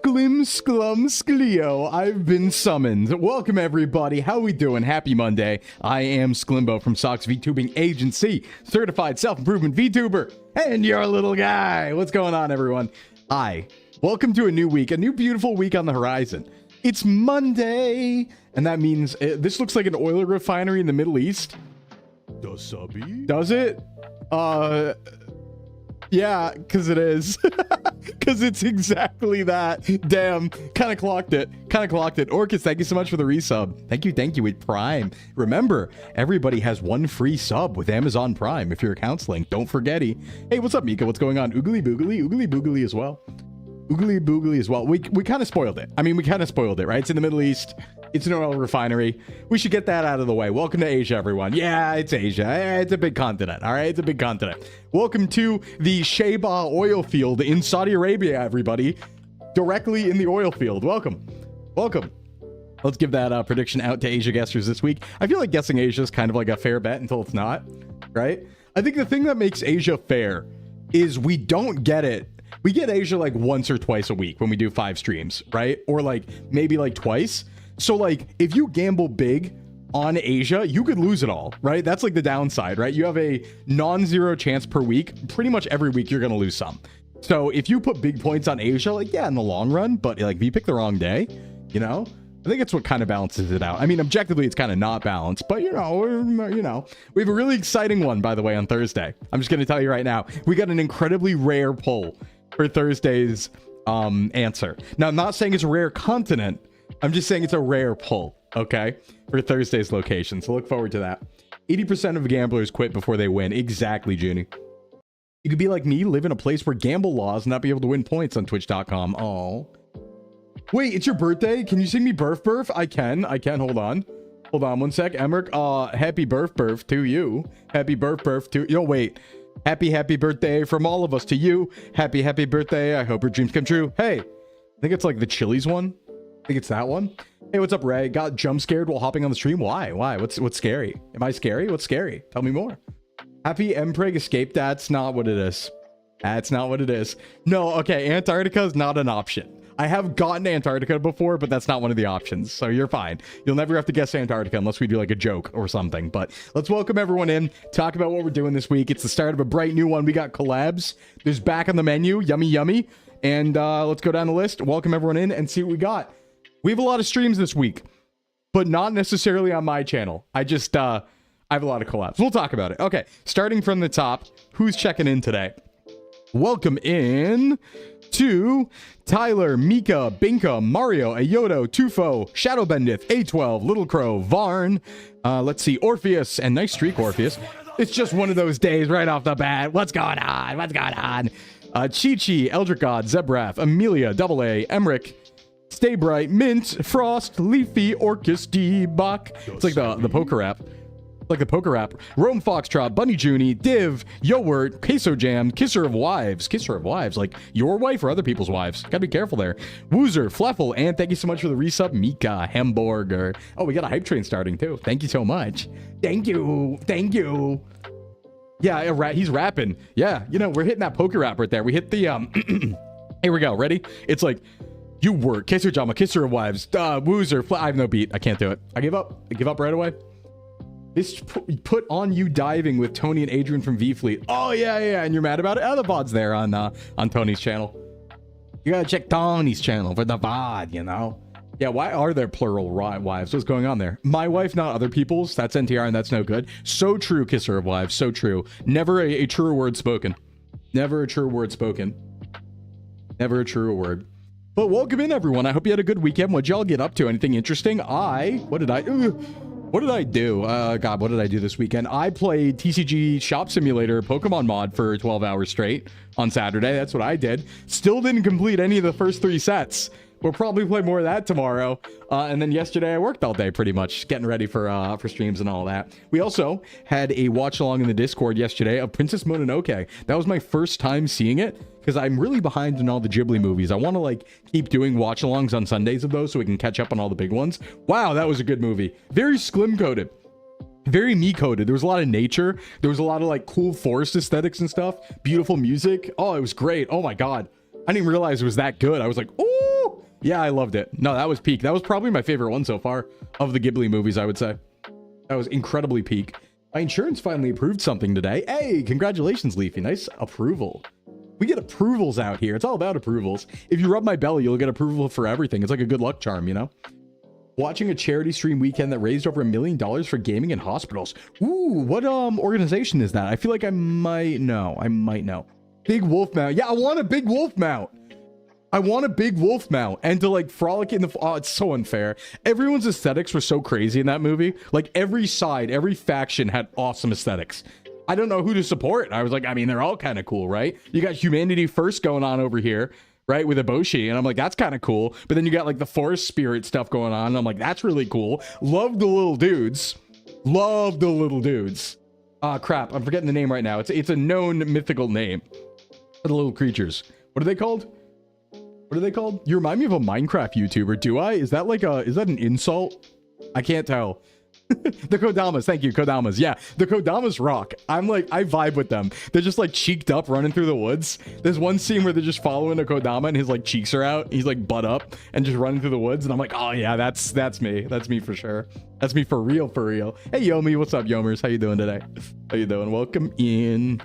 Sklio, I've been summoned. Welcome everybody, how we doing? Happy Monday. I am Sclimbo from Sock's VTubing Agency, certified self-improvement VTuber, and your little guy. What's going on, everyone? Hi. Welcome to a new week, a new beautiful week on the horizon. It's Monday, and that means this looks like an oil refinery in the Middle East. Does it? Yeah, because it is. Because it's exactly that. Damn, kind of clocked it. Orcus, thank you so much for the resub. Thank you with Prime. Remember, everybody has one free sub with Amazon Prime if you're a counseling. Don't forgetty. Hey, what's up, Mika? What's going on? Oogly boogly as well. We kind of spoiled it. I mean, we kind of spoiled it, right? It's in the Middle East. It's an oil refinery. We should get that out of the way. Welcome to Asia, everyone. Yeah, it's Asia. It's a big continent, all right? It's a big continent. Welcome to the Sheba oil field in Saudi Arabia, everybody. Directly in the oil field. Welcome. Let's give that prediction out to Asia guessers this week. I feel like guessing Asia is kind of like a fair bet until it's not, right? I think the thing that makes Asia fair is we don't get it. We get Asia like once or twice a week when we do 5 streams, right? Or like maybe like twice. So like if you gamble big on Asia, you could lose it all, right? That's like the downside, right? You have a non-zero chance per week. Pretty much every week you're going to lose some. So if you put big points on Asia, like yeah, in the long run, but like if you pick the wrong day, you know, I think it's what kind of balances it out. I mean, objectively, it's kind of not balanced, but you know, we have a really exciting one, by the way, on Thursday. I'm just going to tell you right now, we got an incredibly rare poll for Thursday's answer. Now, I'm not saying it's a rare continent. I'm just saying it's a rare pull, okay, for Thursday's location. So look forward to that. 80% of gamblers quit before they win. Exactly, Junie. You could be like me, live in a place where gamble laws, not be able to win points on twitch.com. Oh. Wait, it's your birthday? Can you sing me birth? I can. Hold on one sec. Emmerich, happy birth to you. Happy birth to you. Wait. Happy birthday from all of us to you. Happy birthday. I hope your dreams come true. Hey, I think it's like the Chili's one. I think it's that one. Hey, what's up, Ray? Got jump scared while hopping on the stream. Why? What's scary? Am I scary? What's scary? Tell me more. Happy Mpreg escape. That's not what it is. That's not what it is. No, okay. Antarctica is not an option. I have gotten to Antarctica before, but that's not one of the options. So you're fine. You'll never have to guess Antarctica unless we do like a joke or something. But let's welcome everyone in, talk about what we're doing this week. It's the start of a bright new one. We got collabs. There's back on the menu. Yummy. And let's go down the list. Welcome everyone in and see what we got. We have a lot of streams this week, but not necessarily on my channel. I have a lot of collabs. We'll talk about it. Okay, starting from the top, who's checking in today? Welcome in to Tyler, Mika, Binka, Mario, Ayoto, Tufo, Shadowbendith, A12, Little Crow, Varn. Let's see, Orpheus, and nice streak, Orpheus. It's just one of those days right off the bat. What's going on? Chi-Chi, Eldritch God, Zebrath, Amelia, Double A, Emmerich, Stay Bright, Mint, Frost, Leafy, Orcus, D-Bach. It's like the poker app. Like the poker app. Rome Foxtrot, Bunny Junie, Div, Yowert, Queso Jam, Kisser of Wives, like your wife or other people's wives. Gotta be careful there. Woozer, Fleffel, and thank you so much for the resub. Mika, Hamburger. Oh, we got a hype train starting too. Thank you so much. Thank you. Yeah, he's rapping. Yeah, you know, we're hitting that poker app right there. We hit the, here we go. Ready? It's like, you work, Kisser Jama, Kisser of Wives, Woozer, I have no beat. I can't do it. I give up right away. This put on you diving with Tony and Adrian from V-Fleet. Oh, yeah. And you're mad about it? Oh, the VOD's there on Tony's channel. You gotta check Tony's channel for the VOD, you know? Yeah, why are there plural wives? What's going on there? My wife, not other people's. That's NTR and that's no good. So true, Kisser of Wives. So true. Never a truer word spoken. Never a truer word. But welcome in, everyone. I hope you had a good weekend. What'd y'all get up to? Anything interesting? What did I do? God, what did I do this weekend? I played TCG Shop Simulator Pokemon mod for 12 hours straight on Saturday. That's what I did. Still didn't complete any of the first 3 sets. We'll probably play more of that tomorrow. And then yesterday I worked all day pretty much, getting ready for streams and all that. We also had a watch along in the Discord yesterday of Princess Mononoke. That was my first time seeing it because I'm really behind in all the Ghibli movies. I want to like keep doing watch alongs on Sundays of those so we can catch up on all the big ones. Wow, that was a good movie. Very Sklim coded. Very me coded. There was a lot of nature. There was a lot of like cool forest aesthetics and stuff. Beautiful music. Oh, it was great. Oh my God. I didn't even realize it was that good. I was like, ooh. Yeah, I loved it. No, that was peak. That was probably my favorite one so far of the Ghibli movies, I would say. That was incredibly peak. My insurance finally approved something today. Hey, congratulations, Leafy. Nice approval. We get approvals out here. It's all about approvals. If you rub my belly, you'll get approval for everything. It's like a good luck charm, you know? Watching a charity stream weekend that raised over $1 million for gaming in hospitals. Ooh, what organization is that? I feel like I might know. I might know. Big wolf mount. Yeah, I want a big wolf mount. I want a big wolf mount and to like frolic in the... Oh, it's so unfair. Everyone's aesthetics were so crazy in that movie. Like every side, every faction had awesome aesthetics. I don't know who to support. I was like, I mean, they're all kind of cool, right? You got Humanity First going on over here, right? With Eboshi. And I'm like, that's kind of cool. But then you got like the forest spirit stuff going on. And I'm like, that's really cool. Love the little dudes. Love the little dudes. Crap. I'm forgetting the name right now. It's a known mythical name for the little creatures. What are they called? What are they called? You remind me of a Minecraft YouTuber. Do I? Is that like is that an insult? I can't tell. The Kodamas. Thank you, Kodamas. Yeah, the Kodamas rock. I'm like, I vibe with them. They're just like cheeked up running through the woods. There's one scene where they're just following a Kodama and his like cheeks are out. He's like butt up and just running through the woods. And I'm like, oh yeah, that's me. That's me for sure. That's me for real, for real. Hey, Yomi. What's up, Yomers? How you doing today? How you doing? Welcome in.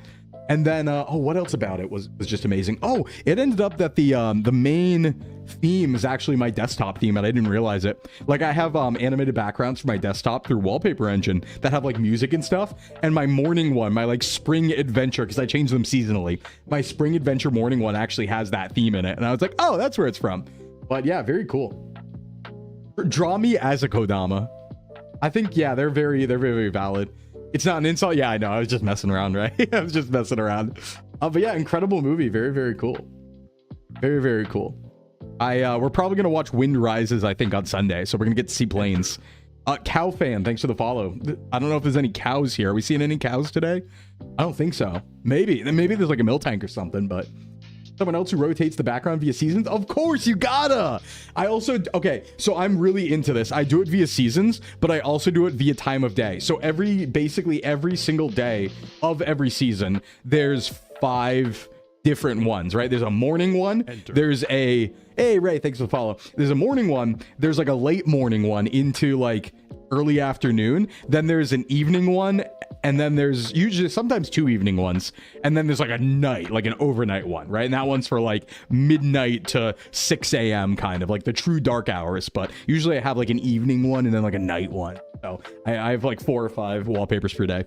And then, oh, what else about it was just amazing? Oh, it ended up that the main theme is actually my desktop theme, and I didn't realize it. Like, I have animated backgrounds for my desktop through Wallpaper Engine that have, like, music and stuff. And my morning one, my, like, spring adventure, because I change them seasonally, my spring adventure morning one actually has that theme in it. And I was like, oh, that's where it's from. But, yeah, very cool. Draw me as a Kodama. I think, yeah, they're very, very valid. It's not an insult. Yeah, I know. I was just messing around, right? I was just messing around. But yeah, incredible movie. Very, very cool. Very, very cool. We're probably going to watch Wind Rises, I think, on Sunday. So we're going to get to see planes. Cow fan, thanks for the follow. I don't know if there's any cows here. Are we seeing any cows today? I don't think so. Maybe there's like a mill tank or something, but someone else who rotates the background via seasons? Of course, you gotta. I also, okay, so I'm really into this. I do it via seasons, but I also do it via time of day. So basically every single day of every season, there's 5 different ones, right? There's a morning one. There's a, hey, Ray, thanks for the follow. There's a morning one. There's like a late morning one into like early afternoon. Then there's an evening one. And then there's usually sometimes 2 evening ones. And then there's like a night, like an overnight one, right? And that one's for like midnight to 6 a.m. kind of like the true dark hours. But usually I have like an evening one and then like a night one. So I have like 4 or 5 wallpapers per day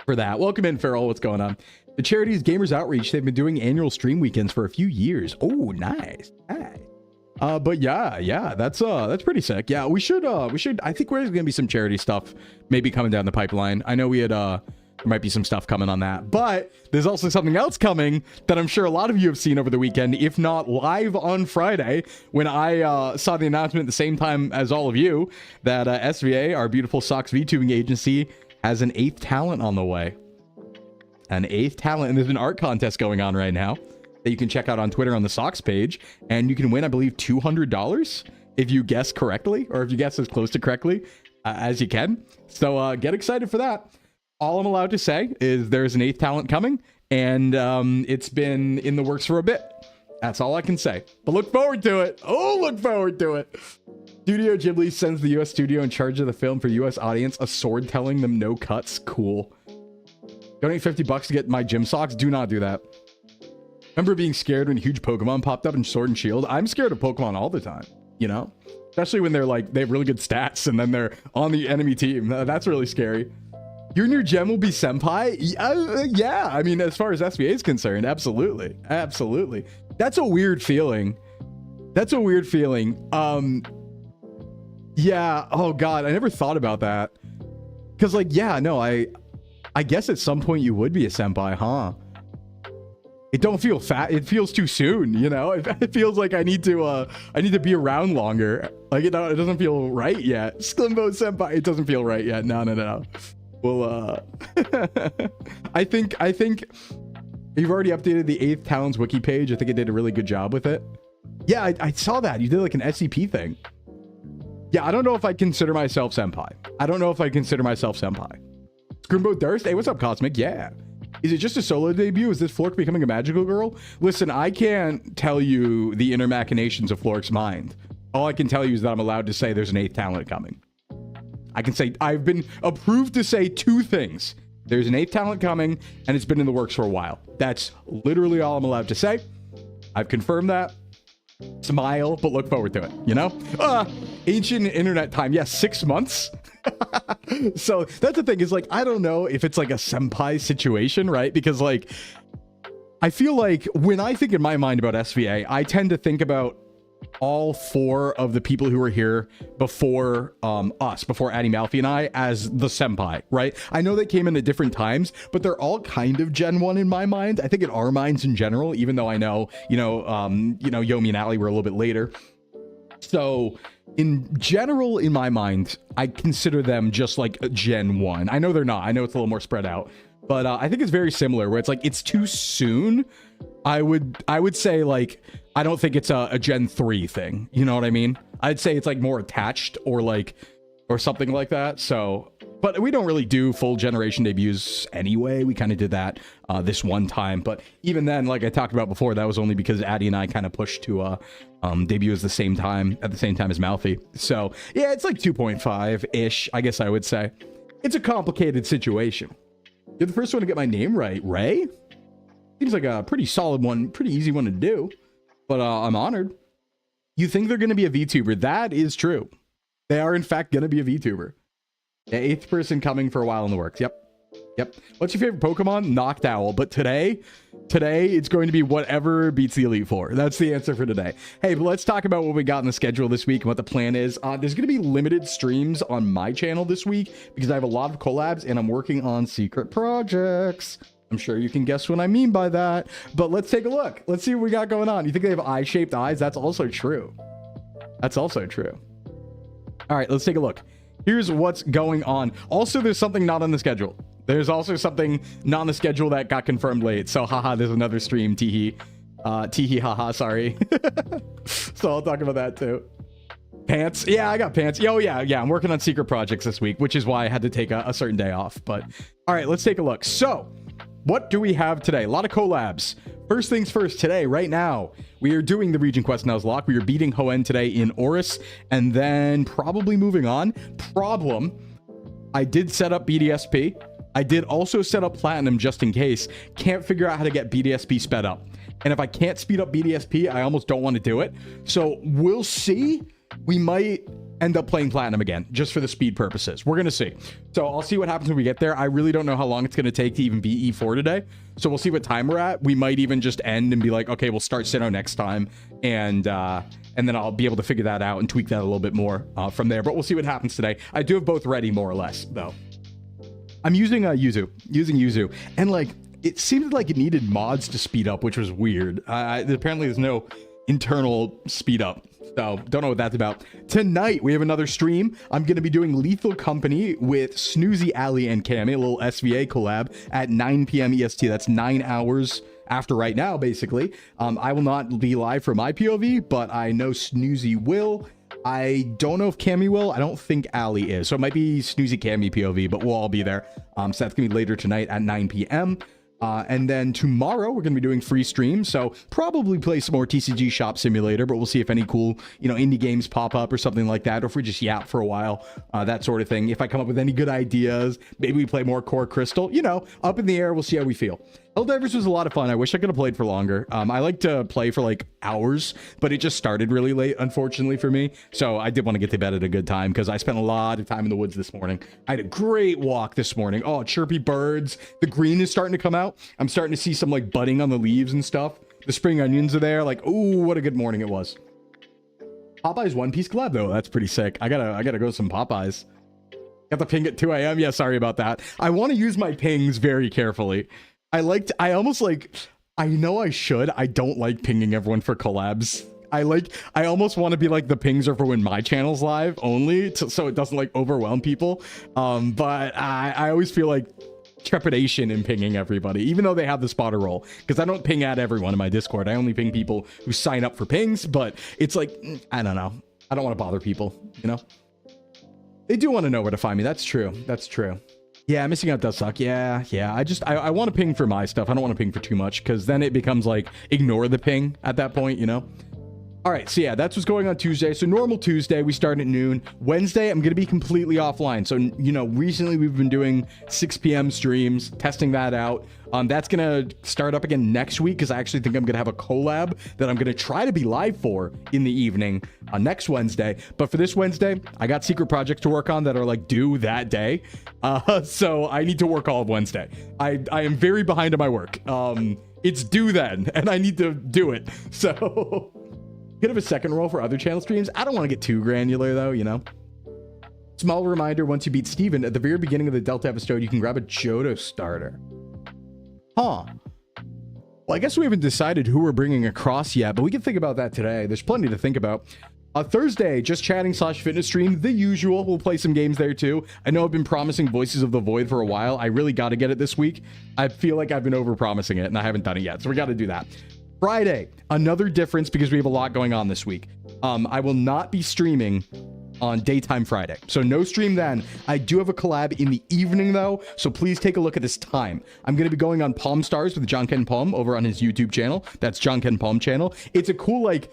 for that. Welcome in, Farrell. What's going on? The charity's Gamers Outreach. They've been doing annual stream weekends for a few years. Oh, nice. Nice. But yeah, that's pretty sick. Yeah, we should, I think there's gonna be some charity stuff maybe coming down the pipeline. I know we had, there might be some stuff coming on that, but there's also something else coming that I'm sure a lot of you have seen over the weekend, if not live on Friday, when I, saw the announcement at the same time as all of you, that, SVA, our beautiful Socks VTubing agency, has an 8th talent on the way. An 8th talent, and there's an art contest going on right now that you can check out on Twitter on the Socks page, and you can win, I believe, $200 if you guess correctly, or if you guess as close to correctly as you can. So get excited for that. All I'm allowed to say is there's an 8th talent coming, and it's been in the works for a bit. That's all I can say. But look forward to it. Oh, look forward to it. Studio Ghibli sends the U.S. studio in charge of the film for U.S. audience a sword telling them no cuts. Cool. Donate $50 to get my gym socks. Do not do that. Remember being scared when huge Pokemon popped up in Sword and Shield? I'm scared of Pokemon all the time, you know? Especially when they're like, they have really good stats and then they're on the enemy team. That's really scary. Your new gem will be Senpai? Yeah, I mean, as far as SVA is concerned, absolutely. Absolutely. That's a weird feeling. That's a weird feeling. Yeah, oh God, I never thought about that. Because like, yeah, no, I guess at some point you would be a Senpai, huh? It don't feel fat. It feels too soon, you know? It feels like I need to be around longer. Like, it doesn't feel right yet. Sclimbo Senpai, it doesn't feel right yet. No. Well, I think you've already updated the 8th Talents wiki page. I think it did a really good job with it. Yeah, I saw that. You did like an SCP thing. Yeah, I don't know if I'd consider myself Senpai. Scrimbo Durst. Hey, what's up, Cosmic? Yeah. Is it just a solo debut? Is this Flork becoming a magical girl? Listen, I can't tell you the inner machinations of Flork's mind. All I can tell you is that I'm allowed to say there's an 8th talent coming. I can say I've been approved to say 2 things. There's an 8th talent coming, and it's been in the works for a while. That's literally all I'm allowed to say. I've confirmed that. Smile, but look forward to it, you know? Ancient internet time. Yes, 6 months. So that's the thing, is like, I don't know if it's like a senpai situation, right? Because like, I feel like when I think in my mind about SVA, I tend to think about all 4 of the people who were here before before Addy Malfi and I, as the senpai, right? I know they came in at different times, but they're all kind of Gen 1 in my mind. I think in our minds in general, even though I know, Yomi and Ali were a little bit later. So in general, in my mind, I consider them just like a Gen 1. I know they're not. I know it's a little more spread out, but I think it's very similar, where it's like, it's too soon. I would say, like, I don't think it's a Gen 3 thing. You know what I mean? I'd say it's like more attached, or something like that. So, but we don't really do full generation debuts anyway. We kind of did that this one time. But even then, like I talked about before, that was only because Addy and I kind of pushed to debut at the same time as Malfi. So yeah, it's like 2.5-ish, I guess I would say. It's a complicated situation. You're the first one to get my name right, Ray? Seems like a pretty solid one, pretty easy one to do. But I'm honored. You think they're going to be a VTuber? That is true. They are, in fact, going to be a VTuber. The 8th person coming for a while in the works. Yep. What's your favorite Pokemon? Noctowl. But today it's going to be whatever beats the Elite Four. That's the answer for today. Hey, but let's talk about what we got in the schedule this week and what the plan is. There's going to be limited streams on my channel this week because I have a lot of collabs and I'm working on secret projects. I'm sure you can guess what I mean by that, but let's take a look. Let's see what we got going on. You think they have eye-shaped eyes? That's also true. That's also true. All right, let's take a look. Here's what's going on. Also, there's something not on the schedule. There's also something not on the schedule that got confirmed late. So, haha, there's another stream. Teehee. Teehee, haha, sorry. So I'll talk about that too. Pants. Yeah, I got pants. Oh, yeah. I'm working on secret projects this week, which is why I had to take a certain day off. But all right, let's take a look. So what do we have today? A lot of collabs. First things first, today, right now, we are doing the Region Quest Nuzlocke. We are beating HOENN today in Oris, and then probably moving on. Problem, I did set up BDSP. I did also set up Platinum just in case. Can't figure out how to get BDSP sped up. And if I can't speed up BDSP, I almost don't want to do it. So we'll see. We might end up playing Platinum again, just for the speed purposes. We're going to see. So I'll see what happens when we get there. I really don't know how long it's going to take to even beat E4 today. So we'll see what time we're at. We might even just end and be like, okay, we'll start Sinnoh next time. And then I'll be able to figure that out and tweak that a little bit more from there. But we'll see what happens today. I do have both ready, more or less, though. I'm using Yuzu. And like, it seemed like it needed mods to speed up, which was weird. Apparently there's no internal speed up. So don't know what that's about. Tonight, we have another stream. I'm going to be doing Lethal Company with Snoozy, Ali, and Cammy, a little SVA collab at 9 p.m. EST. That's 9 hours after right now, basically. I will not be live for my POV, but I know Snoozy will. I don't know if Cammy will. I don't think Ali is. So it might be Snoozy Cammy POV, but we'll all be there. So that's going to be later tonight at 9 p.m. And then tomorrow we're going to be doing free streams, so probably play some more TCG Shop Simulator, but we'll see if any cool, indie games pop up or something like that, or if we just yap for a while, that sort of thing. If I come up with any good ideas, maybe we play more Core Crystal, up in the air. We'll see how we feel. Helldivers was a lot of fun. I wish I could have played for longer. I like to play for like hours, but it just started really late, unfortunately for me. So I did want to get to bed at a good time because I spent a lot of time in the woods this morning. I had a great walk this morning. Oh, chirpy birds. The green is starting to come out. I'm starting to see some like budding on the leaves and stuff. The spring onions are there. Like, ooh, what a good morning it was. Popeye's One Piece collab though. That's pretty sick. I gotta go to some Popeyes. Got the ping at 2 a.m. Yeah, sorry about that. I want to use my pings very carefully. I know I should. I don't like pinging everyone for collabs. I almost want to be like, the pings are for when my channel's live only, so it doesn't like overwhelm people. But I always feel like trepidation in pinging everybody, even though they have the spotter role, because I don't ping at everyone in my Discord. I only ping people who sign up for pings, but it's like, I don't know. I don't want to bother people, They do want to know where to find me. That's true. That's true. Yeah, missing out does suck. Yeah. I want to ping for my stuff. I don't want to ping for too much because then it becomes like ignore the ping at that point, you know? All right, so yeah, that's what's going on Tuesday. So normal Tuesday, we start at noon. Wednesday, I'm going to be completely offline. So, you know, recently we've been doing 6 p.m. streams, testing that out. That's going to start up again next week because I actually think I'm going to have a collab that I'm going to try to be live for in the evening next Wednesday. But for this Wednesday, I got secret projects to work on that are like due that day. So I need to work all of Wednesday. I am very behind on my work. It's due then, and I need to do it. So... Could have a second role for other channel streams. I don't want to get too granular though, you know. Small reminder, once you beat Steven, at the very beginning of the Delta episode, you can grab a JOHTO starter. Huh. Well, I guess we haven't decided who we're bringing across yet, but we can think about that today. There's plenty to think about. Thursday, just chatting / fitness stream, the usual. We'll play some games there too. I know I've been promising Voices of the Void for a while. I really got to get it this week. I feel like I've been over-promising it, and I haven't done it yet, so we got to do that. Friday, another difference because we have a lot going on this week. I will not be streaming on daytime Friday, so no stream then. I do have a collab in the evening though, so please take a look at this time. I'm going to be going on Palm Stars with John Ken Palm over on his YouTube channel. That's John Ken Palm channel. It's a cool like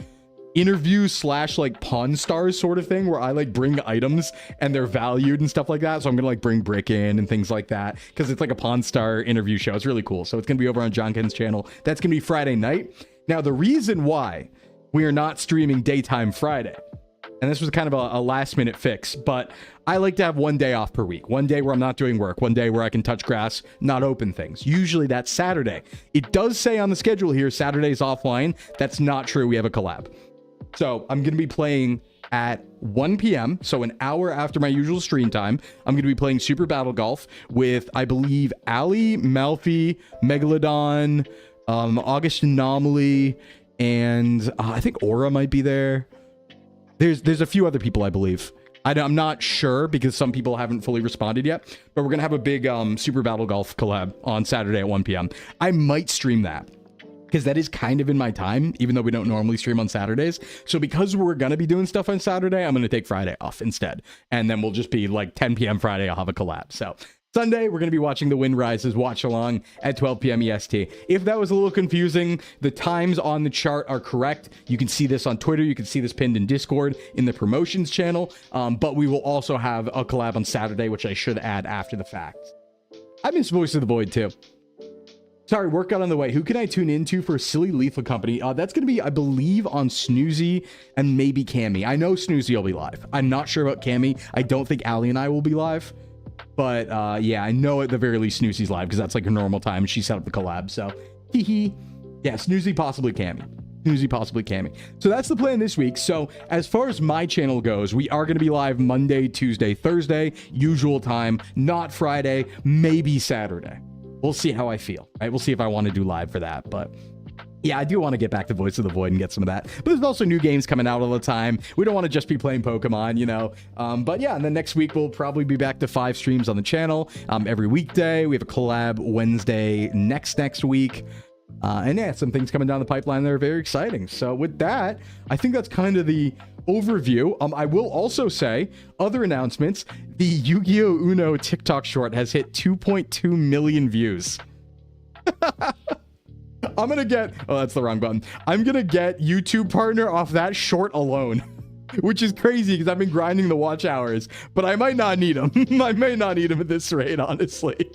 interview / like Pawn Stars sort of thing where I like bring items and they're valued and stuff like that. So I'm gonna like bring brick in and things like that because it's like a Pawn Star interview show. It's really cool. So it's gonna be over on John Ken's channel. That's gonna be Friday night. Now the reason why we are not streaming daytime Friday, and this was kind of a last minute fix, but I like to have one day off per week, one day where I'm not doing work, one day where I can touch grass, not open things. Usually that's Saturday. It does say on the schedule here Saturday's offline. That's not true. We have a collab. So I'm going to be playing at 1 p.m. So an hour after my usual stream time. I'm going to be playing Super Battle Golf with, I believe, Ali, Malfi, Megalodon, August Anomaly, and I think Aura might be there. There's a few other people, I believe. I'm not sure because some people haven't fully responded yet, but we're going to have a big Super Battle Golf collab on Saturday at 1 p.m. I might stream that, because that is kind of in my time, even though we don't normally stream on Saturdays. So because we're going to be doing stuff on Saturday, I'm going to take Friday off instead. And then we'll just be like 10 p.m. Friday, I'll have a collab. So Sunday, we're going to be watching The Wind Rises watch along at 12 p.m. EST. If that was a little confusing, the times on the chart are correct. You can see this on Twitter. You can see this pinned in Discord in the promotions channel. But we will also have a collab on Saturday, which I should add after the fact. I miss Voice of the Void too. Sorry, workout on the way. Who can I tune into for Silly Lethal Company? That's going to be, I believe, on Snoozy and maybe Cammy. I know Snoozy will be live. I'm not sure about Cammy. I don't think Ali and I will be live. But yeah, I know at the very least Snoozy's live because that's like her normal time. She set up the collab. So, hee. Yeah, Snoozy, possibly Cammy. Snoozy, possibly Cammy. So that's the plan this week. So as far as my channel goes, we are going to be live Monday, Tuesday, Thursday, usual time, not Friday, maybe Saturday. We'll see how I feel, right? We'll see if I want to do live for that, but yeah, I do want to get back to Voice of the Void and get some of that. But there's also new games coming out all the time. We don't want to just be playing Pokemon, you know? But yeah, and then next week, we'll probably be back to 5 streams on the channel every weekday. We have a collab Wednesday next week. And yeah, some things coming down the pipeline that are very exciting. So with that, I think that's kind of the overview. I will also say other announcements. The Yu-Gi-Oh! Uno TikTok short has hit 2.2 million views. I'm gonna get, oh, that's the wrong button. I'm gonna get YouTube partner off that short alone, which is crazy because I've been grinding the watch hours, but I might not need them. I may not need them at this rate, honestly.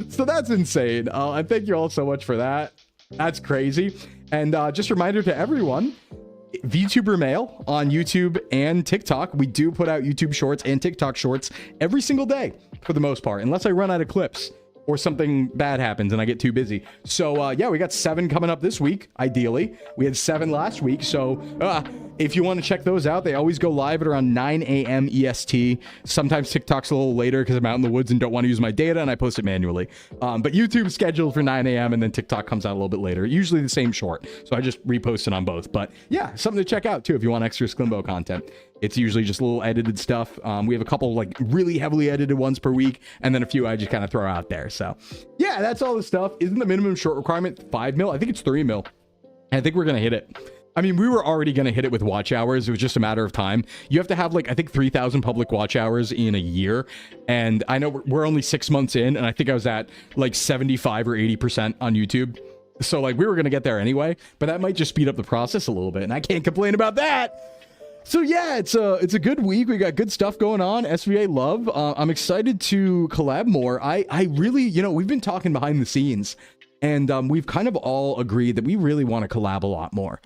So that's insane. And thank you all so much for that. That's crazy. And just a reminder to everyone, VTuber Mail on YouTube and TikTok. We do put out YouTube shorts and TikTok shorts every single day for the most part, unless I run out of clips or something bad happens and I get too busy. So yeah, we got 7 coming up this week, ideally. We had 7 last week. So if you want to check those out, they always go live at around 9 a.m. EST. Sometimes TikTok's a little later because I'm out in the woods and don't want to use my data and I post it manually. But YouTube's scheduled for 9 a.m. and then TikTok comes out a little bit later. Usually the same short. So I just repost it on both. But yeah, something to check out too if you want extra Sclimbo content. It's usually just a little edited stuff. We have a couple like really heavily edited ones per week, and then a few I just kind of throw out there. So yeah, that's all the stuff. Isn't the minimum short requirement 5 mil? I think it's 3 mil. I think we're gonna hit it. I mean, we were already going to hit it with watch hours. It was just a matter of time. You have to have like, I think 3,000 public watch hours in a year. And I know we're only 6 months in, and I think I was at like 75 or 80% on YouTube. So like we were going to get there anyway, but that might just speed up the process a little bit. And I can't complain about that. So yeah, it's a good week. We got good stuff going on. SVA love. I'm excited to collab more. I really, you know, we've been talking behind the scenes, and we've kind of all agreed that we really want to collab a lot more.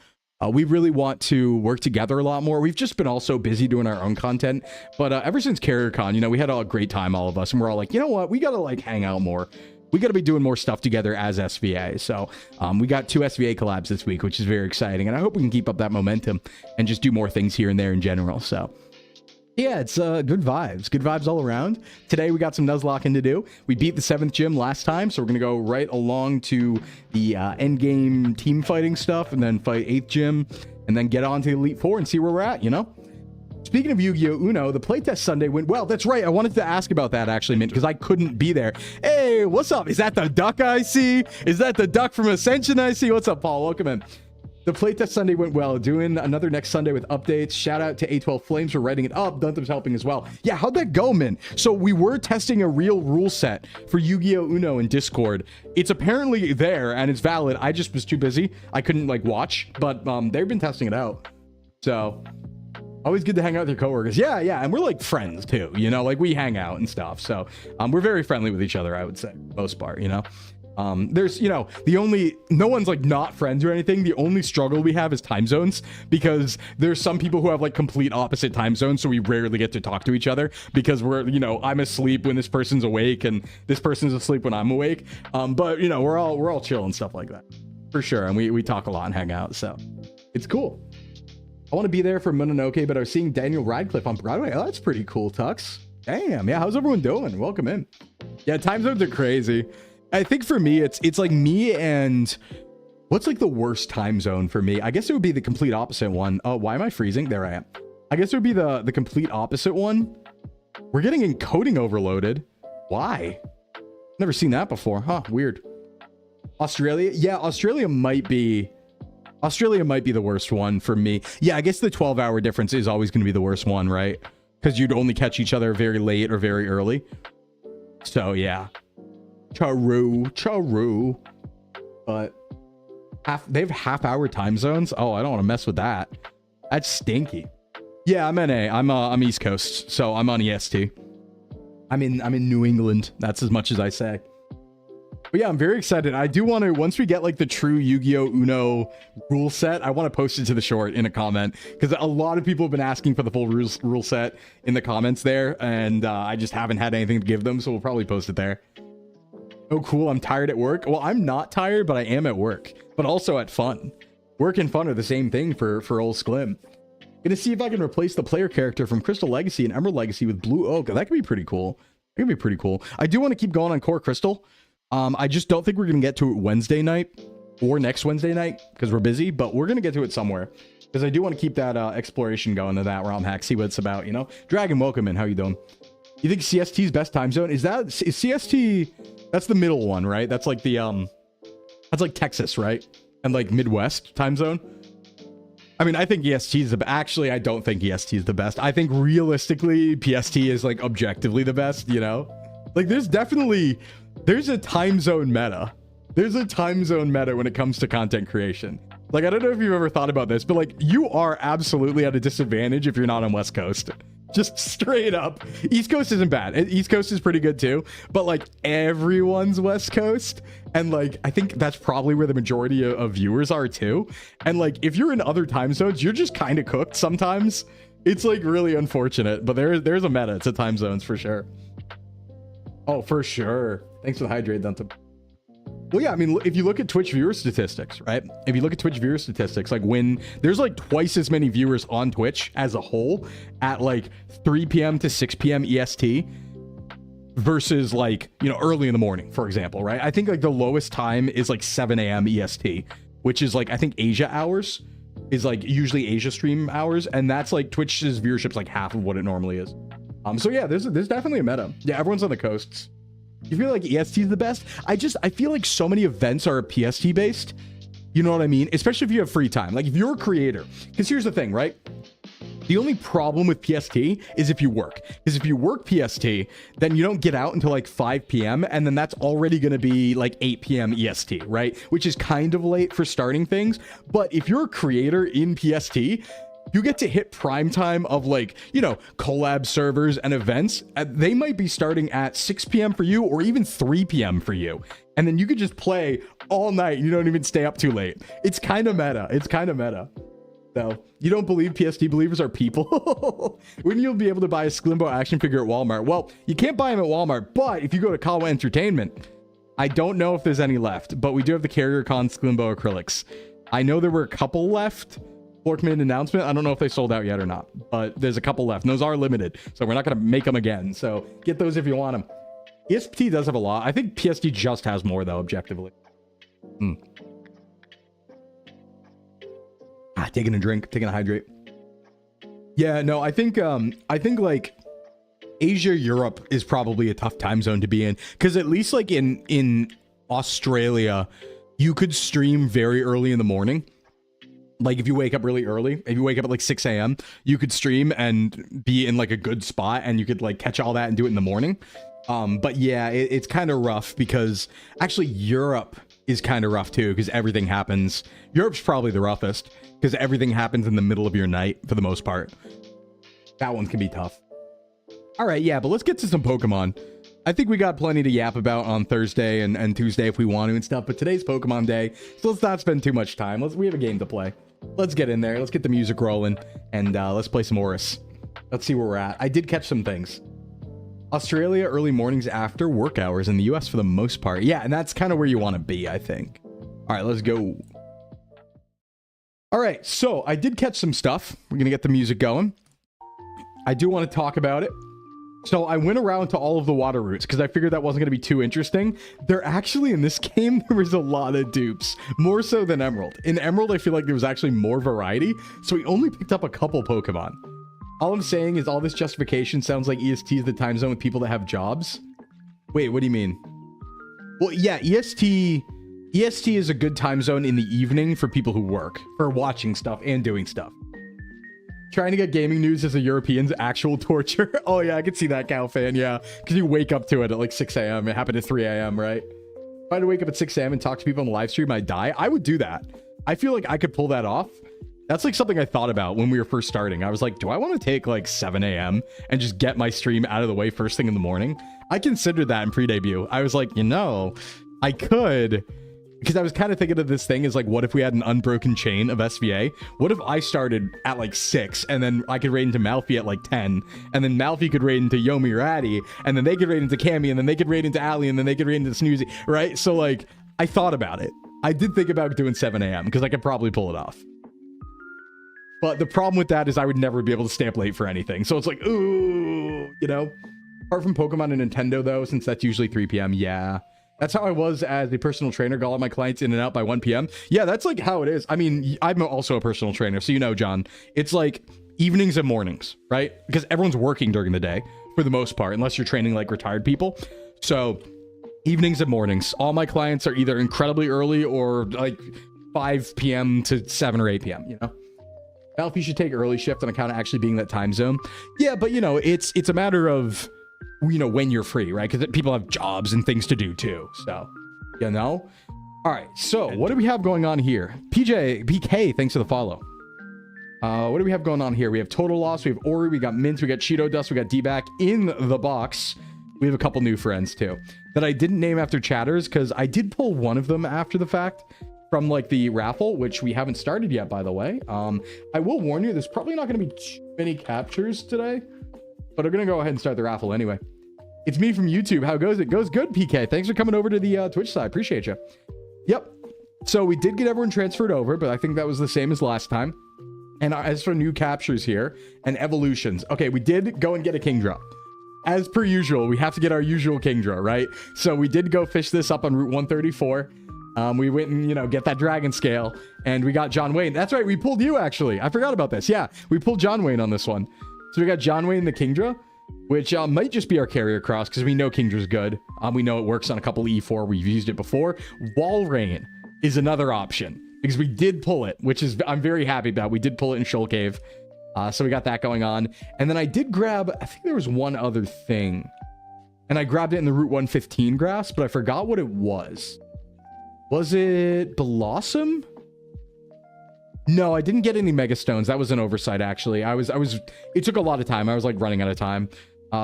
We really want to work together a lot more. We've just been all so busy doing our own content. But ever since CarrierCon, you know, we had a great time, all of us. And we're all like, you know what? We got to like hang out more. We got to be doing more stuff together as SVA. So we got 2 SVA collabs this week, which is very exciting. And I hope we can keep up that momentum and just do more things here and there in general. So yeah, it's good vibes all around. Today we got some Nuzlocking to do. We beat the 7th gym last time, so we're gonna go right along to the end game team fighting stuff, and then fight 8th gym, and then get on to the Elite 4 and see where we're at, you know. Speaking of Yu-Gi-Oh! Uno, the playtest Sunday went well. That's right, I wanted to ask about that actually, Mint, because I couldn't be there. Hey, what's up? Is that the duck I see? Is that the duck from Ascension I see? What's up, Paul? Welcome in. The playtest Sunday went well. Doing another next Sunday with updates. Shout out to A12 Flames for writing it up. Dunthum's helping as well. Yeah, how'd that go, man? So we were testing a real rule set for Yu-Gi-Oh! Uno in Discord. It's apparently there and it's valid. I just was too busy. I couldn't like watch, but they've been testing it out. So always good to hang out with your coworkers. Yeah, and we're like friends too, you know, like we hang out and stuff. So we're very friendly with each other, I would say, most part, you know. There's, you know, no one's like not friends or anything. The only struggle we have is time zones, because there's some people who have like complete opposite time zones. So we rarely get to talk to each other because we're, you know, I'm asleep when this person's awake and this person's asleep when I'm awake. But you know, we're all chill and stuff like that for sure. And we talk a lot and hang out. So it's cool. I want to be there for Mononoke, but I was seeing Daniel Radcliffe on Broadway. Oh, that's pretty cool, Tux. Damn. Yeah. How's everyone doing? Welcome in. Yeah. Time zones are crazy. I think for me, it's like me and what's like the worst time zone for me? I guess it would be the complete opposite one. Oh, why am I freezing? There I am. I guess it would be the complete opposite one. We're getting encoding overloaded. Why? Never seen that before. Huh, weird. Australia? Yeah, Australia might be the worst one for me. Yeah, I guess the 12-hour difference is always going to be the worst one, right? Because you'd only catch each other very late or very early. So, yeah. Charu. But they have half-hour time zones. Oh, I don't want to mess with that. That's stinky. Yeah, I'm NA. I'm East Coast, so I'm on EST. I'm in New England. That's as much as I say. But yeah, I'm very excited. I do want to, once we get like the true Yu-Gi-Oh! Uno rule set, I want to post it to the short in a comment, because a lot of people have been asking for the full rule set in the comments there, and I just haven't had anything to give them, so we'll probably post it there. Oh, cool. I'm tired at work. Well, I'm not tired, but I am at work, but also at fun. Work and fun are the same thing for old Sclim. Gonna see if I can replace the player character from Crystal Legacy and Emerald Legacy with Blue Oak. That could be pretty cool. That could be pretty cool. I do want to keep going on Core Crystal. I just don't think we're gonna get to it Wednesday night or next Wednesday night because we're busy, but we're gonna get to it somewhere, because I do want to keep that exploration going to that ROM hack, see what it's about, you know. Dragon, welcome in. How you doing? You think CST's best time zone is CST? That's the middle one, right? That's like the that's like Texas, right? And like Midwest time zone. I mean, I think EST is actually, I don't think EST is the best. I think realistically PST is like objectively the best, you know? Like there's a time zone meta. There's a time zone meta when it comes to content creation. Like, I don't know if you've ever thought about this, but like you are absolutely at a disadvantage if you're not on West Coast. Just straight up. East Coast isn't bad. East Coast is pretty good too, but like everyone's West Coast, and like I think that's probably where the majority of viewers are too. And like if you're in other time zones, you're just kind of cooked sometimes. It's like really unfortunate, but there's a meta to time zones for sure. Oh, for sure. Thanks for the hydrate, Duntham. Well, yeah, I mean, if you look at Twitch viewer statistics, right? If you look at Twitch viewer statistics, like when there's like twice as many viewers on Twitch as a whole at like 3 p.m. to 6 p.m. EST versus like, you know, early in the morning, for example, right? I think like the lowest time is like 7 a.m. EST, which is like, I think Asia hours is like usually Asia stream hours. And that's like Twitch's viewership's like half of what it normally is. So yeah, there's definitely a meta. Yeah, everyone's on the coasts. You feel like EST is the best? I feel like so many events are PST based You know what I mean? Especially if you have free time. Like if you're a creator, because here's the thing, right? The only problem with PST is if you work. Because if you work PST, then you don't get out until like 5 p.m. And then that's already going to be like 8 p.m. EST, right? Which is kind of late for starting things. But if you're a creator in PST, you get to hit prime time of like, you know, collab servers and events. They might be starting at 6 p.m. for you or even 3 p.m. for you. And then you could just play all night. You don't even stay up too late. It's kind of meta. It's kind of meta. So you don't believe PST believers are people? When you'll be able to buy a Sclimbo action figure at Walmart? Well, you can't buy them at Walmart, but if you go to Kawa Entertainment, I don't know if there's any left, but we do have the Carrier Con Sclimbo acrylics. I know there were a couple left. Fork made an announcement. I don't know if they sold out yet or not, but there's a couple left. And those are limited, so we're not going to make them again. So get those if you want them. EST does have a lot. I think PST just has more, though, objectively. Taking a drink, taking a hydrate. Yeah, no, I think like Asia, Europe is probably a tough time zone to be in, because at least like in Australia, you could stream very early in the morning. Like if you wake up really early, if you wake up at like 6 a.m., you could stream and be in like a good spot, and you could like catch all that and do it in the morning. But yeah, it's kind of rough, because actually Europe is kind of rough too, because everything happens. Europe's probably the roughest, because everything happens in the middle of your night for the most part. That one can be tough. All right, yeah, but let's get to some Pokemon. I think we got plenty to yap about on Thursday and Tuesday if we want to and stuff, but today's Pokemon Day, so let's not spend too much time. We have a game to play. Let's get in there. Let's get the music rolling, and let's play some Oris. Let's see where we're at. I did catch some things. Australia, early mornings after work hours. In the US for the most part. Yeah, and that's kind of where you want to be, I think. All right, let's go. All right, so I did catch some stuff. We're going to get the music going. I do want to talk about it. So I went around to all of the water routes because I figured that wasn't going to be too interesting. There actually, in this game, there was a lot of dupes. More so than Emerald. In Emerald, I feel like there was actually more variety. So we only picked up a couple Pokemon. All I'm saying is all this justification sounds like EST is the time zone with people that have jobs. Wait, what do you mean? Well, yeah, EST is a good time zone in the evening for people who work, for watching stuff and doing stuff. Trying to get gaming news as a European's actual torture. Oh yeah, I can see that, Cal fan, yeah. Because you wake up to it at like 6 a.m. It happened at 3 a.m., right? If I had to wake up at 6 a.m. and talk to people on the live stream, I'd die. I would do that. I feel like I could pull that off. That's like something I thought about when we were first starting. I was like, do I want to take like 7 a.m. and just get my stream out of the way first thing in the morning? I considered that in pre-debut. I was like, you know, I could, because I was kind of thinking of this thing as like, what if we had an unbroken chain of SVA? What if I started at like 6 and then I could raid into Malfi at like 10, and then Malfi could raid into Yomi or Addy, and then they could raid into Cammy, and then they could raid into Ali, and then they could raid into Snoozy, right? So like, I thought about it. I did think about doing 7 a.m. because I could probably pull it off. But the problem with that is I would never be able to stay up late for anything. So it's like, ooh, you know? Apart from Pokemon and Nintendo, though, since that's usually 3 p.m., yeah. That's how I was as a personal trainer. Got all my clients in and out by 1 p.m. Yeah, that's like how it is. I mean, I'm also a personal trainer, so you know, John. It's like evenings and mornings, right? Because everyone's working during the day, for the most part, unless you're training like retired people. So evenings and mornings. All my clients are either incredibly early or like 5 p.m. to 7 or 8 p.m., you know? Malfi should take early shift on account of actually being that time zone. Yeah, but you know, it's a matter of, you know, when you're free, right? Because people have jobs and things to do too. So, you know? All right, so what do we have going on here? PK, thanks for the follow. What do we have going on here? We have Total Loss, we have Ori, we got Mint, we got Cheeto Dust, we got D-Back in the box. We have a couple new friends too that I didn't name after chatters because I did pull one of them after the fact from like the raffle, which we haven't started yet, by the way. I will warn you, there's probably not going to be too many captures today, but I'm going to go ahead and start the raffle anyway. It's me from YouTube. How goes it? Goes good, PK. Thanks for coming over to the Twitch side. Appreciate you. Yep. So we did get everyone transferred over, but I think that was the same as last time. And as for new captures here and evolutions, okay, we did go and get a king draw. As per usual, we have to get our usual king draw, right? So we did go fish this up on Route 134. We went and, you know, get that dragon scale, and we got John Wayne. That's right, we pulled you, actually. I forgot about this. Yeah, we pulled John Wayne on this one. So we got John Wayne the Kingdra, which might just be our carrier cross, because we know Kingdra's good. We know it works on a couple E4. We've used it before. Walrein is another option. because we did pull it, which is I'm very happy about. We did pull it in Shoal Cave. So we got that going on. And then I did grab, I think there was one other thing. And I grabbed it in the Route 115 grass, but I forgot what it was. Was it Blossom? No, I didn't get any Mega Stones. That was an oversight, actually. It took a lot of time. I was like running out of time.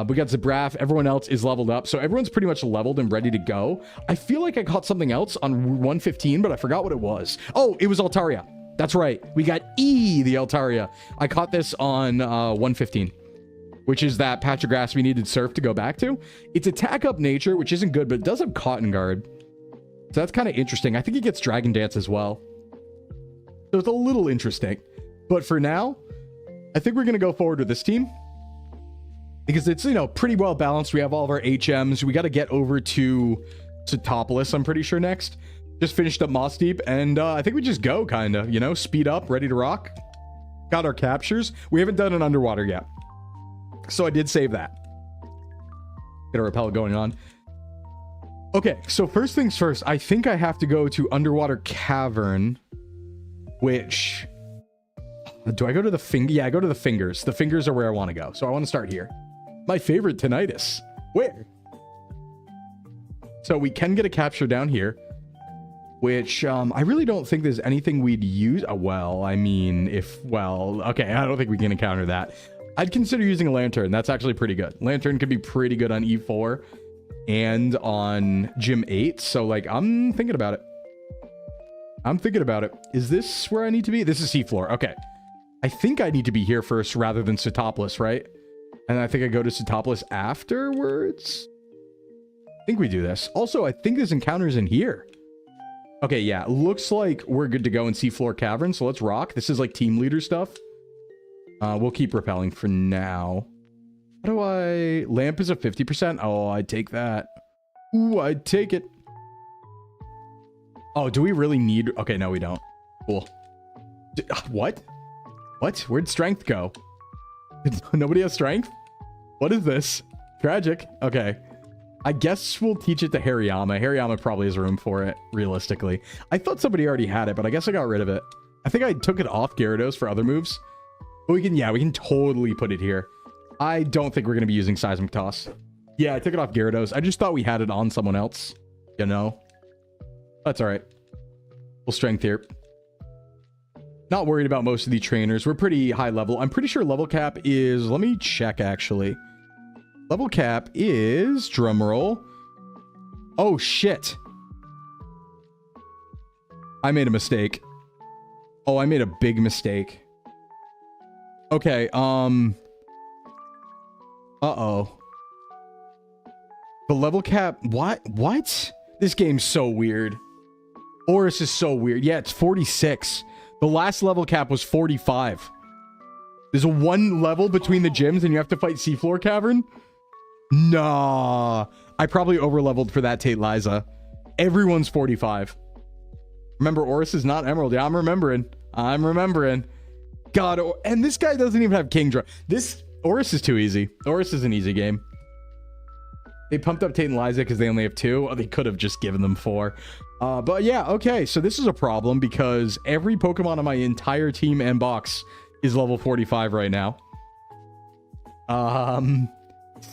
We got Zabraf. Everyone else is leveled up. So everyone's pretty much leveled and ready to go. I feel like I caught something else on Route 115, but I forgot what it was. Oh, it was Altaria. That's right. We got the Altaria. I caught this on 115, which is that patch of grass we needed Surf to go back to. It's attack up nature, which isn't good, but it does have Cotton Guard. So that's kind of interesting. I think it gets Dragon Dance as well. So it's a little interesting. But for now, I think we're going to go forward with this team. Because it's, you know, pretty well balanced. We have all of our HMs. We got to get over to Topless, I'm pretty sure, next. Just finished up Moss Deep. And I think we just go, kind of, you know, speed up, ready to rock. Got our captures. We haven't done an underwater yet. So I did save that. Get a repel going on. Okay, so first things first. I think I have to go to Underwater Cavern. Which... Do I go to the finger? Yeah, I go to the fingers. The fingers are where I want to go. So I want to start here. My favorite tinnitus. Where? So we can get a capture down here. Which, I really don't think there's anything we'd use. Well, I mean, okay, I don't think we can encounter that. I'd consider using a lantern. That's actually pretty good. Lantern could be pretty good on E4 and on Gym 8. So, like, I'm thinking about it. Is this where I need to be? This is seafloor. Okay. I think I need to be here first rather than Setopolis, right? And I think I go to Setopolis afterwards. I think we do this. Also, I think there's encounters in here. Okay, yeah. Looks like we're good to go in Seafloor Cavern, so let's rock. This is like team leader stuff. We'll keep repelling for now. How do I... Lamp is a 50%? Oh, I'd take that. Ooh, I'd take it. Oh, do we really need... Okay, no, we don't. Cool. What? What? Where'd strength go? Nobody has strength? What is this? Tragic. Okay. I guess we'll teach it to Hariyama. Hariyama probably has room for it, realistically. I thought somebody already had it, but I guess I got rid of it. I think I took it off Gyarados for other moves. But we can totally put it here. I don't think we're going to be using Seismic Toss. Yeah, I took it off Gyarados. I just thought we had it on someone else. You know? That's all right. We'll strength here. Not worried about most of the trainers. We're pretty high level. I'm pretty sure level cap is... Let me check, actually. Level cap is... Drumroll. Oh, shit. I made a mistake. Oh, I made a big mistake. Okay, Uh-oh. The level cap... What? This game's so weird. Oris is so weird. Yeah, it's 46. The last level cap was 45. There's a 1 level between the gyms and you have to fight Seafloor Cavern? Nah. I probably over-leveled for that Tate Liza. Everyone's 45. Remember, Oris is not Emerald. Yeah, I'm remembering. God, and this guy doesn't even have King Draw. This Oris is too easy. Oris is an easy game. They pumped up Tate and Liza because they only have 2. Oh, they could have just given them 4. But yeah, okay. So this is a problem because every Pokemon on my entire team and box is level 45 right now.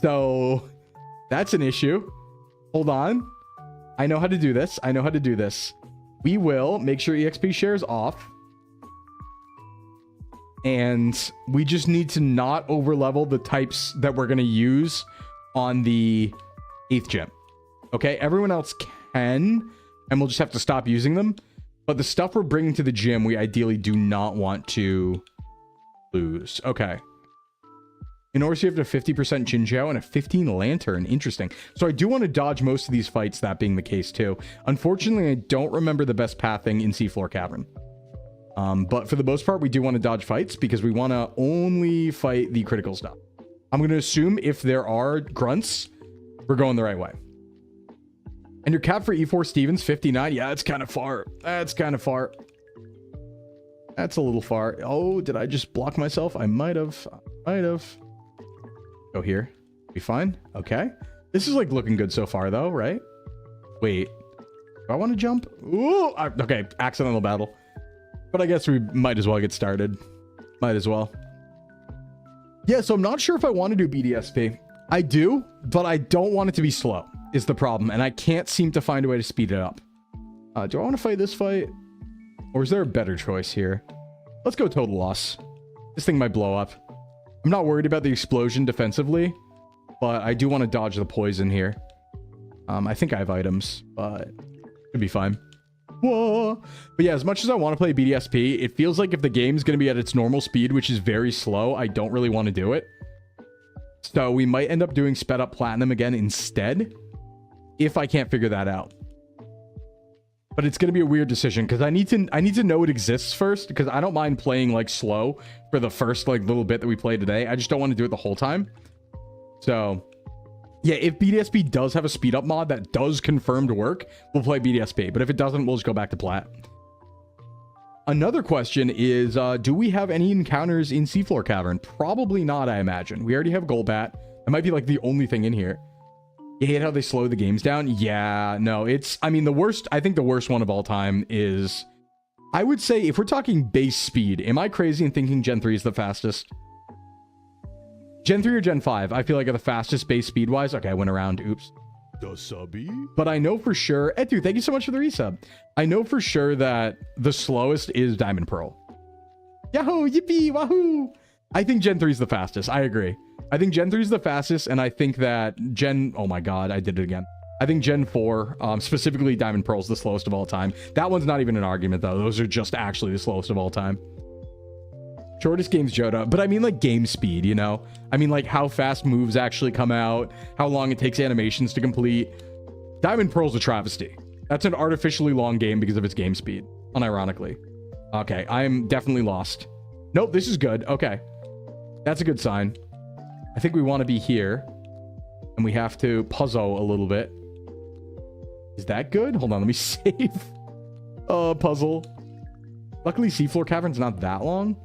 So that's an issue. Hold on. I know how to do this. We will make sure EXP shares off. And we just need to not overlevel the types that we're going to use on the 8th gym. Okay, everyone else can, and we'll just have to stop using them. But the stuff we're bringing to the gym, we ideally do not want to lose. Okay. In order to have a 50% Chinchou and a 15 Lantern. Interesting. So I do want to dodge most of these fights, that being the case too. Unfortunately, I don't remember the best pathing in Seafloor Cavern. But for the most part, we do want to dodge fights because we want to only fight the critical stuff. I'm going to assume if there are grunts, we're going the right way. And your cap for E4 Stevens, 59. Yeah, that's kind of far. That's a little far. Oh, did I just block myself? I might have. Go here. Be fine. Okay. This is like looking good so far though, right? Wait. Do I want to jump? Ooh, okay. Accidental battle. But I guess we might as well get started. Might as well. Yeah, so I'm not sure if I want to do BDSP. I do, but I don't want it to be slow, is the problem. And I can't seem to find a way to speed it up. Do I want to fight this fight? Or is there a better choice here? Let's go total loss. This thing might blow up. I'm not worried about the explosion defensively, but I do want to dodge the poison here. I think I have items, but it'd be fine. Whoa. But yeah, as much as I want to play BDSP, it feels like if the game's going to be at its normal speed, which is very slow, I don't really want to do it. So we might end up doing sped up platinum again instead, if I can't figure that out. But it's going to be a weird decision because I need to know it exists first, because I don't mind playing like slow for the first like little bit that we play today. I just don't want to do it the whole time. So yeah, if BDSP does have a speed up mod that does confirm to work, we'll play BDSP. But if it doesn't, we'll just go back to plat. Another question is, do we have any encounters in Seafloor Cavern? Probably not, I imagine. We already have Golbat. That might be like the only thing in here. You hate how they slow the games down? Yeah, no, it's, I mean, the worst, I think the worst one of all time is, I would say, if we're talking base speed, am I crazy in thinking Gen 3 is the fastest? Gen 3 or Gen 5, I feel like are the fastest base speed-wise. Okay, I went around. Oops. But I know for sure... Etu, thank you so much for the resub. I know for sure that the slowest is Diamond Pearl. Yahoo! Yippee! Wahoo! I think Gen 3 is the fastest. I agree. I think Gen 3 is the fastest, and I think that Gen... Oh my god, I did it again. I think Gen 4, specifically Diamond Pearl, is the slowest of all time. That one's not even an argument, though. Those are just actually the slowest of all time. Shortest game's JOHTO, but I mean like game speed, you know? I mean like how fast moves actually come out, how long it takes animations to complete. Diamond Pearl's a travesty. That's an artificially long game because of its game speed, unironically. Okay, I'm definitely lost. Nope, this is good. Okay. That's a good sign. I think we want to be here, and we have to puzzle a little bit. Is that good? Hold on, let me save. Puzzle. Luckily, Seafloor Cavern's not that long.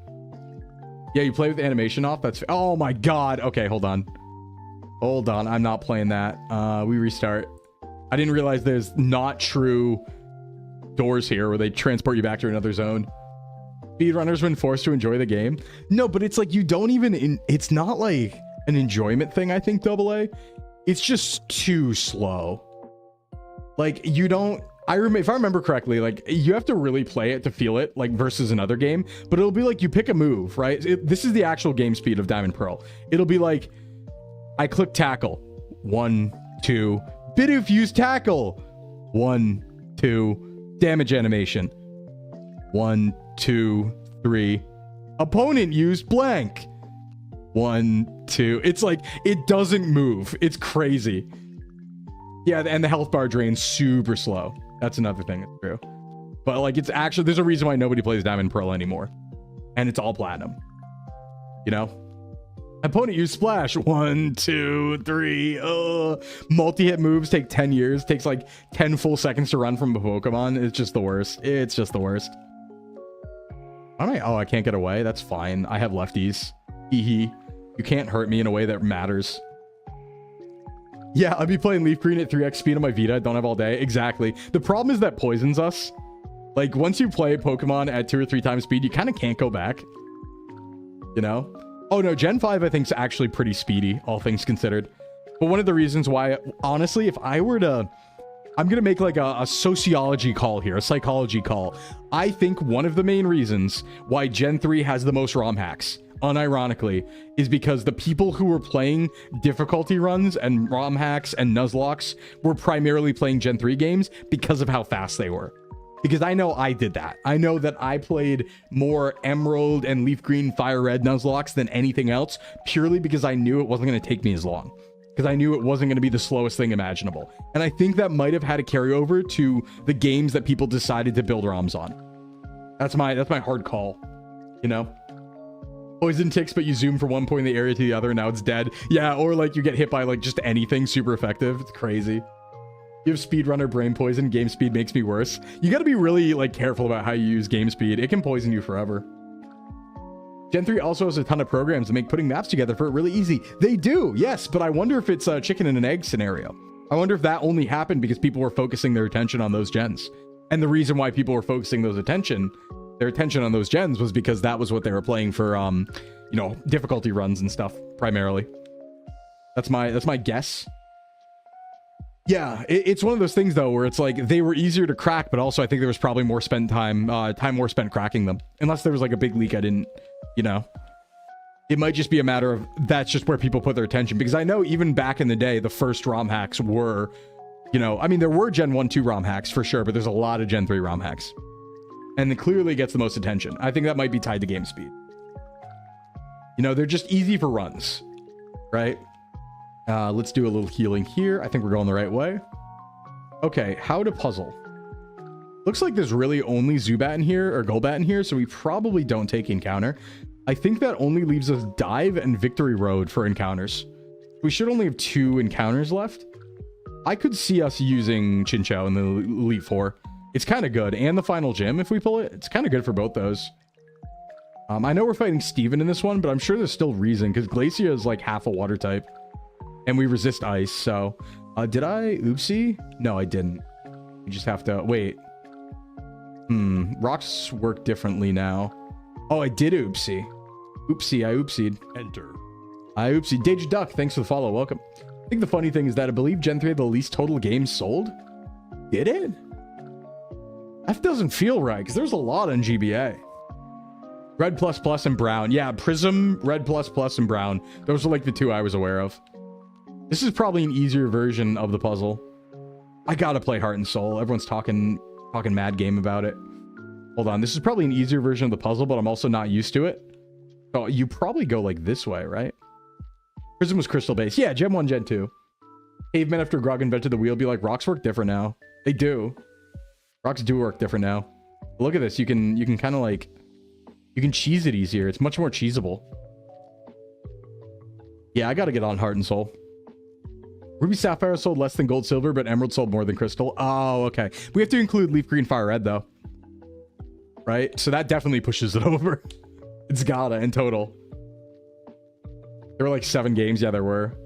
Yeah, you play with the animation off. That's... Oh my god. Okay, hold on. Hold on. I'm not playing that. We restart. I didn't realize there's not true doors here where they transport you back to another zone. Speedrunners when forced to enjoy the game. No, but it's like you don't even... It's not like an enjoyment thing, I think, AA. It's just too slow. Like, you don't... if I remember correctly, like, you have to really play it to feel it, like, versus another game. But it'll be like you pick a move, right? This is the actual game speed of Diamond Pearl. It'll be like, I click tackle. 1, 2. Bidoof use tackle. 1, 2. Damage animation. 1, 2, 3. Opponent used blank. 1, 2. It's like, it doesn't move. It's crazy. Yeah, and the health bar drains super slow. That's another thing that's true. But like, it's actually, there's a reason why nobody plays Diamond Pearl anymore. And it's all platinum. You know? Opponent use splash. 1, 2, 3. Multi-hit moves take 10 years. Takes like 10 full seconds to run from a Pokemon. It's just the worst. It's just the worst. Oh, I can't get away. That's fine. I have lefties. Hee hee. You can't hurt me in a way that matters. Yeah, I'll be playing Leaf Green at 3x speed on my Vita. I don't have all day. Exactly. The problem is that poisons us. Like, once you play Pokemon at 2 or 3 times speed, you kind of can't go back. You know? Oh, no. Gen 5, I think, is actually pretty speedy, all things considered. But one of the reasons why, honestly, if I were to... I'm going to make, like, a sociology call here, a psychology call. I think one of the main reasons why Gen 3 has the most ROM hacks, unironically, is because the people who were playing difficulty runs and ROM hacks and Nuzlocks were primarily playing Gen 3 games because of how fast they were. Because I know I did that. I know that I played more Emerald and Leaf Green Fire Red Nuzlocks than anything else, purely because I knew it wasn't going to take me as long. Because I knew it wasn't going to be the slowest thing imaginable. And I think that might have had a carryover to the games that people decided to build ROMs on. That's my hard call, you know? Poison ticks, but you zoom from one point in the area to the other, and now it's dead. Yeah, or like you get hit by like just anything super effective. It's crazy. You have speedrunner brain poison. Game speed makes me worse. You got to be really like careful about how you use game speed. It can poison you forever. Gen 3 also has a ton of programs that make putting maps together for it really easy. They do, yes, but I wonder if it's a chicken and an egg scenario. I wonder if that only happened because people were focusing their attention on those gens. And the reason why people were focusing those attention their attention on those gens was because that was what they were playing for, you know, difficulty runs and stuff, primarily. That's my guess. Yeah, it's one of those things, though, where it's like they were easier to crack, but also I think there was probably more spent time more spent cracking them. Unless there was like a big leak I didn't, you know. It might just be a matter of that's just where people put their attention. Because I know even back in the day, the first ROM hacks were, you know, I mean, there were Gen 1, 2 ROM hacks for sure, but there's a lot of Gen 3 ROM hacks. And it clearly gets the most attention. I think that might be tied to game speed. You know, they're just easy for runs, right? Let's do a little healing here. I think we're going the right way. Okay, how to puzzle. Looks like there's really only Zubat in here, or Golbat in here, so we probably don't take encounter. I think that only leaves us Dive and Victory Road for encounters. We should only have 2 encounters left. I could see us using Chinchou in the Elite Four. It's kind of good. And the Final Gym, if we pull it, it's kind of good for both those. I know we're fighting Steven in this one, but I'm sure there's still reason, because Glacia is like half a water type. And we resist ice, so... did I oopsie? No, I didn't. You just have to... Wait. Rocks work differently now. Oh, I did oopsie. Oopsie, I oopsied. Enter. I oopsie. Dage Duck, thanks for the follow. Welcome. I think the funny thing is that I believe Gen 3 had the least total games sold. Did it? That doesn't feel right, because there's a lot on GBA. Red++ and Brown. Yeah, Prism, Red++ and Brown. Those are like the 2 I was aware of. This is probably an easier version of the puzzle. I gotta play Heart and Soul. Everyone's talking mad game about it. Hold on. This is probably an easier version of the puzzle, but I'm also not used to it. Oh, you probably go like this way, right? Prism was crystal based. Yeah, Gen 1, Gen 2. Cavemen after Grog invented the wheel be like, rocks work different now. They do. Rocks do work different now. Look at this. You can kind of like... You can cheese it easier. It's much more cheesable. Yeah, I gotta get on Heart and Soul. Ruby Sapphire sold less than Gold Silver, but Emerald sold more than Crystal. Oh, okay. We have to include Leaf Green Fire Red, though. Right? So that definitely pushes it over. It's gotta, in total. There were like 7 games. Yeah, there were.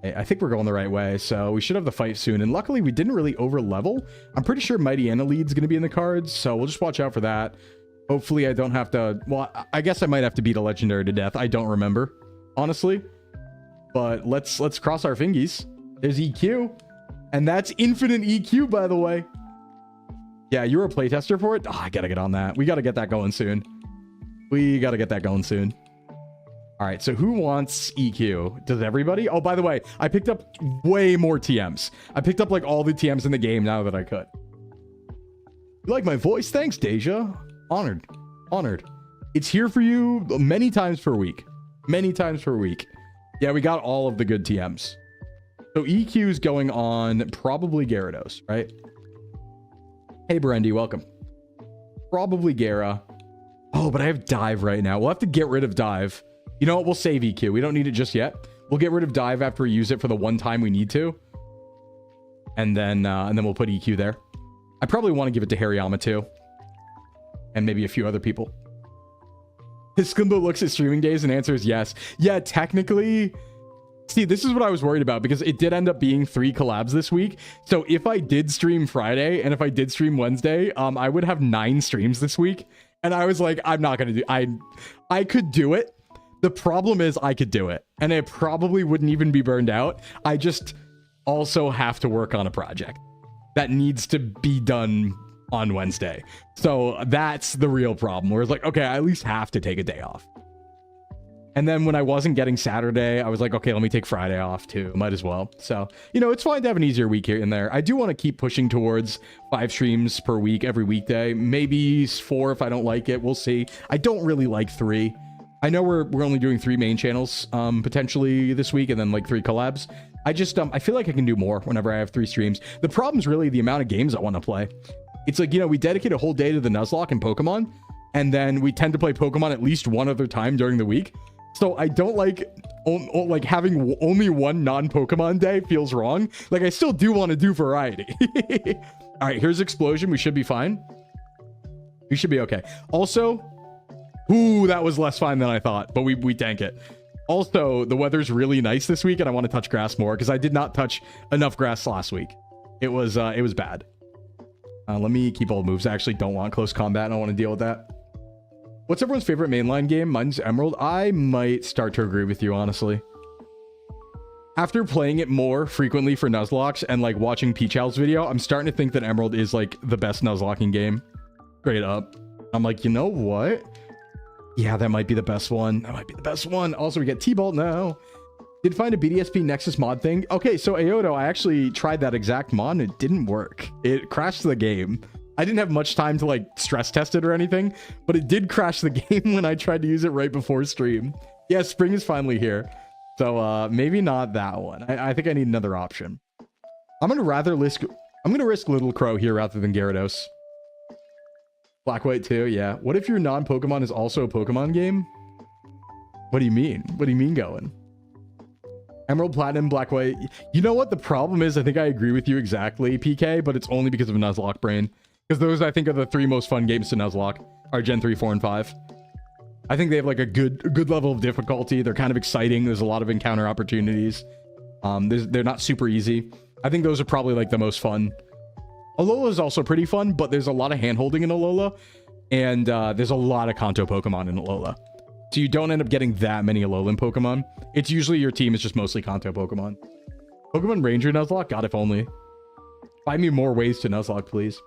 Hey, I think we're going the right way, so we should have the fight soon. And luckily, we didn't really over-level. I'm pretty sure Mighty Annaleed's going to be in the cards, so we'll just watch out for that. Hopefully, I don't have to... Well, I guess I might have to beat a Legendary to death. I don't remember, honestly. But let's cross our fingies. There's EQ. And that's infinite EQ, by the way. Yeah, you're a playtester for it? Oh, I gotta get on that. We gotta get that going soon. All right, so who wants EQ? Does everybody? Oh, by the way, I picked up way more TMs. I picked up like all the TMs in the game now that I could. You like my voice? Thanks, Deja. Honored. It's here for you many times per week. Yeah, we got all of the good TMs. So EQ's going on probably Gyarados, right? Hey, Brandy, welcome. Probably Gyara. Oh, but I have Dive right now. We'll have to get rid of Dive. You know what? We'll save EQ. We don't need it just yet. We'll get rid of Dive after we use it for the one time we need to. And then we'll put EQ there. I probably want to give it to Hariyama too. And maybe a few other people. His Sclimbo looks at streaming days and answers yes. Yeah, technically... See, this is what I was worried about because it did end up being 3 collabs this week. So if I did stream Friday and if I did stream Wednesday, I would have 9 streams this week. And I was like, I'm not going to do... I could do it. The problem is I could do it. And it probably wouldn't even be burned out. I just also have to work on a project that needs to be done on Wednesday. So that's the real problem, where it's like, okay, I at least have to take a day off. And then when I wasn't getting Saturday, I was like, okay, let me take Friday off too. Might as well. So, you know, it's fine to have an easier week here and there. I do want to keep pushing towards 5 streams per week, every weekday. Maybe 4 if I don't like it. We'll see. I don't really like 3. I know we're only doing 3 main channels potentially this week and then like 3 collabs. I just, I feel like I can do more whenever I have 3 streams. The problem is really the amount of games I want to play. It's like, you know, we dedicate a whole day to the Nuzlocke and Pokemon, and then we tend to play Pokemon at least one other time during the week. So I don't like having only one non-Pokemon day feels wrong. Like, I still do want to do variety. All right, here's Explosion. We should be fine. We should be okay. Also, ooh, that was less fine than I thought, but we tank it. Also, the weather's really nice this week, and I want to touch grass more because I did not touch enough grass last week. It was bad. Let me keep all moves. I actually don't want close combat. I don't want to deal with that. What's everyone's favorite mainline game? Mine's Emerald. I might start to agree with you, honestly. After playing it more frequently for Nuzlocks and like watching Peachow's video, I'm starting to think that Emerald is like the best Nuzlocking game. Straight up. I'm like, you know what? Yeah, that might be the best one. That might be the best one. Also, we get T-Bolt now. Did find a BDSP Nexus mod thing. Okay, so JOHTO, I actually tried that exact mod and it didn't work. It crashed the game. I didn't have much time to like stress test it or anything, but it did crash the game when I tried to use it right before stream. Yeah, spring is finally here. So maybe not that one. I think I need another option. I'm gonna risk Little Crow here rather than Gyarados. Black White too, yeah. What if your non-Pokemon is also a Pokemon game? What do you mean? What do you mean going? Emerald, Platinum, Black White. You know what the problem is? I think I agree with you exactly, PK, but it's only because of Nuzlocke brain. Because those, I think, are the 3 most fun games to Nuzlocke. Are Gen 3, 4, and 5. I think they have like a good level of difficulty. They're kind of exciting. There's a lot of encounter opportunities. They're not super easy. I think those are probably like the most fun. ALOLA is also pretty fun, but there's a lot of hand-holding in ALOLA. And there's a lot of Kanto Pokemon in ALOLA. So you don't end up getting that many Alolan Pokemon. It's usually your team is just mostly Kanto Pokemon. Pokemon Ranger Nuzlocke? God, if only. Find me more ways to Nuzlocke, please.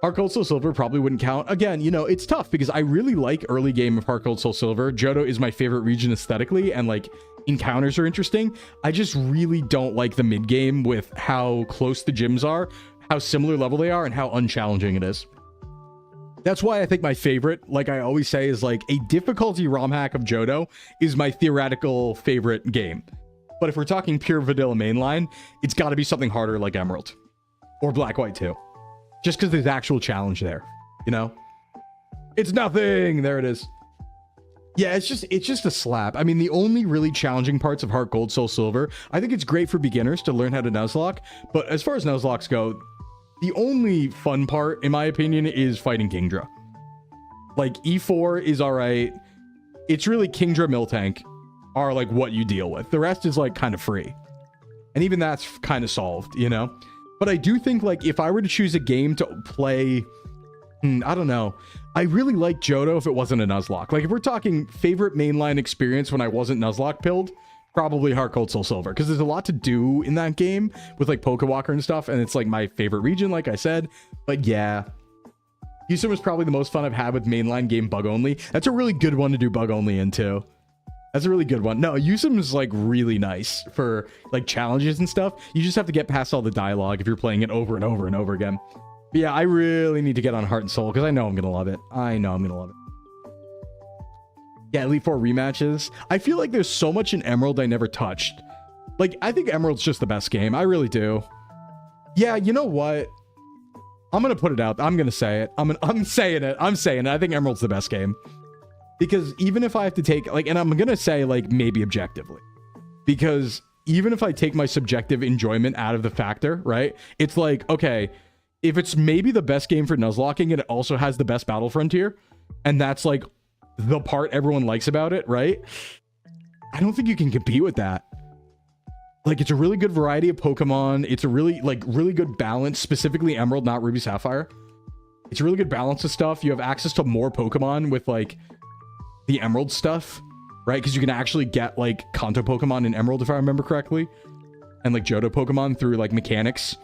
Heart Gold Soul Silver probably wouldn't count. Again, you know, it's tough because I really like early game of Heart Gold Soul Silver. Johto is my favorite region aesthetically, and like encounters are interesting. I just really don't like the mid game with how close the gyms are, how similar level they are, and how unchallenging it is. That's why I think my favorite, like I always say, is like a difficulty ROM hack of Johto is my theoretical favorite game. But if we're talking pure vanilla mainline, it's got to be something harder like Emerald or Black White too. Just because there's actual challenge there, you know? It's nothing. There it is. Yeah, it's just a slap. I mean, the only really challenging parts of Heart Gold Soul Silver, I think it's great for beginners to learn how to Nuzlocke. But as far as Nuzlocks go, the only fun part, in my opinion, is fighting Kingdra. Like, E4 is all right. It's really Kingdra, Miltank are like what you deal with. The rest is like kind of free. And even that's kind of solved, you know? But I do think like if I were to choose a game to play, I don't know. I really like Johto if it wasn't a Nuzlocke. Like if we're talking favorite mainline experience when I wasn't Nuzlocke pilled, probably Heart Gold Soul Silver, because there's a lot to do in that game with like Pokewalker and stuff, and it's like my favorite region, like I said. But yeah, Houston was probably the most fun I've had with mainline game bug only. That's a really good one to do bug only in too. That's a really good one. No, Yusum is like really nice for like challenges and stuff. You just have to get past all the dialogue if you're playing it over and over and over again. But yeah, I really need to get on Heart and Soul because I know I'm gonna love it. I know I'm gonna love it. Yeah, Elite Four rematches. I feel like there's so much in Emerald I never touched. Like, I think Emerald's just the best game. I really do. Yeah, you know what? I'm gonna put it out. I'm gonna say it. I'm saying it. I'm saying it. I think Emerald's the best game. Because even if I have to take, like, and I'm gonna say, like, maybe objectively. Because even if I take my subjective enjoyment out of the factor, right? It's like, okay, if it's maybe the best game for Nuzlocking and it also has the best battle frontier, and that's, like, the part everyone likes about it, right? I don't think you can compete with that. Like, it's a really good variety of Pokemon. It's a really, like, really good balance, specifically Emerald, not Ruby Sapphire. It's a really good balance of stuff. You have access to more Pokemon with, like, the Emerald stuff, right? Because you can actually get, like, Kanto Pokemon in Emerald, if I remember correctly. And, like, Johto Pokemon through, like, mechanics.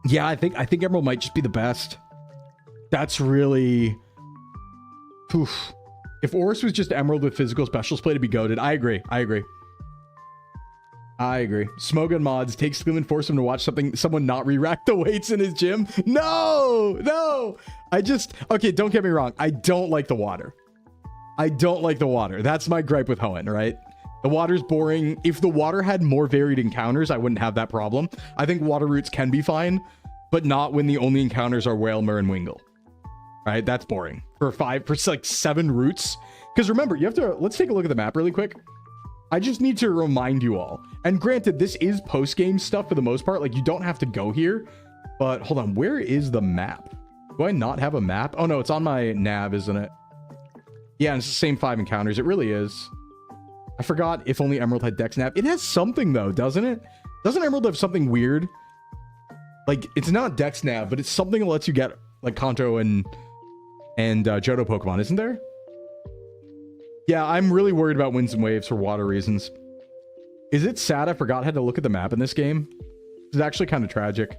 Yeah, I think Emerald might just be the best. That's really... Oof. If Oris was just Emerald with physical specials play to be goated, I agree. I agree. Smogan mods take Sclimbo and force him to watch someone not re-rack the weights in his gym. No. Okay, don't get me wrong. I don't like the water. That's my gripe with HOENN, right? The water's boring. If the water had more varied encounters, I wouldn't have that problem. I think water routes can be fine, but not when the only encounters are Wailmer and Wingull. Right? That's boring. For like 7 routes. Because remember, you have to... Let's take a look at the map really quick. I just need to remind you all. And granted, this is post-game stuff for the most part. Like, you don't have to go here. But hold on. Where is the map? Do I not have a map? Oh, no. It's on my nav, isn't it? Yeah, and it's the same 5 encounters. It really is. I forgot if only Emerald had Dex Nap. It has something, though, doesn't it? Doesn't Emerald have something weird? Like, it's not Dex Nav, but it's something that lets you get like Kanto and Johto Pokemon, isn't there? Yeah, I'm really worried about winds and waves for water reasons. Is it sad I forgot how to look at the map in this game? It's actually kind of tragic.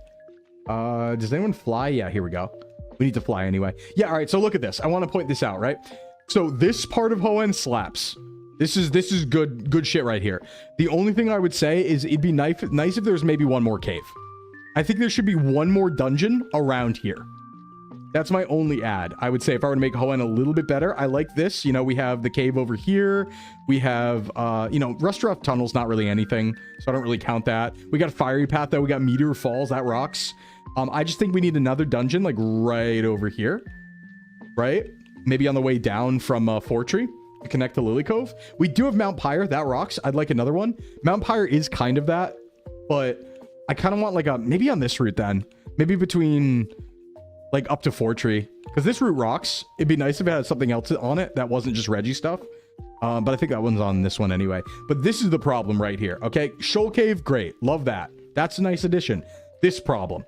Does anyone fly? Yeah, here we go. We need to fly anyway. Yeah, all right, so look at this. I want to point this out, right? So this part of HOENN slaps. This is good shit right here. The only thing I would say is it'd be nice if there's maybe one more cave. I think there should be one more dungeon around here. That's my only add. I would say if I were to make HOENN a little bit better, I like this. You know, we have the cave over here. We have, you know, Rustrough Tunnel's not really anything, so I don't really count that. We got a Fiery Path, though. We got Meteor Falls. That rocks. I just think we need another dungeon, like, right over here. Right? Maybe on the way down from Fortree to connect to Lily Cove. We do have Mount Pyre. That rocks. I'd like another one. Mount Pyre is kind of that, but I kind of want, like, a... Maybe on this route, then. Maybe between... like up to Fortree, because this route rocks. It'd be nice if it had something else on it that wasn't just Reggie stuff, but I think that one's on this one anyway. But this is the problem right here. Okay, Shoal Cave, great, love that. That's a nice addition. This problem: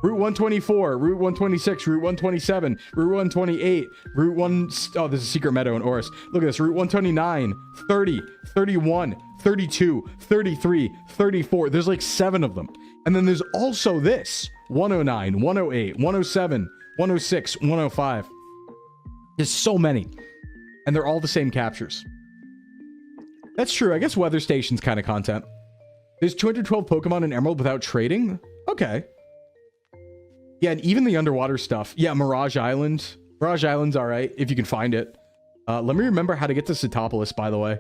Route 124, Route 126, Route 127, Route 128, Route 1... Oh, there's a secret meadow in Oris. Look at this: Route 129, 30, 31, 32, 33, 34. There's like 7 of them. And then there's also this: 109, 108, 107, 106, 105. There's so many. And they're all the same captures. That's true. I guess Weather Station's kind of content. There's 212 Pokemon in Emerald without trading? Okay. Yeah, and even the underwater stuff. Yeah, Mirage Island. Mirage Island's alright, if you can find it. Let me remember how to get to Cetopolis, by the way.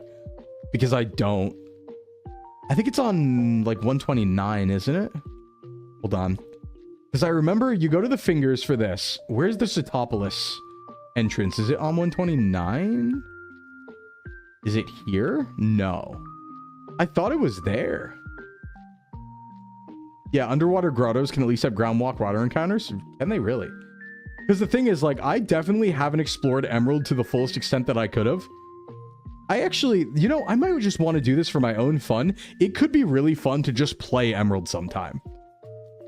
Because I don't. I think it's on, like, 129, isn't it? Hold on. Because I remember you go to the fingers for this. Where's the Cetopolis entrance? Is it on 129? Is it here? No. I thought it was there. Yeah, underwater grottos can at least have ground walk water encounters. Can they really? Because the thing is, like, I definitely haven't explored Emerald to the fullest extent that I could have. I actually, you know, I might just want to do this for my own fun. It could be really fun to just play Emerald sometime.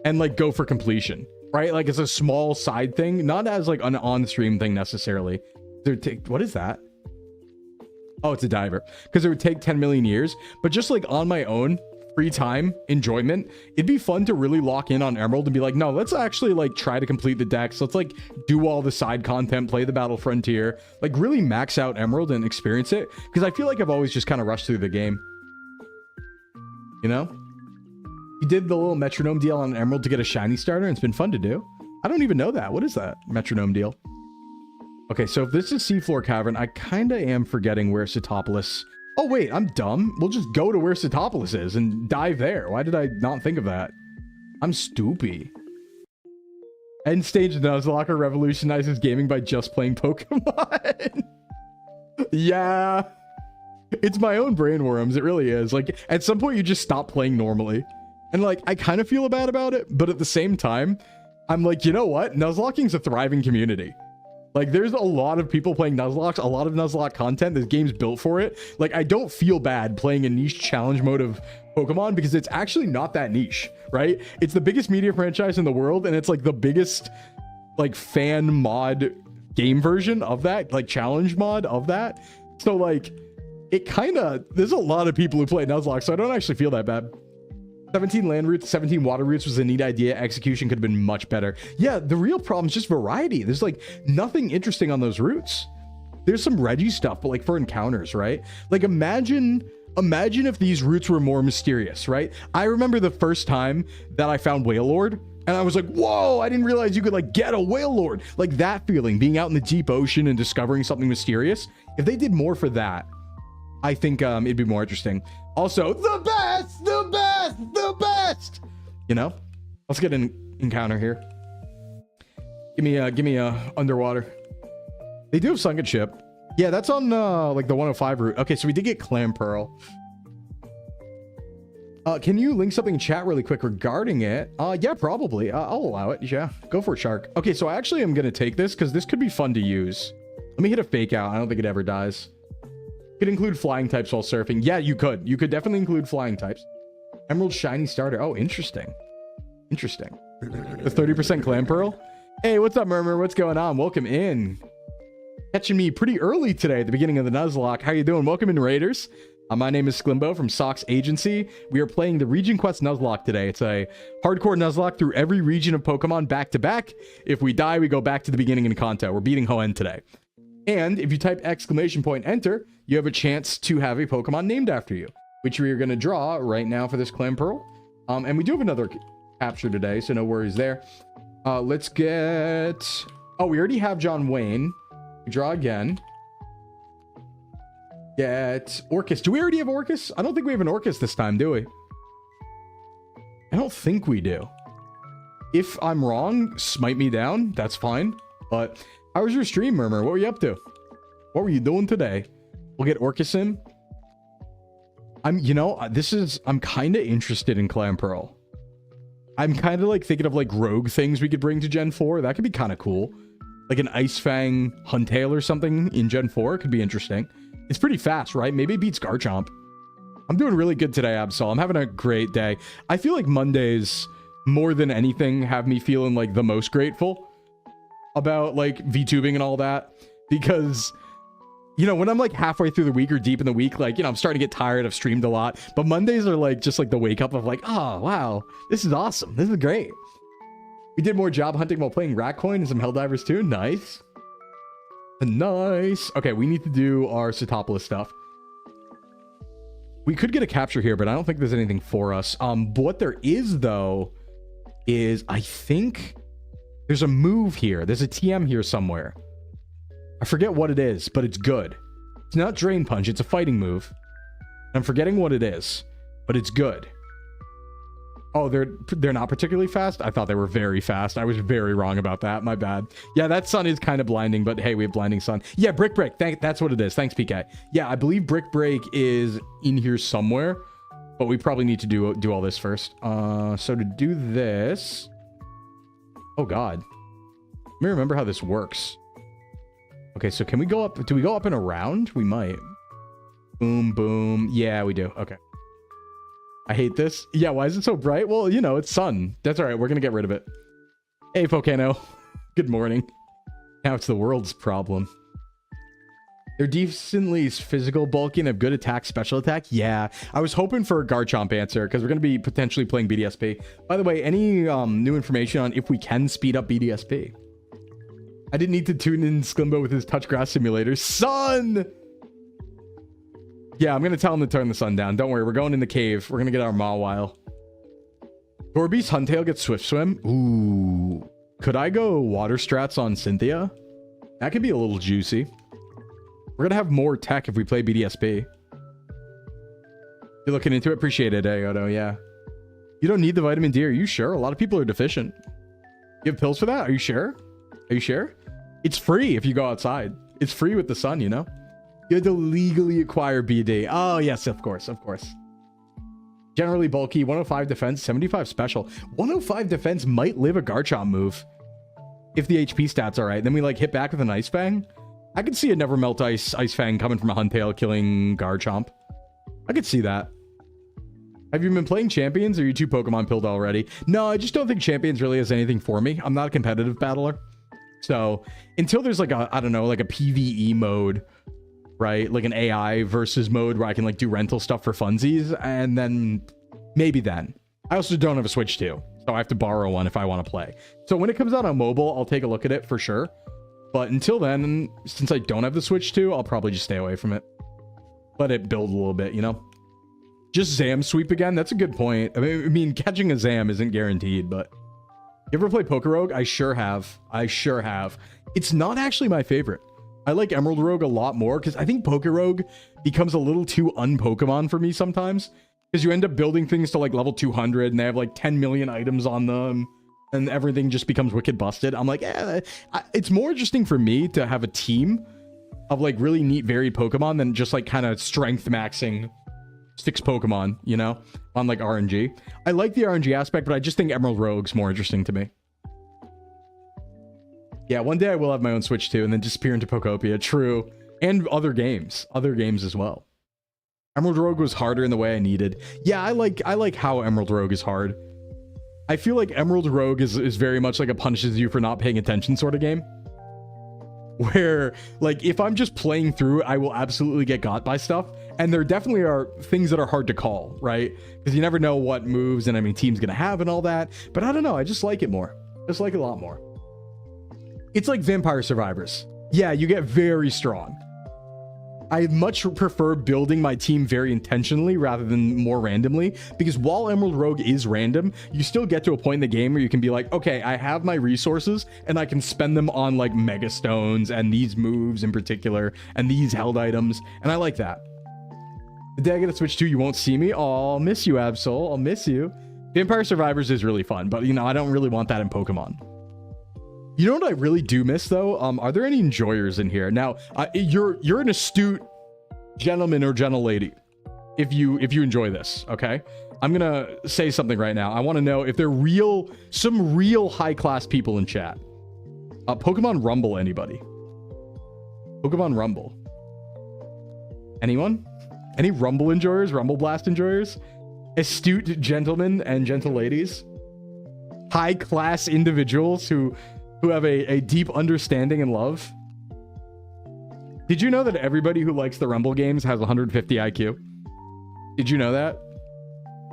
And, like, go for completion, right? Like, it's a small side thing, not as, like, an on-stream thing necessarily. What is that? Oh, it's a diver. Because it would take 10 million years. But just, like, on my own, free time, enjoyment, it'd be fun to really lock in on Emerald and be like, no, let's actually, like, try to complete the decks. Let's, like, do all the side content, play the Battle Frontier. Like, really max out Emerald and experience it. Because I feel like I've always just kind of rushed through the game. You know? You did the little metronome deal on Emerald to get a shiny starter, and it's been fun to do. I don't even know that. What is that metronome deal? Okay, so if this is Seafloor Cavern, I kind of am forgetting where Cetopolis... Oh, wait, I'm dumb. We'll just go to where Cetopolis is and dive there. Why did I not think of that? I'm stupid. End stage Nuzlocke revolutionizes gaming by just playing Pokemon. Yeah. It's my own brainworms. It really is. Like, at some point, you just stop playing normally. And, like, I kind of feel bad about it, but at the same time, I'm like, you know what? Nuzlocking's a thriving community. Like, there's a lot of people playing Nuzlocke, a lot of Nuzlocke content. This game's built for it. Like, I don't feel bad playing a niche challenge mode of Pokemon because it's actually not that niche, right? It's the biggest media franchise in the world, and it's, like, the biggest, like, fan mod game version of that, like, challenge mod of that. So, like, it kind of... There's a lot of people who play Nuzlocke, so I don't actually feel that bad. 17 land routes, 17 water routes was a neat idea. Execution could have been much better. Yeah, the real problem is just variety. There's like nothing interesting on those routes. There's some Reggie stuff, but like for encounters, right? Like imagine if these routes were more mysterious, right? I remember the first time that I found Wailord, and I was like, whoa, I didn't realize you could like get a Wailord. Like that feeling, being out in the deep ocean and discovering something mysterious. If they did more for that, I think it'd be more interesting. Also, the best, the best, the best. You know, let's get an encounter here. Give me a underwater. They do have Sunken Ship. Yeah, that's on like the 105 route. Okay, so we did get Clam Pearl. Can you link something in chat really quick regarding it? Yeah, probably. I'll allow it. Yeah, go for it, Shark. Okay, so I actually am gonna take this because this could be fun to use. Let me hit a fake out. I don't think it ever dies. Could include flying types while surfing. Yeah, you could. You could definitely include flying types. Emerald shiny starter. Oh, interesting. Interesting. The 30% clan pearl. Hey, what's up, Murmur? What's going on? Welcome in. Catching me pretty early today at the beginning of the Nuzlocke. How you doing? Welcome in, Raiders. My name is Sclimbo from Sox Agency. We are playing the Region Quest Nuzlocke today. It's a hardcore Nuzlocke through every region of Pokemon back to back. If we die, we go back to the beginning in KANTO. We're beating HOENN today. And if you type !enter, you have a chance to have a Pokemon named after you, which we are going to draw right now for this Clan Pearl. And we do have another capture today, so no worries there. Let's get... Oh, we already have John Wayne. We draw again. Get Orcus. Do we already have Orcus? I don't think we have an Orcus this time, do we? I don't think we do. If I'm wrong, smite me down. That's fine. But how was your stream, Murmur? What were you up to? What were you doing today? We'll get Orcus in. I'm kind of interested in Clan Pearl. I'm kind of like thinking of like rogue things we could bring to Gen 4. That could be kind of cool. Like an Ice Fang Huntail or something in Gen 4 could be interesting. It's pretty fast, right? Maybe it beats Garchomp. I'm doing really good today, Absol. I'm having a great day. I feel like Mondays, more than anything, have me feeling like the most grateful about like VTubing and all that. Because, you know, when I'm like halfway through the week or deep in the week, like, you know, I'm starting to get tired. I've streamed a lot. But Mondays are like just like the wake up of like, oh, wow, this is awesome. This is great. We did more job hunting while playing Ratcoin and some Helldivers too. Nice. Nice. Okay, we need to do our Cetopolis stuff. We could get a capture here, but I don't think there's anything for us. But what there is, though, is I think there's a move here. There's a TM here somewhere. I forget what it is, but it's good. It's not Drain Punch. It's a fighting move. I'm forgetting what it is, but it's good. Oh, they're not particularly fast? I thought they were very fast. I was very wrong about that. My bad. Yeah, that sun is kind of blinding, but hey, we have blinding sun. Yeah, Brick Break. That's what it is. Thanks, PK. Yeah, I believe Brick Break is in here somewhere, but we probably need to do all this first. So to do this... Oh, God. Let me remember how this works. Okay, so can we go up? Do we go up and around? We might. Boom, boom. Yeah, we do. Okay. I hate this. Yeah, why is it so bright? Well, you know, it's sun. That's all right. We're going to get rid of it. Hey, Volcano. Good morning. Now it's the world's problem. They're decently physical, bulky, and have good attack, special attack. Yeah, I was hoping for a Garchomp answer because we're going to be potentially playing BDSP. By the way, any new information on if we can speed up BDSP? I didn't need to tune in Sclimbo with his touch grass simulator. Sun! Yeah, I'm going to tell him to turn the sun down. Don't worry, we're going in the cave. We're going to get our Mawile. Corby's Huntail gets Swift Swim. Ooh. Could I go Water Strats on Cynthia? That could be a little juicy. We're going to have more tech if we play BDSP. You're looking into it? Appreciate it, JOHTO. Yeah. You don't need the vitamin D. Are you sure? A lot of people are deficient. You have pills for that? Are you sure? Are you sure? It's free if you go outside. It's free with the sun, you know? You had to legally acquire BD. Oh, yes, of course, of course. Generally bulky, 105 defense, 75 special. 105 defense might live a Garchomp move. If the HP stats are right. Then we, like, hit back with an Ice Fang. I could see a Never Melt Ice Fang coming from a Huntail killing Garchomp. I could see that. Have you been playing Champions, or are you too Pokemon pilled already? No, I just don't think Champions really has anything for me. I'm not a competitive battler. So, until there's, like, a, I don't know, like a PvE mode... right, like an AI versus mode where I can like do rental stuff for funsies, and then maybe then. I also don't have a Switch 2, so I have to borrow one if I want to play. So when it comes out on mobile, I'll take a look at it for sure. But until then, since I don't have the Switch 2, I'll probably just stay away from it. Let it build a little bit, you know? Just Zam sweep again? That's a good point. I mean catching a Zam isn't guaranteed, but... You ever play Pokerogue? I sure have. I sure have. It's not actually my favorite. I like Emerald Rogue a lot more because I think Pokerogue becomes a little too un-Pokemon for me sometimes. Because you end up building things to like level 200 and they have like 10 million items on them and everything just becomes wicked busted. I'm like, it's more interesting for me to have a team of like really neat varied Pokemon than just like kind of strength maxing 6 Pokemon, you know, on like RNG. I like the RNG aspect, but I just think Emerald Rogue's more interesting to me. Yeah, one day I will have my own Switch 2 and then disappear into Pokopia. True. And other games as well. Emerald Rogue was harder in the way I needed. Yeah, I like how Emerald Rogue is hard. I feel like Emerald Rogue is very much like a punishes you for not paying attention sort of game. Where, like, if I'm just playing through, I will absolutely get got by stuff. And there definitely are things that are hard to call, right? Because you never know what moves and, I mean, team's gonna have and all that. But I don't know, I just like it more. I just like it a lot more. It's like Vampire Survivors. Yeah, you get very strong. I much prefer building my team very intentionally rather than more randomly, because while Emerald Rogue is random, you still get to a point in the game where you can be like, okay, I have my resources and I can spend them on like Mega Stones and these moves in particular and these held items, and I like that. The day I get a Switch 2, you won't see me. Oh, I'll miss you, Absol. I'll miss you. Vampire Survivors is really fun, but you know, I don't really want that in Pokemon. You know what I really do miss though? Are there any enjoyers in here? Now, you're an astute gentleman or gentle lady if you enjoy this, okay? I'm gonna say something right now. I want to know if they're some real high-class people in chat. Pokemon Rumble, anybody? Pokemon Rumble. Anyone? Any Rumble enjoyers? Rumble Blast enjoyers? Astute gentlemen and gentle ladies? High-class individuals who have a deep understanding and love? Did you know that everybody who likes the Rumble games has 150 IQ? Did you know that?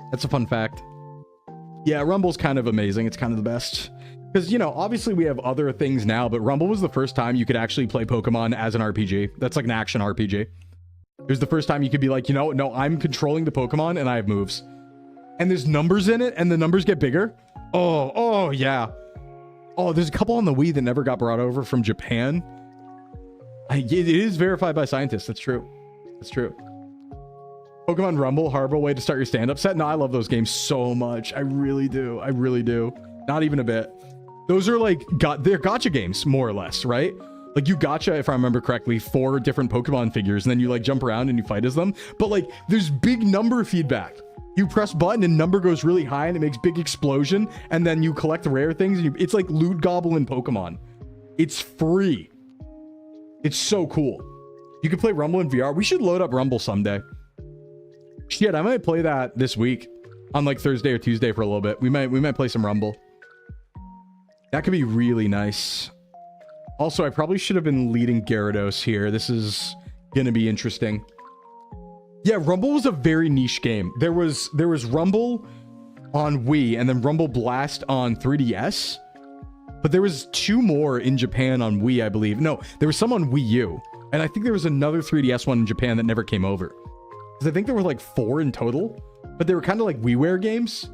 That's a fun fact. Yeah, Rumble's kind of amazing. It's kind of the best. Because, you know, obviously we have other things now, but Rumble was the first time you could actually play Pokemon as an RPG. That's like an action RPG. It was the first time you could be like, you know, no, I'm controlling the Pokemon and I have moves. And there's numbers in it and the numbers get bigger. Oh, yeah. Oh, there's a couple on the Wii that never got brought over from Japan. It is verified by scientists. That's true. That's true. Pokemon Rumble, horrible way to start your stand-up set. No, I love those games so much. I really do. I really do. Not even a bit. Those are like, they're gacha games, more or less, right? Like you gacha, if I remember correctly, 4 different Pokemon figures, and then you like jump around and you fight as them. But like, there's big number feedback. You press button and number goes really high and it makes big explosion, and then you collect rare things. And it's like Loot Goblin Pokemon. It's free. It's so cool. You can play Rumble in VR. We should load up Rumble someday. Shit, I might play that this week on like Thursday or Tuesday for a little bit. We might play some Rumble. That could be really nice. Also, I probably should have been leading Gyarados here. This is gonna be interesting. Yeah, Rumble was a very niche game. There was Rumble on Wii and then Rumble Blast on 3DS. But there was 2 more in Japan on Wii, I believe. No, there was some on Wii U. And I think there was another 3DS one in Japan that never came over. Because I think there were like 4 in total. But they were kind of like WiiWare games.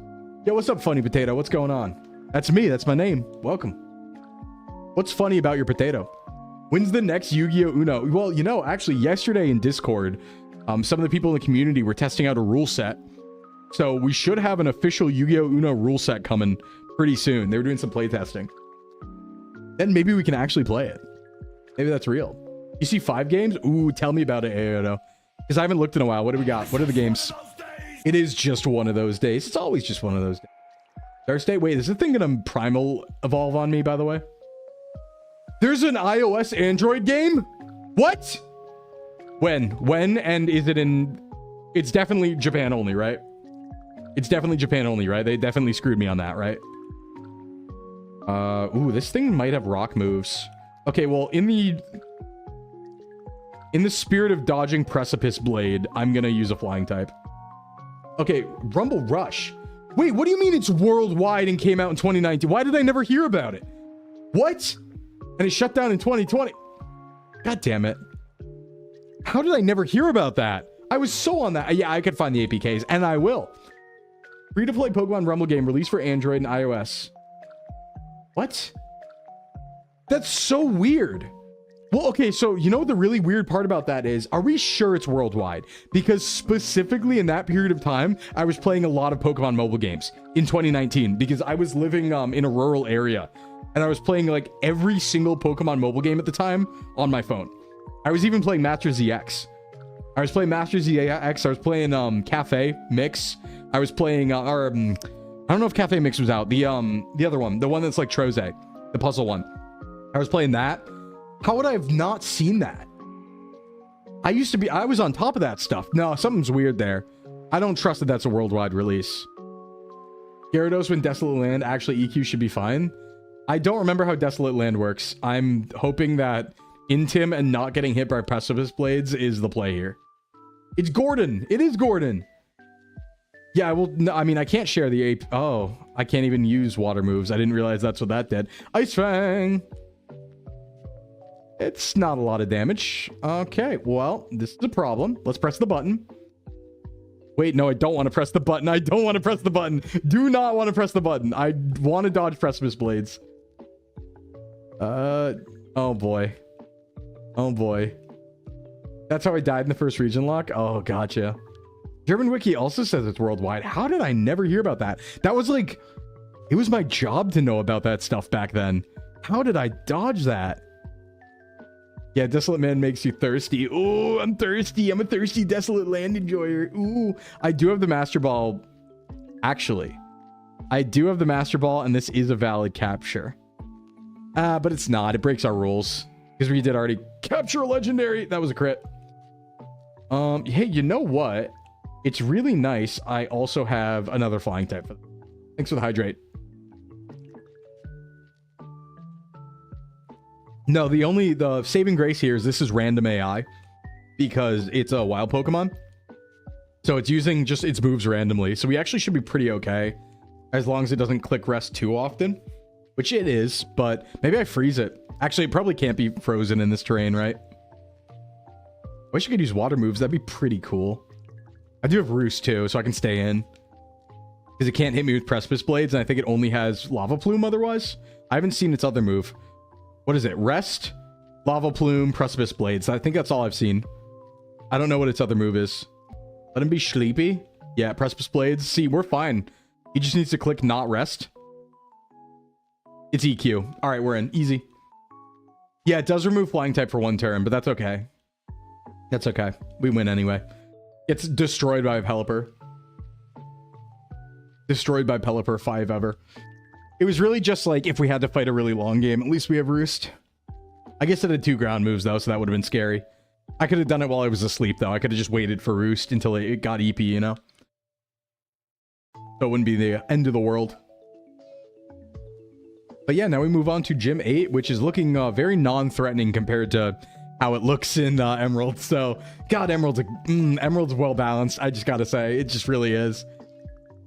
Yo, what's up, Funny Potato? What's going on? That's me. That's my name. Welcome. What's funny about your potato? When's the next Yu-Gi-Oh! Uno? Well, you know, actually yesterday in Discord, some of the people in the community were testing out a rule set. So we should have an official Yu-Gi-Oh! Uno rule set coming pretty soon. They were doing some playtesting. Then maybe we can actually play it. Maybe that's real. You see 5 games? Ooh, tell me about it, Ayoto. Because I haven't looked in a while. What do we got? What are the games? It is just one of those days. It's always just one of those days. Dark State? Wait, is this thing gonna primal evolve on me, by the way? There's an iOS Android game? What? When? And is it in... It's definitely Japan only, right? It's definitely Japan only, right? They definitely screwed me on that, right? Ooh, this thing might have rock moves. Okay, well, in the spirit of dodging Precipice Blade, I'm gonna use a flying type. Okay, Rumble Rush. Wait, what do you mean it's worldwide and came out in 2019? Why did I never hear about it? What? And it shut down in 2020. God damn it. How did I never hear about that? I was so on that. Yeah, I could find the APKs, and I will. Free-to-play Pokemon Rumble game released for Android and iOS. What? That's so weird. Well, okay, so you know what the really weird part about that is? Are we sure it's worldwide? Because specifically in that period of time, I was playing a lot of Pokemon mobile games in 2019 because I was living in a rural area and I was playing like every single Pokemon mobile game at the time on my phone. I was even playing Master ZX. I was playing Master ZX. I was playing Cafe Mix. I was playing I don't know if Cafe Mix was out. The other one, the one that's like Troze, the puzzle one. I was playing that. How would I have not seen that? I was on top of that stuff. No, something's weird there. I don't trust that that's a worldwide release. Gyarados when Desolate Land, actually EQ should be fine. I don't remember how Desolate Land works. I'm hoping that Intim and not getting hit by Precipice Blades is the play here. It's Gordon. It is Gordon. Yeah, no, I mean, I can't share the ape. Oh, I can't even use water moves. I didn't realize that's what that did. Ice Fang. It's not a lot of damage. Okay, well, this is a problem. Let's press the button. Wait, no, I don't want to press the button. I don't want to press the button. Do not want to press the button. I want to dodge Precipice Blades. Oh boy. Oh boy. That's how I died in the first region lock? Oh, gotcha. German Wiki also says it's worldwide. How did I never hear about that? That was like, it was my job to know about that stuff back then. How did I dodge that? Yeah, Desolate Man makes you thirsty. Ooh, I'm thirsty. I'm a thirsty Desolate Land enjoyer. Ooh, I do have the Master Ball. Actually, I do have the Master Ball, and this is a valid capture. But it's not. It breaks our rules. Because we did already capture a legendary. That was a crit. Hey, you know what? It's really nice. I also have another flying type. Thanks for the hydrate. No, the saving grace here is this is random AI because it's a wild Pokemon. So it's using just its moves randomly. So we actually should be pretty okay as long as it doesn't click rest too often, which it is, but maybe I freeze it. Actually, it probably can't be frozen in this terrain, right? I wish I could use water moves. That'd be pretty cool. I do have Roost too, so I can stay in. Because it can't hit me with Precipice Blades, and I think it only has Lava Plume otherwise. I haven't seen its other move. What is it? Rest, Lava Plume, Precipice Blades. I think that's all I've seen. I don't know what its other move is. Let him be sleepy. Yeah, Precipice Blades. See, we're fine. He just needs to click not rest. It's EQ. All right, we're in. Easy. Yeah, it does remove Flying type for one turn, but that's okay. That's okay. We win anyway. It's destroyed by Pelipper. Destroyed by Pelipper 5 ever. It was really just like if we had to fight a really long game, at least we have Roost. I guess it had 2 ground moves though, so that would have been scary. I could have done it while I was asleep though. I could have just waited for Roost until it got EP, you know? So it wouldn't be the end of the world. But yeah, now we move on to Gym 8, which is looking very non-threatening compared to how it looks in Emerald. So, God, Emerald's well balanced. I just gotta say, it just really is.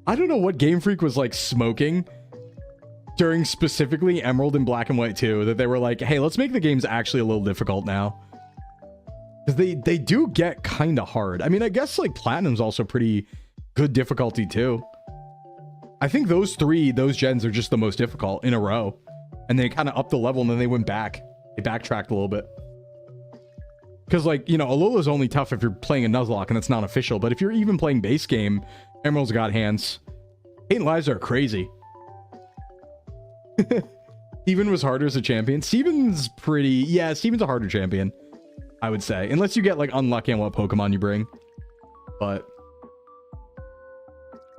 I don't know what Game Freak was like smoking during specifically Emerald and Black and White 2, that they were like, hey, let's make the games actually a little difficult now. Because they do get kind of hard. I mean, I guess like Platinum's also pretty good difficulty too. I think those gens are just the most difficult in a row. And they kind of upped the level and then they went back. They backtracked a little bit. Because, like, you know, Alola's only tough if you're playing a Nuzlocke and it's not official. But if you're even playing base game, Emerald's got hands. Hate and Lives are crazy. Steven was harder as a champion. Steven's pretty... Yeah, Steven's a harder champion, I would say. Unless you get, like, unlucky on what Pokemon you bring. But...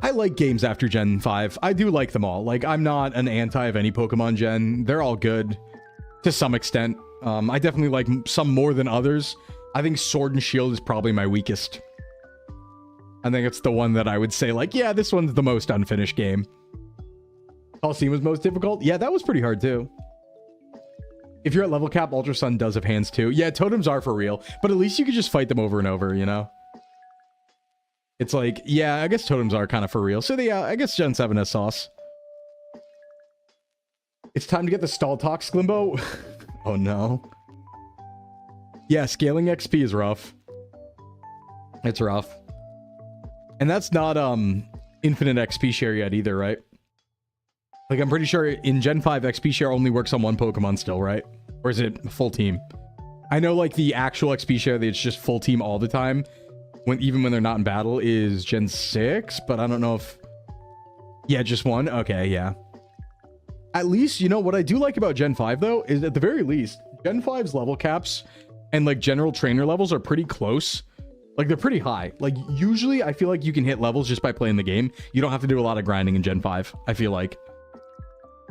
I like games after Gen 5. I do like them all. Like, I'm not an anti of any Pokemon gen. They're all good to some extent. I definitely like some more than others. I think Sword and Shield is probably my weakest. I think it's the one that I would say, like, yeah, this one's the most unfinished game. Coliseum was most difficult? Yeah, that was pretty hard too. If you're at level cap, Ultra Sun does have hands too. Yeah, totems are for real, but at least you could just fight them over and over, you know? It's like, yeah, I guess totems are kind of for real. So yeah, I guess Gen 7 has sauce. It's time to get the stall talk, Sclimbo. Oh no. Yeah, scaling XP is rough. It's rough. And that's not infinite XP share yet either, right? Like, I'm pretty sure in Gen 5, XP share only works on one Pokemon still, right? Or is it full team? I know, like, the actual XP share that it's just full team all the time, even when they're not in battle, is Gen 6, but I don't know if... Yeah, just one? Okay, yeah. At least, you know, what I do like about Gen 5, though, is at the very least, Gen 5's level caps and, like, general trainer levels are pretty close. Like, they're pretty high. Like, usually, I feel like you can hit levels just by playing the game. You don't have to do a lot of grinding in Gen 5, I feel like.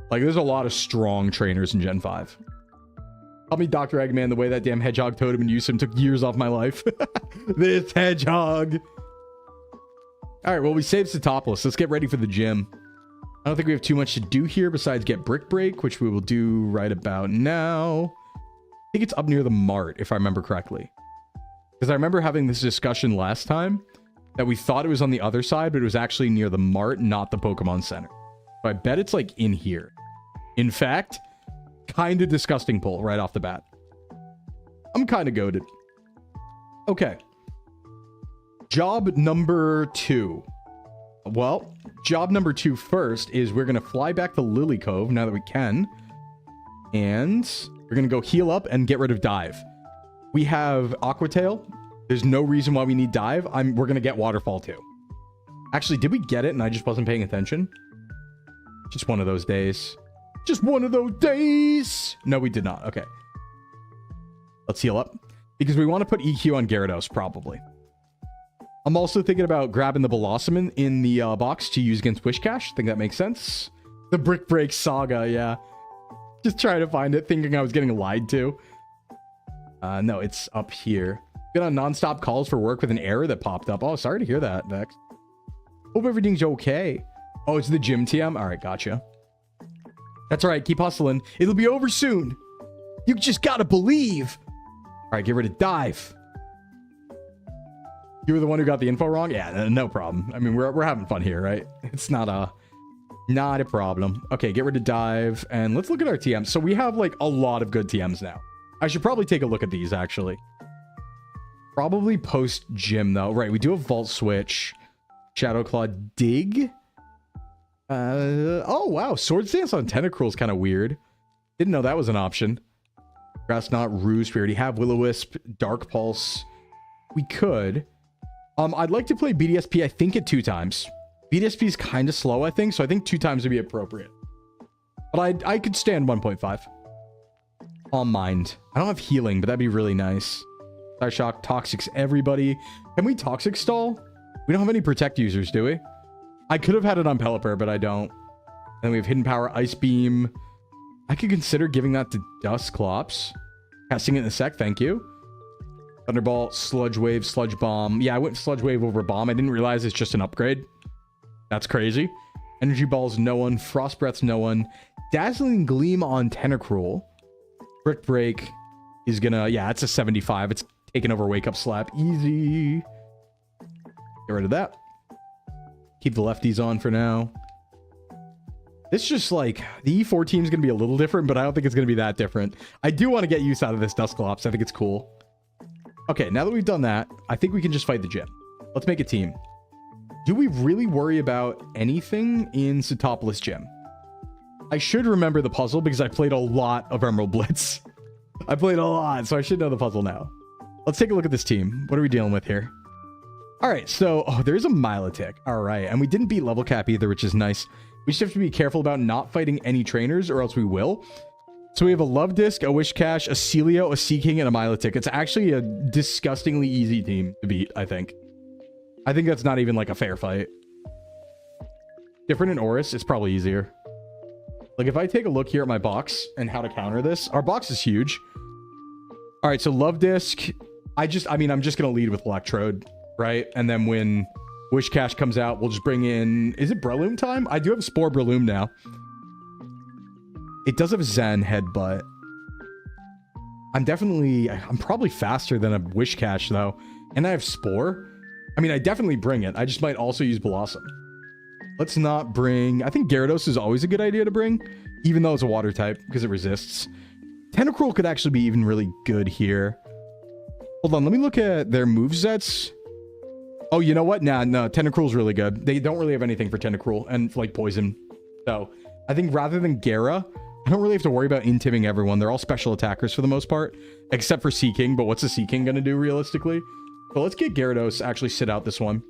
Like, there's a lot of strong trainers in Gen 5. Help me, Dr. Eggman, the way that damn hedgehog totem and use him took years off my life. This hedgehog. All right, well, we saved Satopolis. Let's get ready for the gym. I don't think we have too much to do here besides get Brick Break, which we will do right about now. I think it's up near the Mart, if I remember correctly. Because I remember having this discussion last time that we thought it was on the other side, but it was actually near the Mart, not the Pokemon Center. So I bet it's like in here. In fact, kind of disgusting pull right off the bat. I'm kind of goated. Okay. Job number 2. Well, job number 2 first is we're going to fly back to Lily Cove now that we can. And we're going to go heal up and get rid of Dive. We have Aqua Tail. There's no reason why we need Dive. We're going to get Waterfall too. Actually, did we get it and I just wasn't paying attention? Just one of those days. Just one of those days. No, we did not. Okay. Let's heal up. Because we want to put EQ on Gyarados, probably. I'm also thinking about grabbing the Blossom in the box to use against Wishcash. I think that makes sense. The Brick Break Saga, yeah. Just trying to find it, thinking I was getting lied to. No, it's up here. Been on non-stop calls for work with an error that popped up. Oh, sorry to hear that, Vex. Hope everything's okay. Oh, it's the gym TM? All right, gotcha. That's all right. Keep hustling. It'll be over soon. You just gotta believe. All right, get rid of Dive. You were the one who got the info wrong? Yeah, no problem. I mean, we're having fun here, right? It's not a problem. Okay, get rid of Dive. And let's look at our TMs. So we have, like, a lot of good TMs now. I should probably take a look at these, actually. Probably post-gym, though. Right, we do have Volt Switch. Shadow Claw Dig. Oh, wow. Sword Stance on Tentacruel is kind of weird. Didn't know that was an option. Grass Knot, Roost. We already have Will-O-Wisp, Dark Pulse. We could. I'd like to play BDSP, I think, at 2 times. BDSP is kind of slow, I think, so I think 2 times would be appropriate. But I could stand 1.5. On Mind. I don't have Healing, but that'd be really nice. Psyshock, Toxics, everybody. Can we Toxic Stall? We don't have any Protect users, do we? I could have had it on Pelipper, but I don't. Then we have Hidden Power, Ice Beam. I could consider giving that to Dusclops. Casting it in a sec, thank you. Thunderbolt, Sludge Wave, Sludge Bomb. Yeah, I went Sludge Wave over Bomb. I didn't realize it's just an upgrade. That's crazy. Energy Balls, no one. Frost Breath's no one. Dazzling Gleam on Tentacruel. Brick Break is gonna... Yeah, it's a 75. It's taking over Wake Up Slap. Easy. Get rid of that. Keep the lefties on for now. This just like... The E4 team's gonna be a little different, but I don't think it's gonna be that different. I do want to get use out of this Dusclops. I think it's cool. Okay, now that we've done that, I think we can just fight the gym. Let's make a team. Do we really worry about anything in Satopolis Gym? I should remember the puzzle because I played a lot of Emerald Blitz. I played a lot, so I should know the puzzle now. Let's take a look at this team. What are we dealing with here? All right, so there's a Milotic. All right, and we didn't beat level cap either, which is nice. We just have to be careful about not fighting any trainers or else we will. So we have a Love Disc, a Wishcash, a Celio, a Seaking, and a Milotic. It's actually a disgustingly easy team to beat, I think. I think that's not even like a fair fight. Different in Oris, it's probably easier. Like if I take a look here at my box and how to counter this, our box is huge. All right, so Love Disc. I'm just going to lead with Electrode, right? And then when Wishcash comes out, we'll just bring in... Is it Breloom time? I do have Spore Breloom now. It does have Zen Headbutt. I'm probably faster than a Wishcash, though. And I have Spore. I mean, I definitely bring it. I just might also use Blossom. Let's not bring... I think Gyarados is always a good idea to bring, even though it's a water type, because it resists. Tentacruel could actually be even really good here. Hold on, let me look at their movesets. Oh, you know what? Nah, no, Tentacruel's really good. They don't really have anything for Tentacruel and, like, Poison. So, I think rather than Gyara... I don't really have to worry about intimming everyone. They're all special attackers for the most part, except for Seaking. But what's the Seaking going to do realistically? But let's get Gyarados actually sit out this one.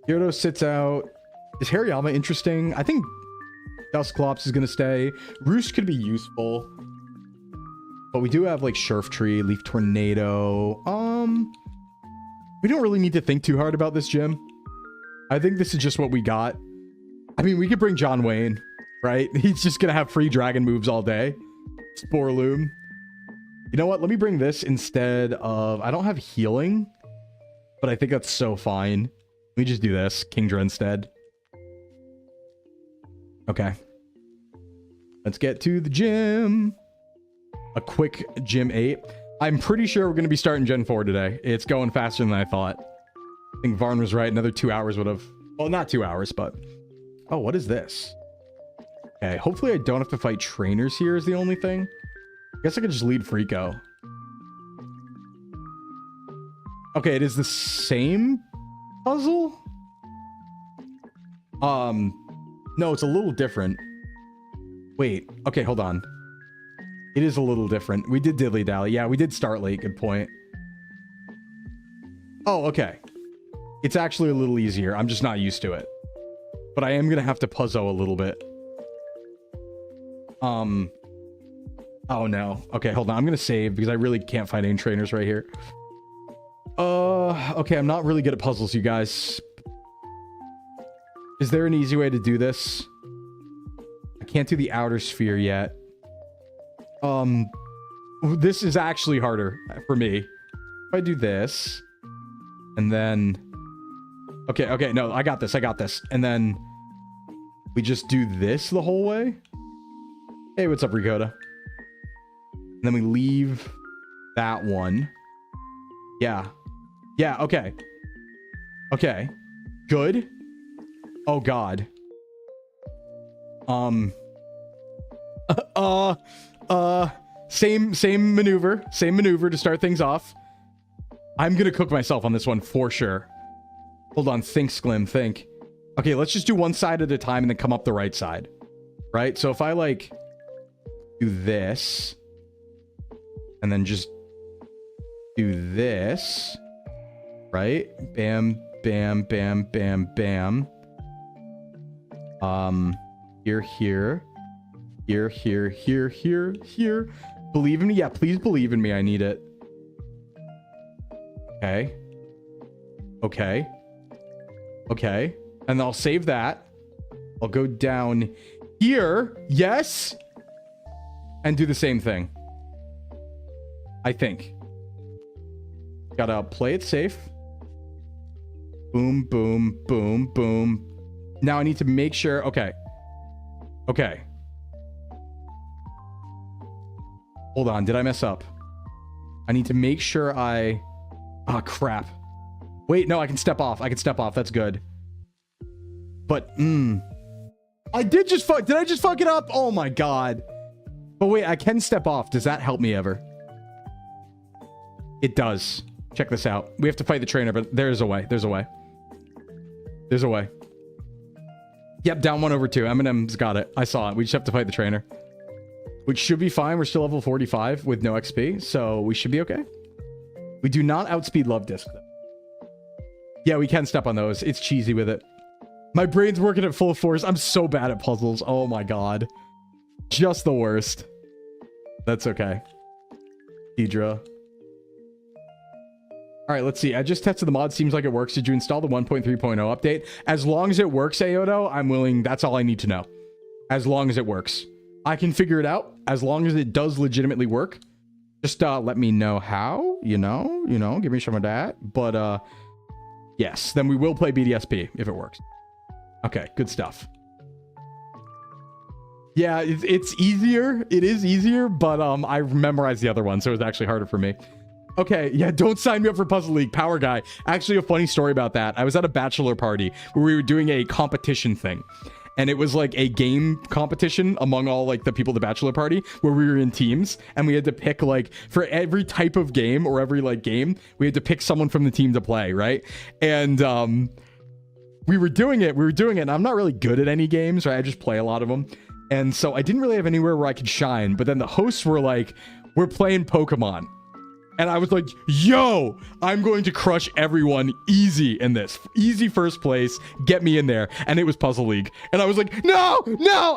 Gyarados sits out. Is Hariyama interesting? I think Dusclops is going to stay. Roost could be useful. But we do have like Surf Tree, Leaf Tornado. We don't really need to think too hard about this gym. I think this is just what we got. I mean, we could bring John Wayne. Right? He's just going to have free dragon moves all day. Sporloom. You know what? Let me bring this instead of... I don't have healing, but I think that's so fine. Let me just do this. Kingdra instead. Okay. Let's get to the gym. A quick gym 8. I'm pretty sure we're going to be starting Gen 4 today. It's going faster than I thought. I think Varn was right. Another 2 hours would have... Well, not 2 hours, but... Oh, what is this? Okay, hopefully I don't have to fight trainers here is the only thing. I guess I could just lead Frico. Okay, it is the same puzzle? No, it's a little different. Wait, okay, hold on. It is a little different. We did Diddly Dally. Yeah, we did Starlight. Good point. Oh, okay. It's actually a little easier. I'm just not used to it. But I am going to have to puzzle a little bit. Oh, no. Okay, hold on. I'm going to save because I really can't find any trainers right here. Okay, I'm not really good at puzzles, you guys. Is there an easy way to do this? I can't do the outer sphere yet. This is actually harder for me. If I do this, and then... Okay, no, I got this. And then we just do this the whole way. Hey, what's up, Ricotta? And then we leave that one. Yeah. Yeah, okay. Okay. Good. Oh, God. Same maneuver to start things off. I'm gonna cook myself on this one for sure. Hold on, think, Sclim, think. Okay, let's just do one side at a time and then come up the right side. Right? So if I, like, do this, and then just do this, right? Bam, bam, bam, bam, bam. Here. Believe in me? Yeah, please believe in me. I need it. Okay. And I'll save that. I'll go down here. Yes. And do the same thing. I think. Gotta play it safe. Boom, boom, boom, boom. Now I need to make sure. Okay. Hold on. Did I mess up? I need to make sure I... Ah, crap. Wait, no, I can step off. That's good. But, I did just fuck... Did I just fuck it up? Oh my God. But wait, I can step off. Does that help me ever? It does. Check this out. We have to fight the trainer, but there's a way. There's a way. Yep, down 1 over 2. Eminem's got it. I saw it. We just have to fight the trainer. Which should be fine. We're still level 45 with no XP, so we should be okay. We do not outspeed Love Disc, though. Yeah, we can step on those. It's cheesy with it. My brain's working at full force. I'm so bad at puzzles. Oh my God. Just the worst. That's okay. Deidre. All right, let's see. I just tested the mod. Seems like it works. Did you install the 1.3.0 update? As long as it works, Ayoto, I'm willing. That's all I need to know. As long as it works. I can figure it out. As long as it does legitimately work. Just let me know how, you know, give me some of that. But yes, then we will play BDSP if it works. Okay, good stuff. Yeah, it's easier. It is easier, but I memorized the other one, so it was actually harder for me. Okay, yeah, don't sign me up for Puzzle League, Power Guy. Actually, a funny story about that. I was at a bachelor party where we were doing a competition thing. And it was like a game competition among all like the people at the bachelor party where we were in teams and we had to pick like for every type of game or every like game, we had to pick someone from the team to play, right? And we were doing it and I'm not really good at any games, right? I just play a lot of them. And so I didn't really have anywhere where I could shine, but then the hosts were like, we're playing Pokemon. And I was like, yo, I'm going to crush everyone easy in this. Easy first place. Get me in there. And it was Puzzle League. And I was like, no.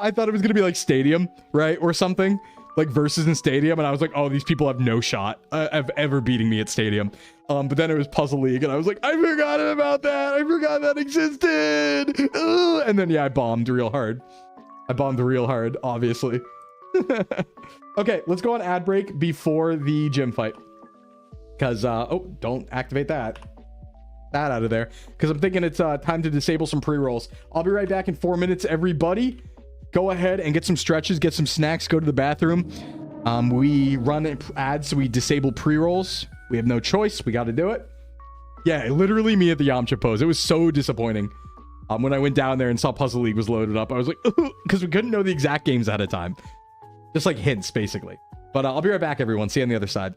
I thought it was going to be like Stadium, right? Or something. Like Versus in Stadium. And I was like, oh, these people have no shot of ever beating me at Stadium. But then it was Puzzle League. And I was like, I forgot about that. I forgot that existed. Ugh. And then, yeah, I bombed real hard. Obviously. Okay, let's go on ad break before the gym fight. Because, oh, don't activate that out of there. Because I'm thinking it's time to disable some pre-rolls. I'll be right back in 4 minutes, everybody. go ahead and get some stretches, get some snacks, go to the bathroom. We run ads, so we disable pre-rolls. We have no choice. We got to do it. Yeah, literally me at the Yamcha pose. It was so disappointing. When I went down there and saw Puzzle League was loaded up, I was like, because we couldn't know the exact games ahead of time. Just like hints, basically. But I'll be right back, everyone. See you on the other side.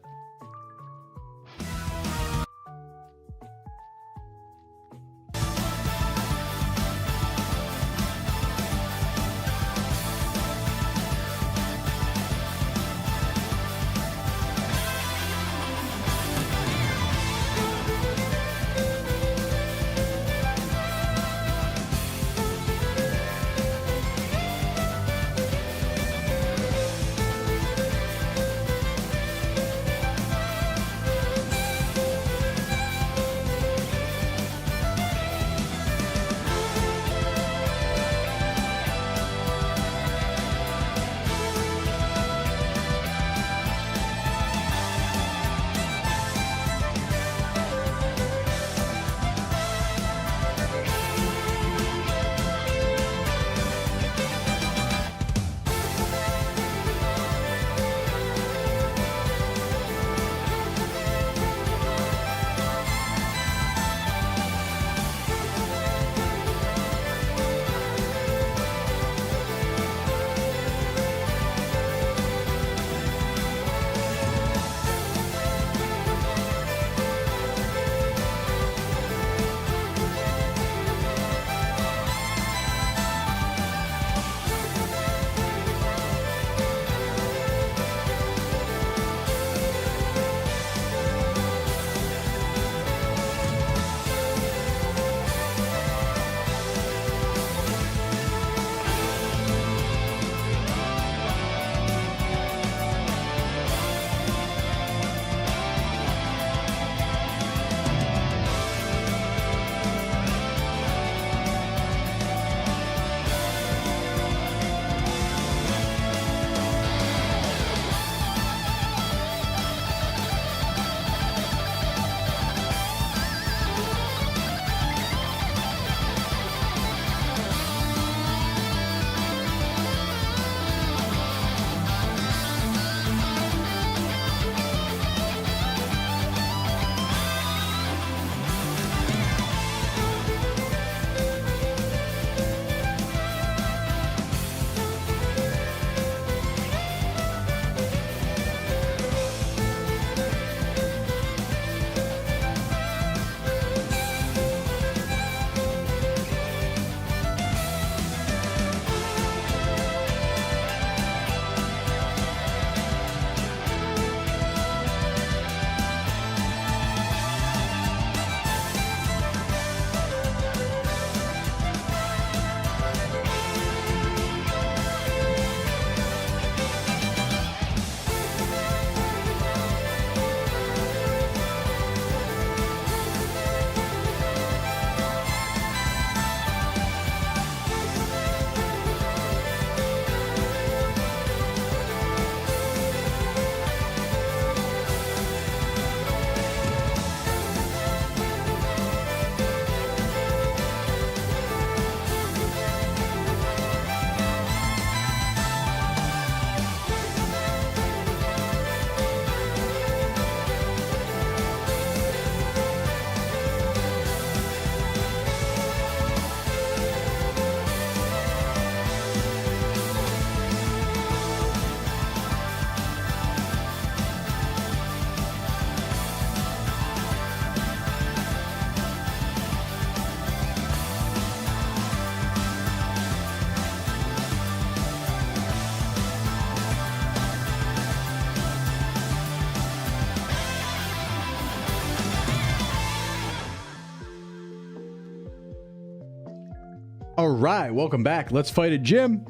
All right, welcome back. Let's fight a gym.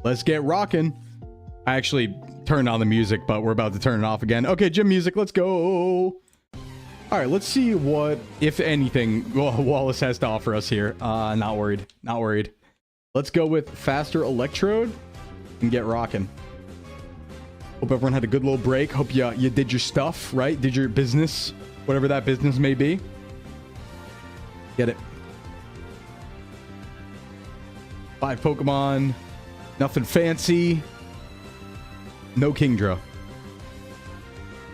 Let's get rocking. I actually turned on the music, but we're about to turn it off again. Okay, gym music, let's go. All right, let's see what, if anything, Wallace has to offer us here. Not worried, not worried. Let's go with faster electrode and get rocking. Hope everyone had a good little break. Hope you did your stuff, right? Did your business, whatever that business may be. Get it. 5 Pokemon. Nothing fancy. No Kingdra.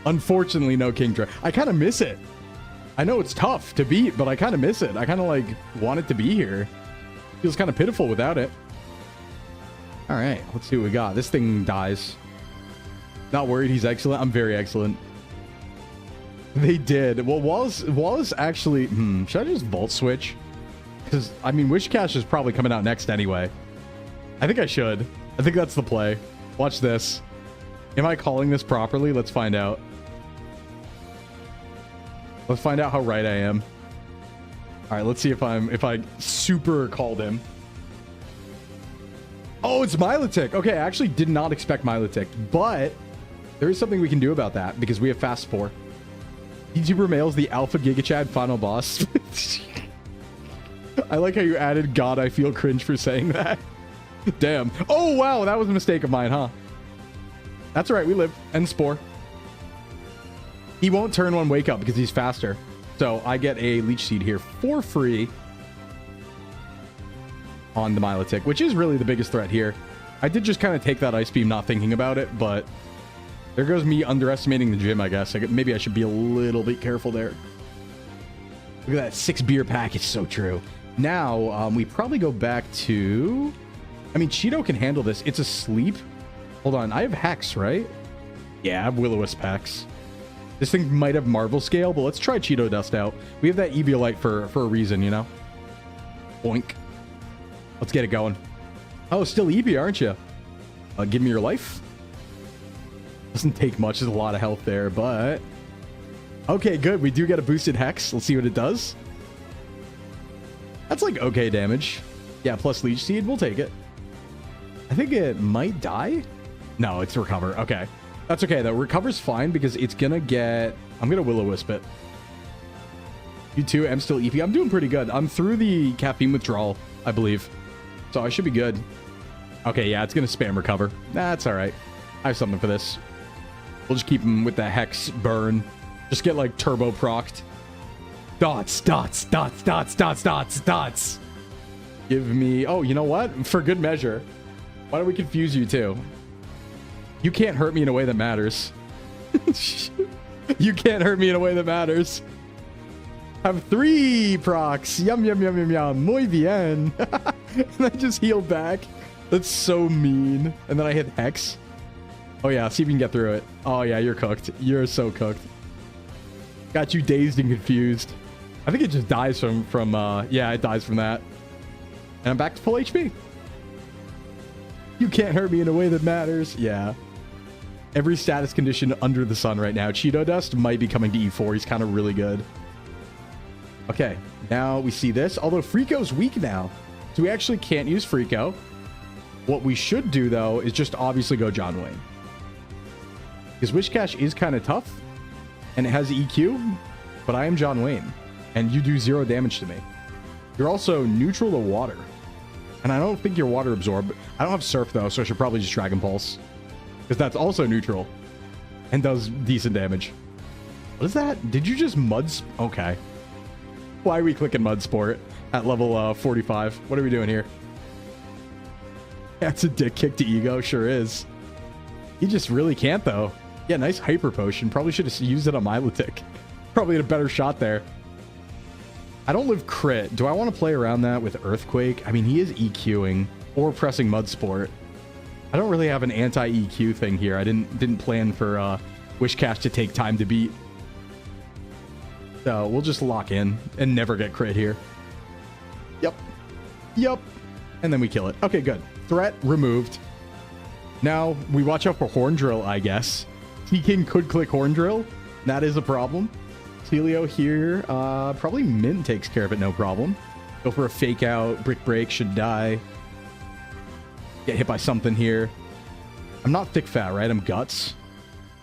Unfortunately, no Kingdra. I kind of miss it. I know it's tough to beat, but I kind of miss it. I kind of like want it to be here. Feels kind of pitiful without it. All right, let's see what we got. This thing dies. Not worried, he's excellent. I'm very excellent. They did. Well, Wallace actually... should I just Volt Switch? Because, I mean, Wish Cache is probably coming out next anyway. I think I should. I think that's the play. Watch this. Am I calling this properly? Let's find out. Let's find out how right I am. All right, let's see if I super called him. Oh, it's Milotic. Okay, I actually did not expect Milotic, but there is something we can do about that because we have Fast Spore. VTuber Male's the Alpha Giga Chad final boss. I like how you added God, I feel cringe for saying that. Damn. Oh, wow, that was a mistake of mine, huh? That's all right, we live. And Spore. He won't turn one Wake Up because he's faster. So I get a Leech Seed here for free on the Milotic, which is really the biggest threat here. I did just kind of take that Ice Beam not thinking about it, but there goes me underestimating the gym, I guess. Maybe I should be a little bit careful there. Look at that 6 beer pack. It's so true. Now, we probably go back to... I mean, Cheeto can handle this. It's asleep. Hold on. I have Hex, right? Yeah, I have Will-O-Wisp Hex. This thing might have Marvel Scale, but let's try Cheeto Dust out. We have that Eviolite for a reason, you know? Boink. Let's get it going. Oh, still Eevee, aren't you? Give me your life. Doesn't take much. There's a lot of health there, but... Okay, good. We do get a boosted Hex. Let's see what it does. That's like okay damage. Yeah, plus Leech Seed. We'll take it. I think it might die. No, it's Recover. Okay. That's okay, though. Recover's fine because it's going to get... I'm going to Will-O-Wisp it. You too. I'm still EP. I'm doing pretty good. I'm through the caffeine withdrawal, I believe. So I should be good. Okay, yeah, it's going to spam Recover. That's all right. I have something for this. We'll just keep him with the Hex burn. Just get, like, turbo procced. Dots, dots, dots, dots, dots, dots, dots. Give me... Oh, you know what? For good measure. Why don't we confuse you, too? You can't hurt me in a way that matters. You can't hurt me in a way that matters. Have 3 procs. Yum, yum, yum, yum, yum. Muy bien. And I just heal back. That's so mean. And then I hit Hex. Oh, yeah. See if we can get through it. Oh, yeah. You're cooked. You're so cooked. Got you dazed and confused. I think it just dies from yeah, it dies from that. And I'm back to full HP. You can't hurt me in a way that matters. Yeah. Every status condition under the sun right now. Cheeto Dust might be coming to E4. He's kind of really good. Okay. Now we see this. Although Freako's weak now. So we actually can't use Freako. What we should do, though, is just obviously go John Wayne. Because Wish Cache is kind of tough. And it has EQ. But I am John Wayne. And you do 0 damage to me. You're also neutral to water. And I don't think you're water absorb. I don't have Surf, though, so I should probably just Dragon Pulse. Because that's also neutral. And does decent damage. What is that? Did you just Okay. Why are we clicking Mud Sport at level 45? What are we doing here? That's a dick kick to ego. Sure is. He just really can't, though. Yeah, nice Hyper Potion. Probably should have used it on Milotic. Probably had a better shot there. I don't live crit. Do I want to play around that with Earthquake? I mean, he is EQing or pressing Mud Sport. I don't really have an anti-EQ thing here. I didn't plan for Wish Cache to take time to beat. So we'll just lock in and never get crit here. Yep. Yep. And then we kill it. Okay, good. Threat removed. Now we watch out for Horn Drill, I guess. T-King could click Horn Drill. That is a problem. Celio here. Probably Mint takes care of it, no problem. Go for a fake out. Brick Break should die. Get hit by something here. I'm not thick fat, right? I'm guts.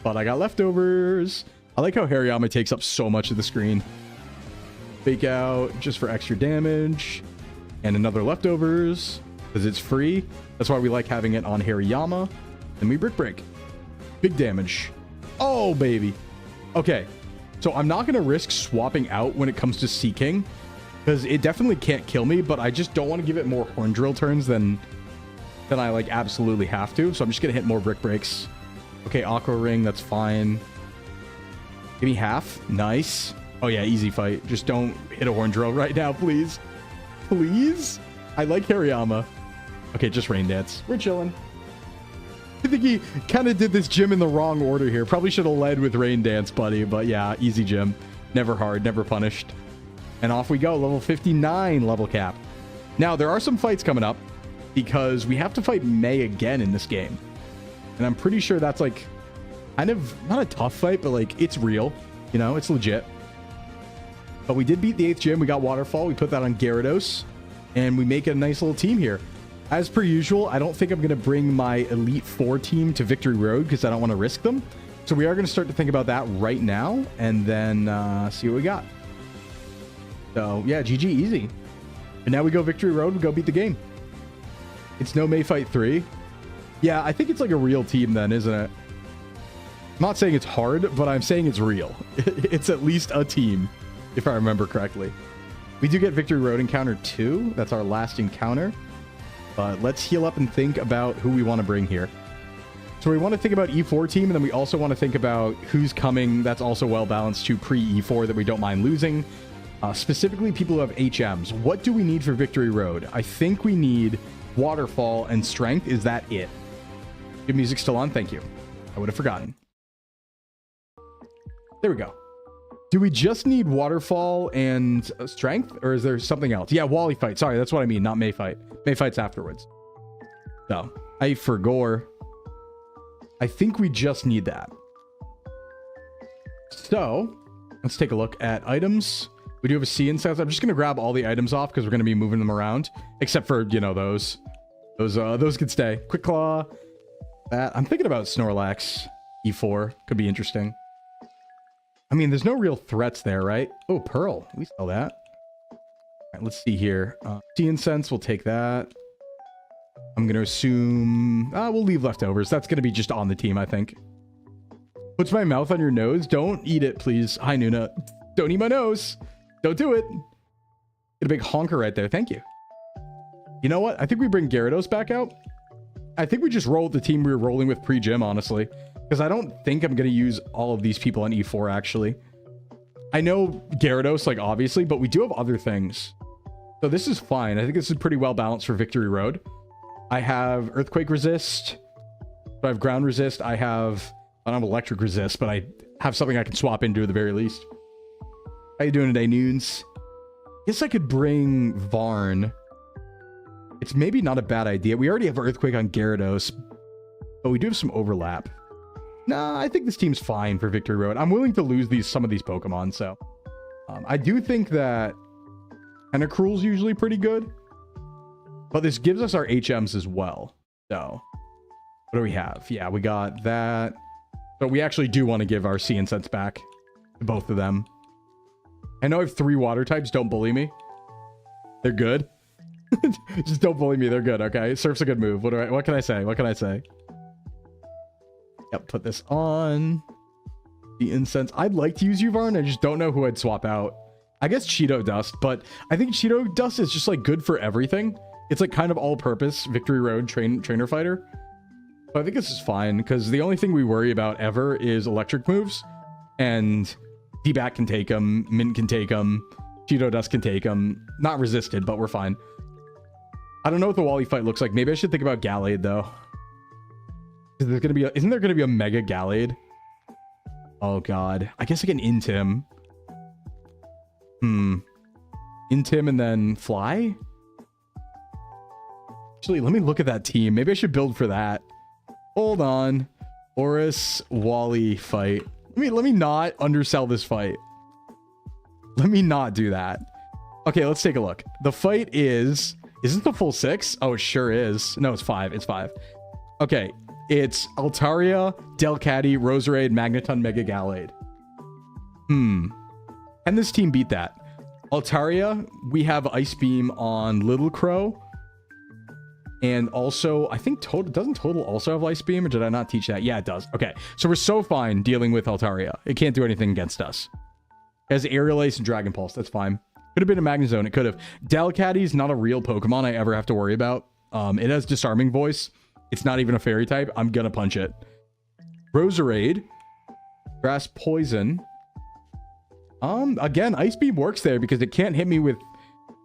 But I got leftovers. I like how Hariyama takes up so much of the screen. Fake out just for extra damage. And another leftovers. Because it's free. That's why we like having it on Hariyama. Then we Brick Break. Big damage. Oh, baby. Okay. So I'm not going to risk swapping out when it comes to Sea King. Because it definitely can't kill me. But I just don't want to give it more Horn Drill turns than then I like absolutely have to. So I'm just gonna hit more brick breaks. Okay, Aqua Ring, that's fine. Give me half. Nice. Oh yeah, easy fight. Just don't hit a horn drill right now, please. Please? I like Hariyama. Okay, just Rain Dance. We're chilling. I think he kind of did this gym in the wrong order here. Probably should have led with Rain Dance, buddy. But yeah, easy gym. Never hard, never punished. And off we go. Level 59 level cap. Now, there are some fights coming up because we have to fight May again in this game. And I'm pretty sure that's like kind of not a tough fight, but like it's real. You know, it's legit. But we did beat the 8th gym. We got Waterfall. We put that on Gyarados. And we make a nice little team here. As per usual, I don't think I'm going to bring my Elite 4 team to Victory Road because I don't want to risk them. So we are going to start to think about that right now and then see what we got. So yeah, GG easy. And now we go Victory Road. We go beat the game. It's no May Fight 3. Yeah, I think it's like a real team then, isn't it? I'm not saying it's hard, but I'm saying it's real. It's at least a team, if I remember correctly. We do get Victory Road encounter 2. That's our last encounter. But let's heal up and think about who we want to bring here. So we want to think about E4 team, and then we also want to think about who's coming that's also well-balanced to pre-E4 that we don't mind losing. Specifically, people who have HMs. What do we need for Victory Road? I think we need Waterfall and Strength. Is that it? Good music still on? Thank you. I would have forgotten. There we go. Do we just need Waterfall and Strength, or is there something else? Yeah, Wally Fight. Sorry, that's what I mean, not May Fight. May Fight's afterwards. So, I forgot. I think we just need that. So, let's take a look at items. We do have a C instance. I'm just going to grab all the items off because we're going to be moving them around. Except for, you know, those. Those could stay. Quick Claw. That. I'm thinking about Snorlax. E4. Could be interesting. I mean, there's no real threats there, right? Oh, Pearl. We sell that. All right, let's see here. C Incense, we'll take that. I'm going to assume... we'll leave leftovers. That's going to be just on the team, I think. Puts my mouth on your nose. Don't eat it, please. Hi, Nuna. Don't eat my nose. Don't do it. Get a big honker right there. Thank you. You know what? I think we bring Gyarados back out. I think we just roll with the team we were rolling with pre-gym, honestly. Because I don't think I'm going to use all of these people on E4, actually. I know Gyarados, like, obviously, but we do have other things. So this is fine. I think this is pretty well balanced for Victory Road. I have Earthquake Resist. I have Ground Resist. I don't have Electric Resist, but I have something I can swap into at the very least. How you doing today, Noons? Guess I could bring Varn. It's maybe not a bad idea. We already have Earthquake on Gyarados, but we do have some overlap. Nah, I think this team's fine for Victory Road. I'm willing to lose some of these Pokemon, so... I do think that Tentacruel's usually pretty good, but this gives us our HMs as well. So, what do we have? Yeah, we got that. But we actually do want to give our C Incense back to both of them. I know I have 3 water types. Don't bully me. They're good. Just don't bully me. They're good, okay? Surf's a good move. What can I say? What can I say? Yep, put this on. The Incense. I'd like to use Uvarn. I just don't know who I'd swap out. I guess Cheeto Dust, but I think Cheeto Dust is just like good for everything. It's like kind of all-purpose Victory Road trainer fighter. But I think this is fine because the only thing we worry about ever is electric moves. And D-Back can take them. Mint can take them. Cheeto Dust can take them. Not resisted, but we're fine. I don't know what the Wally fight looks like. Maybe I should think about Gallade, though. Isn't there going to be a Mega Gallade? Oh, God. I guess I can Intim. Intim and then Fly? Actually, let me look at that team. Maybe I should build for that. Hold on. Oris Wally fight. Let me not undersell this fight. Let me not do that. Okay, let's take a look. The fight is it the full 6? Oh, it sure is. No, it's 5. It's 5. Okay, it's Altaria, Delcatty, Roserade, Magneton, Mega Gallade. Can this team beat that? Altaria, we have Ice Beam on Little Crow. And also, I think doesn't Total also have Ice Beam, or did I not teach that? Yeah, it does. Okay, so we're so fine dealing with Altaria. It can't do anything against us. It has Aerial Ace and Dragon Pulse. That's fine. Could have been a Magnezone. It could have. Delcatty's not a real Pokemon I ever have to worry about. It has disarming voice. It's not even a fairy type. I'm gonna punch it. Roserade. Grass poison. Again, Ice Beam works there because it can't hit me with...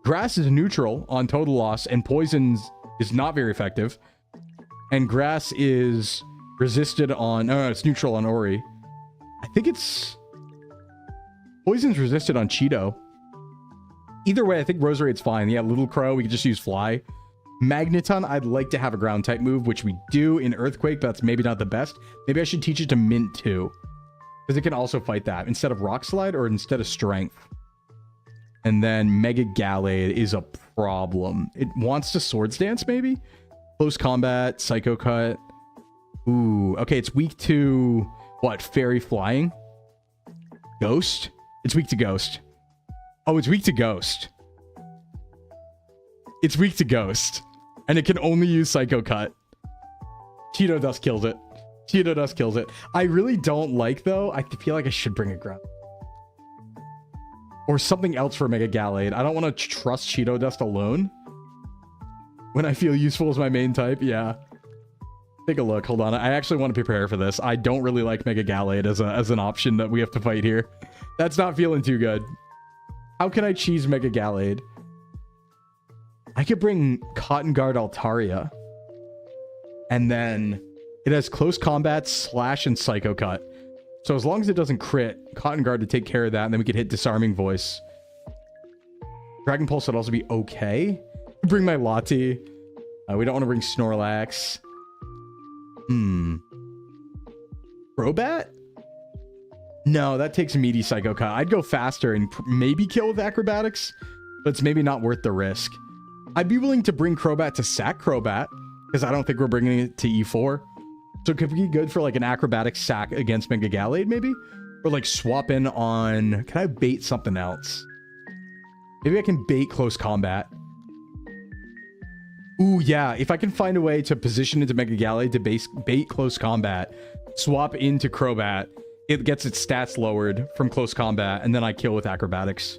Grass is neutral on total loss, and poisons is not very effective. And grass is resisted on... No, it's neutral on Ori. I think it's... Poison's resisted on Cheeto. Either way, I think Roserade's fine. Yeah, Little Crow, we could just use Fly. Magneton, I'd like to have a ground type move, which we do in Earthquake, but that's maybe not the best. Maybe I should teach it to Mint too, because it can also fight that instead of Rock Slide or instead of Strength. And then Mega Gallade is a problem. It wants to Swords Dance, maybe? Close Combat, Psycho Cut. Ooh, okay, it's weak to... What, Fairy Flying? Ghost? It's weak to Ghost. Oh, it's weak to Ghost. It's weak to Ghost. And it can only use Psycho Cut. Cheeto Dust kills it. Cheeto Dust kills it. I really don't like, though. I feel like I should bring a ground. Or something else for Mega Gallade. I don't want to trust Cheeto Dust alone. When I feel useful as my main type, yeah. Take a look. Hold on. I actually want to prepare for this. I don't really like Mega Gallade as an option that we have to fight here. That's not feeling too good. How can I cheese Mega Gallade? I could bring Cotton Guard Altaria. And then it has Close Combat, Slash, and Psycho Cut. So as long as it doesn't crit, Cotton Guard to take care of that, and then we could hit Disarming Voice. Dragon Pulse would also be okay. Bring my Lati. We don't want to bring Snorlax. Crobat? No, that takes meaty Psycho Cut. I'd go faster and maybe kill with Acrobatics, but it's maybe not worth the risk. I'd be willing to bring Crobat to sack Crobat, because I don't think we're bringing it to E4. So it could be good for like an acrobatic sack against Mega Gallade, maybe? Or like swap in on... Can I bait something else? Maybe I can bait Close Combat. Ooh, yeah. If I can find a way to position into Mega Gallade to bait Close Combat, swap into Crobat, it gets its stats lowered from Close Combat, and then I kill with Acrobatics.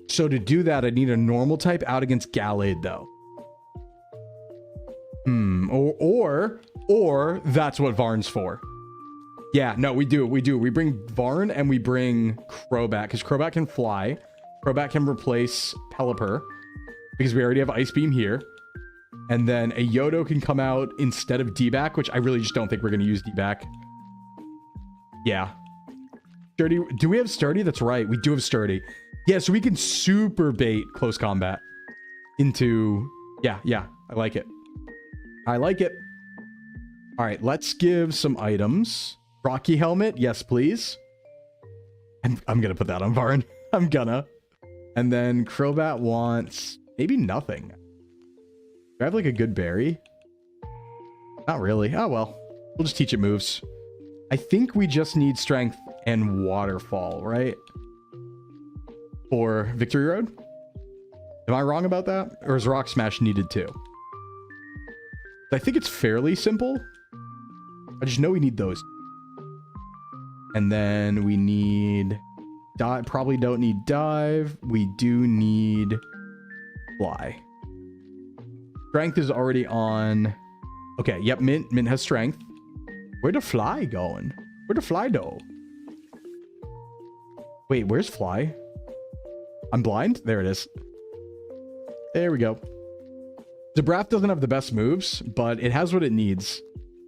So to do that, I need a normal type out against Gallade, though. Or that's what Varn's for. Yeah, no, we do. We bring Varn and we bring Crobat, because Crobat can fly. Crobat can replace Pelipper, because we already have Ice Beam here. And then a Johto can come out instead of D-Back, which I really just don't think we're going to use D-Back. Yeah. Sturdy. Do we have Sturdy? That's right. We do have Sturdy. Yeah, so we can super bait Close Combat into... Yeah. I like it. I like it. All right, let's give some items. Rocky Helmet. Yes, please. I'm going to put that on Varn. I'm gonna. And then Crobat wants maybe nothing. Do I have like a good berry? Not really. Oh, well. We'll just teach it moves. I think we just need Strength and Waterfall, right? For Victory Road? Am I wrong about that? Or is Rock Smash needed too? I think it's fairly simple. I just know we need those. And then we need... Probably don't need Dive. We do need Fly. Strength is already on... Okay, yep, Mint has Strength. Where the Fly going? Where the Fly go? Wait, where's Fly? I'm blind? There it is. There we go. Zabraf doesn't have the best moves, but it has what it needs,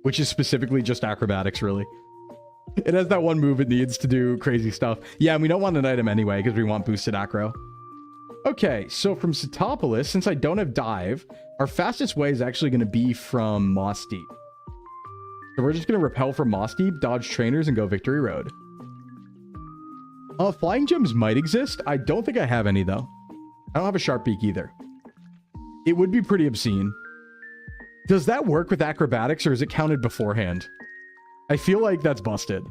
which is specifically just Acrobatics, really. It has that one move it needs to do crazy stuff. Yeah, and we don't want an item anyway, because we want boosted Acro. Okay, so from Setopolis, since I don't have Dive, our fastest way is actually going to be from Moss Deep. So we're just going to repel from Moss Deep, dodge trainers, and go Victory Road. Flying gems might exist. I don't think I have any, though. I don't have a Sharp Beak either. It would be pretty obscene. Does that work with Acrobatics, or is it counted beforehand? I feel like that's busted.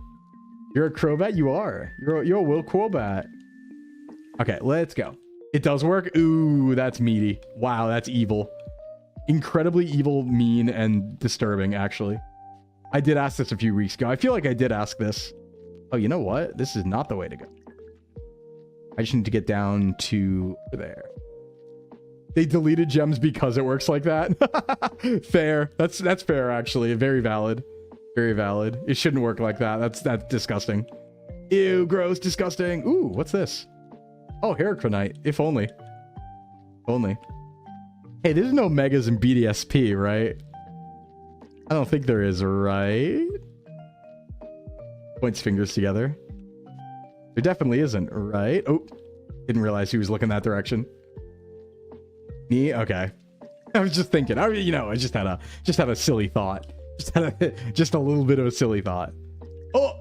You're a Crobat? You are. You're a Will Crobat. Okay, let's go. It does work? Ooh, that's meaty. Wow, that's evil. Incredibly evil, mean, and disturbing, actually. I did ask this a few weeks ago. I feel like I did ask this. Oh, you know what? This is not the way to go. I just need to get down to there. They deleted gems because it works like that. Fair. That's fair, actually. Very valid. Very valid. It shouldn't work like that. That's disgusting. Ew, gross, disgusting. Ooh, what's this? Oh, Heracronite. If only. If only. Hey, there's no megas in BDSP, right? I don't think there is, right? Points fingers together. There definitely isn't, right? Oh, didn't realize he was looking that direction. Me? Okay. I was just thinking. I just had a silly thought. Just a little bit of a silly thought. Oh.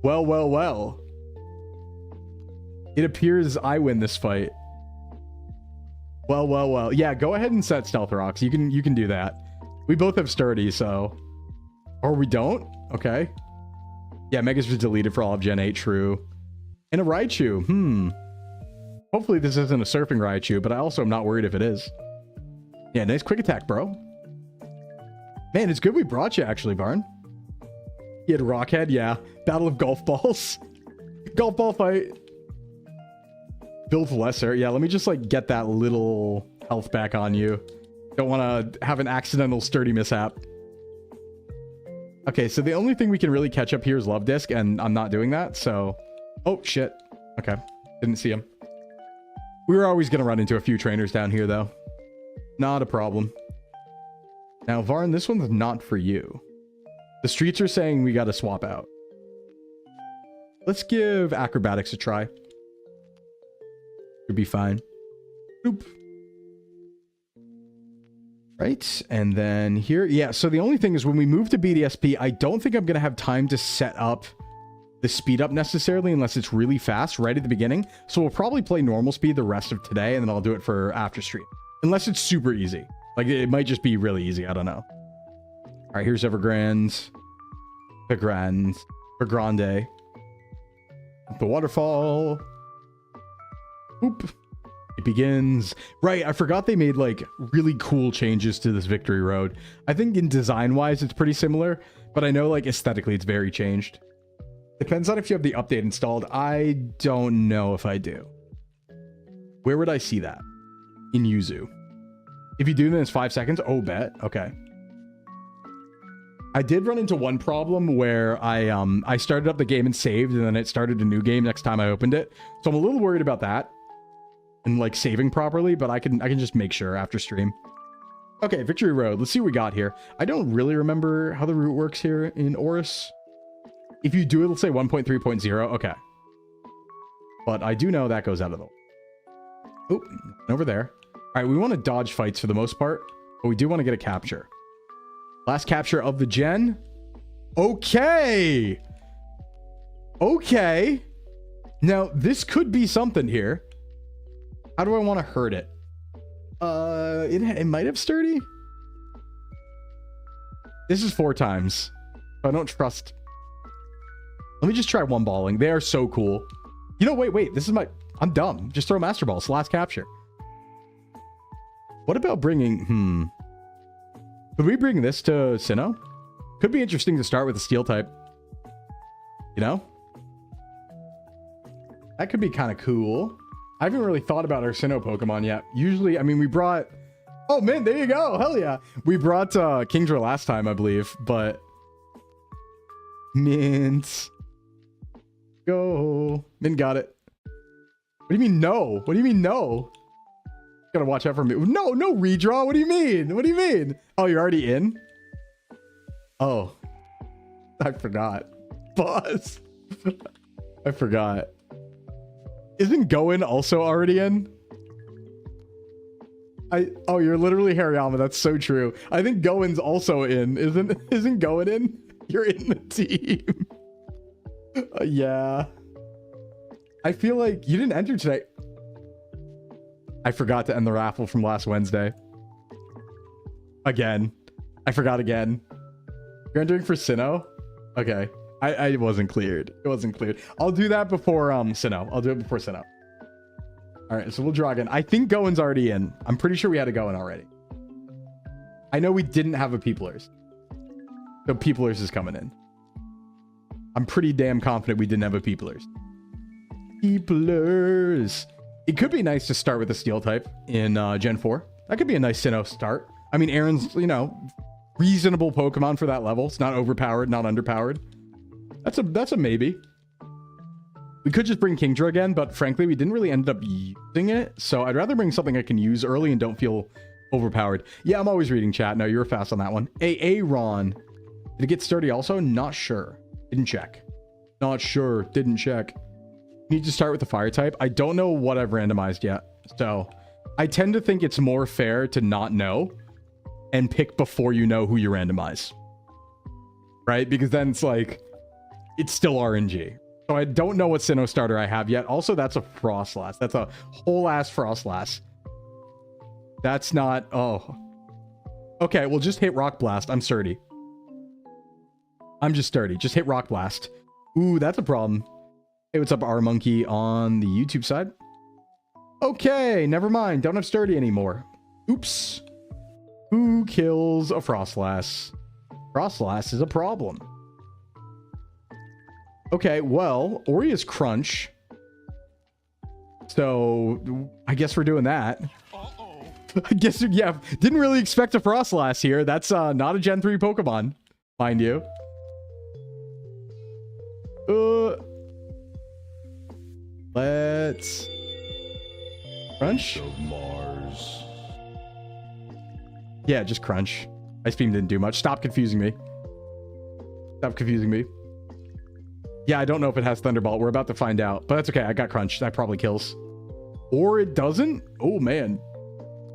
Well, well, well. It appears I win this fight. Well, well, well. Yeah, go ahead and set Stealth Rocks. You can do that. We both have Sturdy, so... Or we don't? Okay. Yeah, Megas was deleted for all of Gen 8, true. And a Raichu. Hopefully this isn't a surfing Raichu, but I also am not worried if it is. Yeah, nice quick attack, bro. Man, it's good we brought you, actually, Barn. He had Rockhead, yeah. Battle of Golf Balls. Golf ball fight. Build lesser. Yeah, let me just, like, get that little health back on you. Don't want to have an accidental Sturdy mishap. Okay, so the only thing we can really catch up here is Love Disc, and I'm not doing that, so... Oh, shit. Okay. Didn't see him. We were always going to run into a few trainers down here, though. Not a problem. Now, Varn, this one's not for you. The streets are saying we got to swap out. Let's give Acrobatics a try. Should be fine. Boop. Right, and then here, yeah, so the only thing is when we move to BDSP, I don't think I'm going to have time to set up the speed up necessarily unless it's really fast right at the beginning. So we'll probably play normal speed the rest of today, and then I'll do it for after stream. Unless it's super easy. Like, it might just be really easy, I don't know. All right, here's Evergrande. Evergrande. The waterfall. Oop. It begins. Right, I forgot they made like really cool changes to this Victory Road. I think in design wise it's pretty similar, but I know like aesthetically it's very changed. Depends on if you have the update installed. I don't know if I do. Where would I see that? In Yuzu. If you do, then it's 5 seconds. Oh, bet. Okay. I did run into one problem where I started up the game and saved, and then it started a new game next time I opened it. So I'm a little worried about that. And like saving properly, but I can just make sure after stream. Okay, Victory Road. Let's see what we got here. I don't really remember how the route works here in Oris. If you do it, let's say 1.3.0. Okay. But I do know that goes out of the... Oh, over there. All right, we want to dodge fights for the most part, but we do want to get a capture. Last capture of the gen. Okay. Okay. Now, this could be something here. How do I want to hurt it? It might have Sturdy. This is 4 times. I don't trust. Let me just try one balling. They are so cool. You know, wait. This is my... I'm dumb. Just throw Master Balls. Last capture. What about bringing... Could we bring this to Sinnoh? Could be interesting to start with a Steel type. You know? That could be kind of cool. I haven't really thought about our Sinnoh Pokemon yet. Usually, I mean, we brought... Oh, man, there you go. Hell yeah. We brought Kingdra last time, I believe, but... Mint. Go. Mint got it. What do you mean, no? What do you mean, no? Gotta watch out for me. No redraw. What do you mean? What do you mean? Oh, you're already in? Oh. I forgot. Pause. I forgot. Isn't Goen also already in? Oh, you're literally Hariyama. That's so true. I think Goen's also in. Isn't Goen in? You're in the team. Yeah. I feel like you didn't enter today. I forgot to end the raffle from last Wednesday. Again. I forgot again. You're entering for Sinnoh? Okay. I wasn't cleared. It wasn't cleared. I'll do that before Sinnoh. I'll do it before Sinnoh. All right, so we'll draw again. I think Goen's already in. I'm pretty sure we had a Goen already. I know we didn't have a Peoplers. So Peoplers is coming in. I'm pretty damn confident we didn't have a Peoplers. Peoplers. It could be nice to start with a steel type in Gen 4. That could be a nice Sinnoh start. I mean, Aaron's, you know, reasonable Pokemon for that level. It's not overpowered, not underpowered. That's a maybe. We could just bring Kingdra again, but frankly, we didn't really end up using it. So I'd rather bring something I can use early and don't feel overpowered. Yeah, I'm always reading chat. No, you were fast on that one. Aaron. Did it get sturdy also? Not sure. Didn't check. Not sure. Didn't check. Need to start with the fire type. I don't know what I've randomized yet. So I tend to think it's more fair to not know and pick before you know who you randomize. Right? Because then it's like, it's still RNG. So I don't know what Sinnoh starter I have yet. Also, that's a Frostlass. That's a whole ass Frostlass. That's not... Oh. Okay, well, just hit Rock Blast. I'm sturdy. I'm just sturdy. Just hit Rock Blast. Ooh, that's a problem. Hey, what's up, R-Monkey on the YouTube side? Okay, never mind. Don't have sturdy anymore. Oops. Who kills a Frostlass? Frostlass is a problem. Okay, well, Ori is Crunch. So, I guess we're doing that. I guess, yeah, didn't really expect a Frostlass here. That's not a Gen 3 Pokemon, mind you. Let's... Crunch? Of Mars. Yeah, just Crunch. Ice Beam didn't do much. Stop confusing me. Stop confusing me. Yeah, I don't know if it has Thunderbolt. We're about to find out. But that's okay. I got Crunch. That probably kills. Or it doesn't? Oh, man.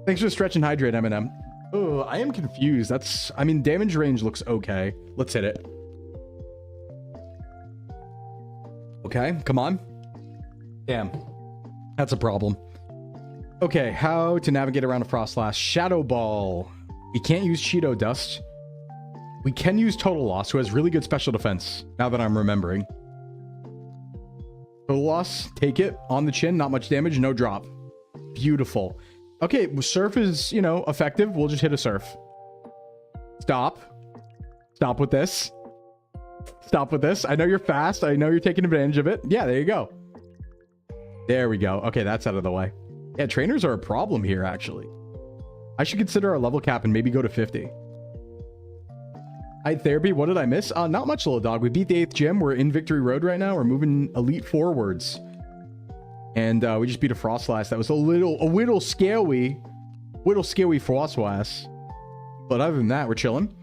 Thanks for the stretch and hydrate, M&M. Oh, I am confused. That's... I mean, damage range looks okay. Let's hit it. Okay, come on. Damn. That's a problem. Okay, how to navigate around a Frostlass. Shadow Ball. We can't use Cheeto Dust. We can use Total Loss, who has really good special defense, now that I'm remembering. Total Loss, take it. On the chin, not much damage, no drop. Beautiful. Okay, Surf is, you know, effective. We'll just hit a Surf. Stop. Stop with this. Stop with this. I know you're fast. I know you're taking advantage of it. Yeah, there you go. There we go. Okay, that's out of the way. Yeah, trainers are a problem here, actually. I should consider our level cap and maybe go to 50. Height therapy, what did I miss? Not much, little dog. We beat the 8th gym. We're in Victory Road right now. We're moving Elite forwards. And we just beat a Frostlass. That was a whittle scary Frostlass. But other than that, we're chilling.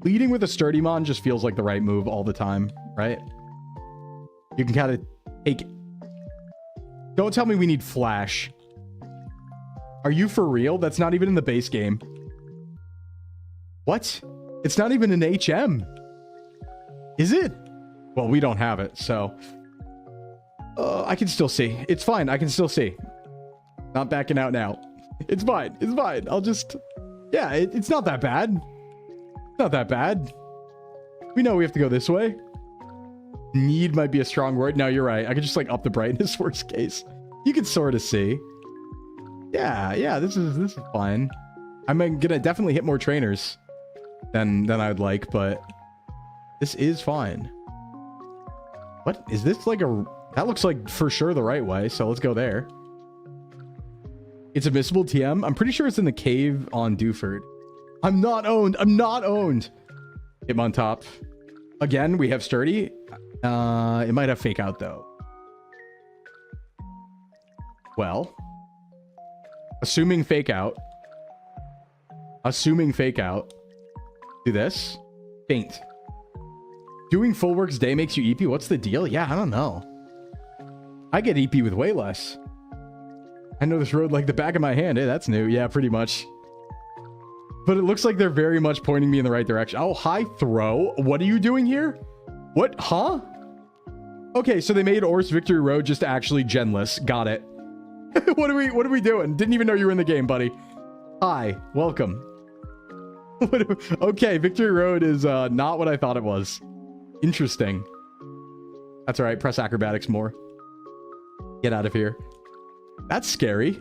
Leading with a Sturdymon just feels like the right move all the time, right? You can kind of take... Don't tell me we need Flash. Are you for real? That's not even in the base game. What? It's not even an HM. Is it? Well, we don't have it, so... I can still see. It's fine. I can still see. Not backing out now. It's fine. It's fine. I'll just... Yeah, it's not that bad. It's not that bad. We know we have to go this way. Need might be a strong word. No, you're right. I could just, like, up the brightness, worst case. You can sort of see. Yeah, this is fine. I'm gonna definitely hit more trainers than I'd like, but this is fine. What is this? Like a... That looks like for sure the right way, so let's go there. It's a missable TM. I'm pretty sure it's in the cave on Dewford. I'm not owned. I'm not owned. Hitmon top. Again, we have Sturdy. It might have Fake Out, though. Well, assuming Fake Out. Assuming Fake Out. Do this. Faint. Doing full works day makes you EP. What's the deal? Yeah, I don't know. I get EP with way less. I know this road like the back of my hand. Hey, that's new. Yeah, pretty much. But it looks like they're very much pointing me in the right direction. Oh, hi, Throw. What are you doing here? What? Huh? Okay, so they made Or's Victory Road just actually genless. Got it. What are we doing? Didn't even know you were in the game, buddy. Hi, welcome. Okay, Victory Road is not what I thought it was. Interesting. That's all right. Press acrobatics more. Get out of here. That's scary.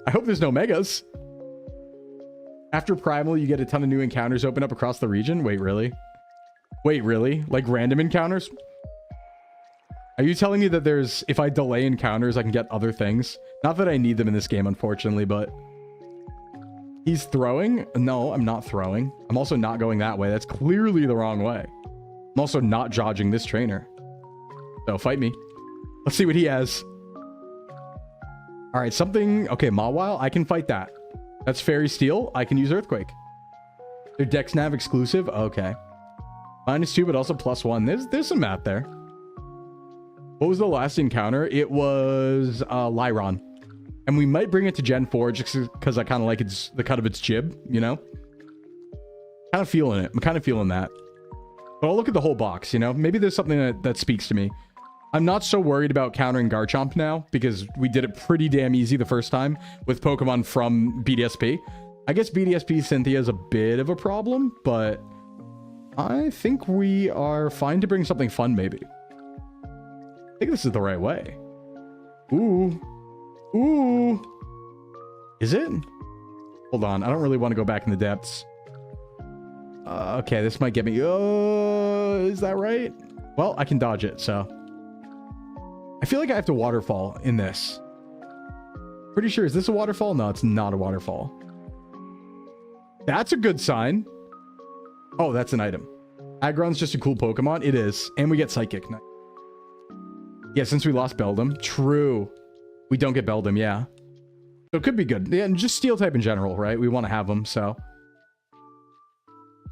I hope there's no megas. After Primal, you get a ton of new encounters open up across the region. Wait, really? Wait, really? Like random encounters? Are you telling me that there's, if I delay encounters, I can get other things? Not that I need them in this game, unfortunately, but... He's throwing? No, I'm not throwing. I'm also not going that way. That's clearly the wrong way. I'm also not dodging this trainer. So fight me. Let's see what he has. All right, something... Okay, Mawile, I can fight that. That's Fairy Steel. I can use Earthquake. They're Dex Nav exclusive? Okay. -2, but also +1. There's some math there. What was the last encounter? It was Lyron. And we might bring it to Gen 4 just because I kind of like the cut of its jib, you know? Kind of feeling it. I'm kind of feeling that. But I'll look at the whole box, you know? Maybe there's something that speaks to me. I'm not so worried about countering Garchomp now because we did it pretty damn easy the first time with Pokemon from BDSP. I guess BDSP Cynthia is a bit of a problem, but I think we are fine to bring something fun, maybe. I think this is the right way. Ooh. Ooh. Is it? Hold on. I don't really want to go back in the depths. Okay, this might get me. Is that right? Well, I can dodge it, so. I feel like I have to waterfall in this. Pretty sure. Is this a waterfall? No, it's not a waterfall. That's a good sign. Oh, that's an item. Aggron's just a cool Pokemon. It is. And we get Psychic. Yeah, since we lost Beldum. True. We don't get Beldum, yeah. So it could be good. Yeah, and just Steel type in general, right? We want to have them, so.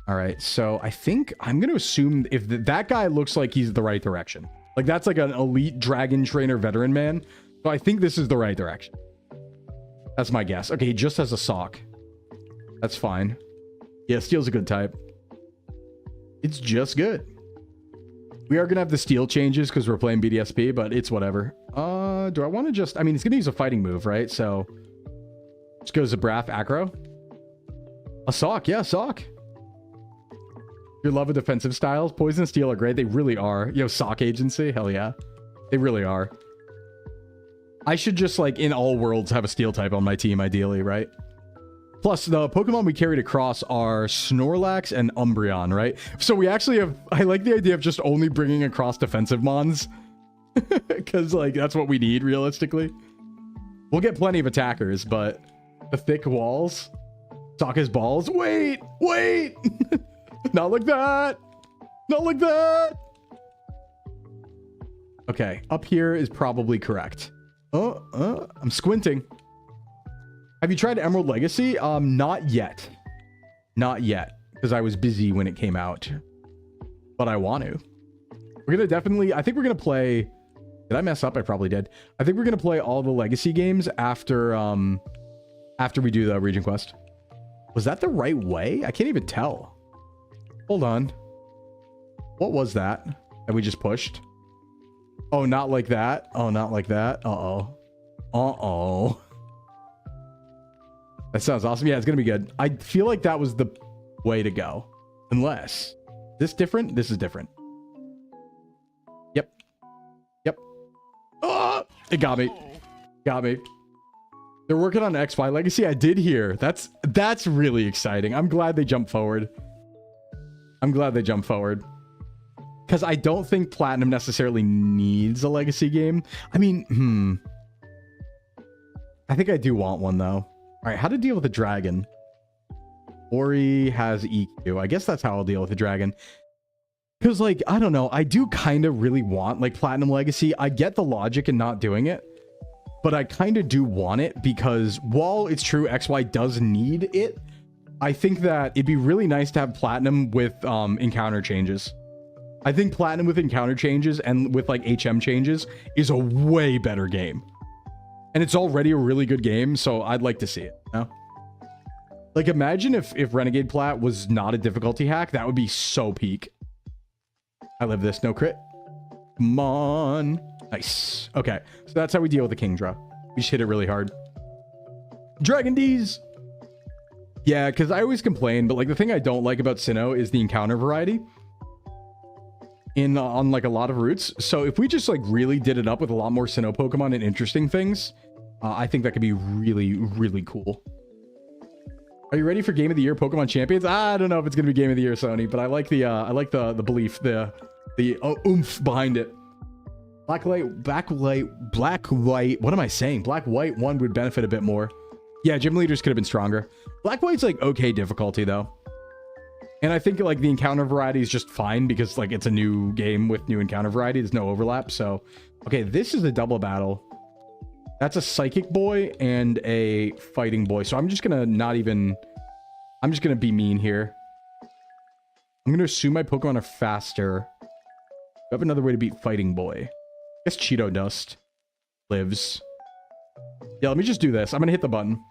All right, so I think I'm going to assume if that guy looks like he's the right direction. Like, that's like an elite dragon trainer veteran man. So I think this is the right direction. That's my guess. Okay, he just has a sock. That's fine. Yeah, Steel's a good type. It's just good. We are going to have the Steel changes because we're playing BDSP, but it's whatever. Do I want to just... I mean, he's going to use a fighting move, right? So, let's go Zabraf, Acro. A Sock. Yeah, Sock. Your love of defensive styles. Poison and Steel are great. They really are. Yo, Sock Agency. Hell yeah. They really are. I should just, like, in all worlds, have a Steel type on my team, ideally, right? Plus, the Pokemon we carried across are Snorlax and Umbreon, right? So we actually have... I like the idea of just only bringing across defensive Mons. Because, like, that's what we need, realistically. We'll get plenty of attackers, but the thick walls... Sock his balls. Wait! Wait! Not like that! Not like that! Okay, up here is probably correct. I'm squinting. Have you tried Emerald Legacy? Not yet. Not yet. Because I was busy when it came out. But I want to. We're going to definitely... I think we're going to play... Did I mess up? I probably did. I think we're going to play all the Legacy games after we do the Region Quest. Was that the right way? I can't even tell. Hold on. What was that we just pushed? Oh, not like that. Oh, not like that. Uh-oh. Uh-oh. That sounds awesome. Yeah, it's going to be good. I feel like that was the way to go. Unless... Is this different? This is different. Yep. Yep. Oh! It got me. Got me. They're working on XY Legacy. I did hear. That's really exciting. I'm glad they jumped forward. I'm glad they jumped forward. Because I don't think Platinum necessarily needs a Legacy game. I mean, I think I do want one, though. All right, how to deal with a dragon? Ori has EQ. I guess that's how I'll deal with a dragon. Because, like, I don't know. I do kind of really want, like, Platinum Legacy. I get the logic in not doing it. But I kind of do want it because while it's true XY does need it, I think that it'd be really nice to have Platinum with encounter changes. I think Platinum with encounter changes and with, like, HM changes is a way better game. And it's already a really good game, so I'd like to see it, you know? Like, imagine if Renegade Plat was not a difficulty hack. That would be so peak. I live this. No crit. Come on. Nice. Okay, so that's how we deal with the Kingdra. We just hit it really hard. Dragon D's! Yeah, because I always complain, but, like, the thing I don't like about Sinnoh is the encounter variety. On, like, a lot of routes. So if we just, like, really did it up with a lot more Sinnoh Pokemon and interesting things, I think that could be really, really cool. Are you ready for Game of the Year Pokemon Champions? I don't know if it's gonna be Game of the Year, Sony, but I like the belief, the oomph behind it. Black light. What am I saying? Black white one would benefit a bit more. Yeah, gym leaders could have been stronger. Black white's like okay difficulty though. And I think like the encounter variety is just fine because like it's a new game with new encounter variety. There's no overlap. So, okay, this is a double battle. That's a psychic boy and a fighting boy. So I'm just going to not even... I'm just going to be mean here. I'm going to assume my Pokemon are faster. I have another way to beat fighting boy. I guess Cheeto Dust lives. Yeah, let me just do this. I'm going to hit the button.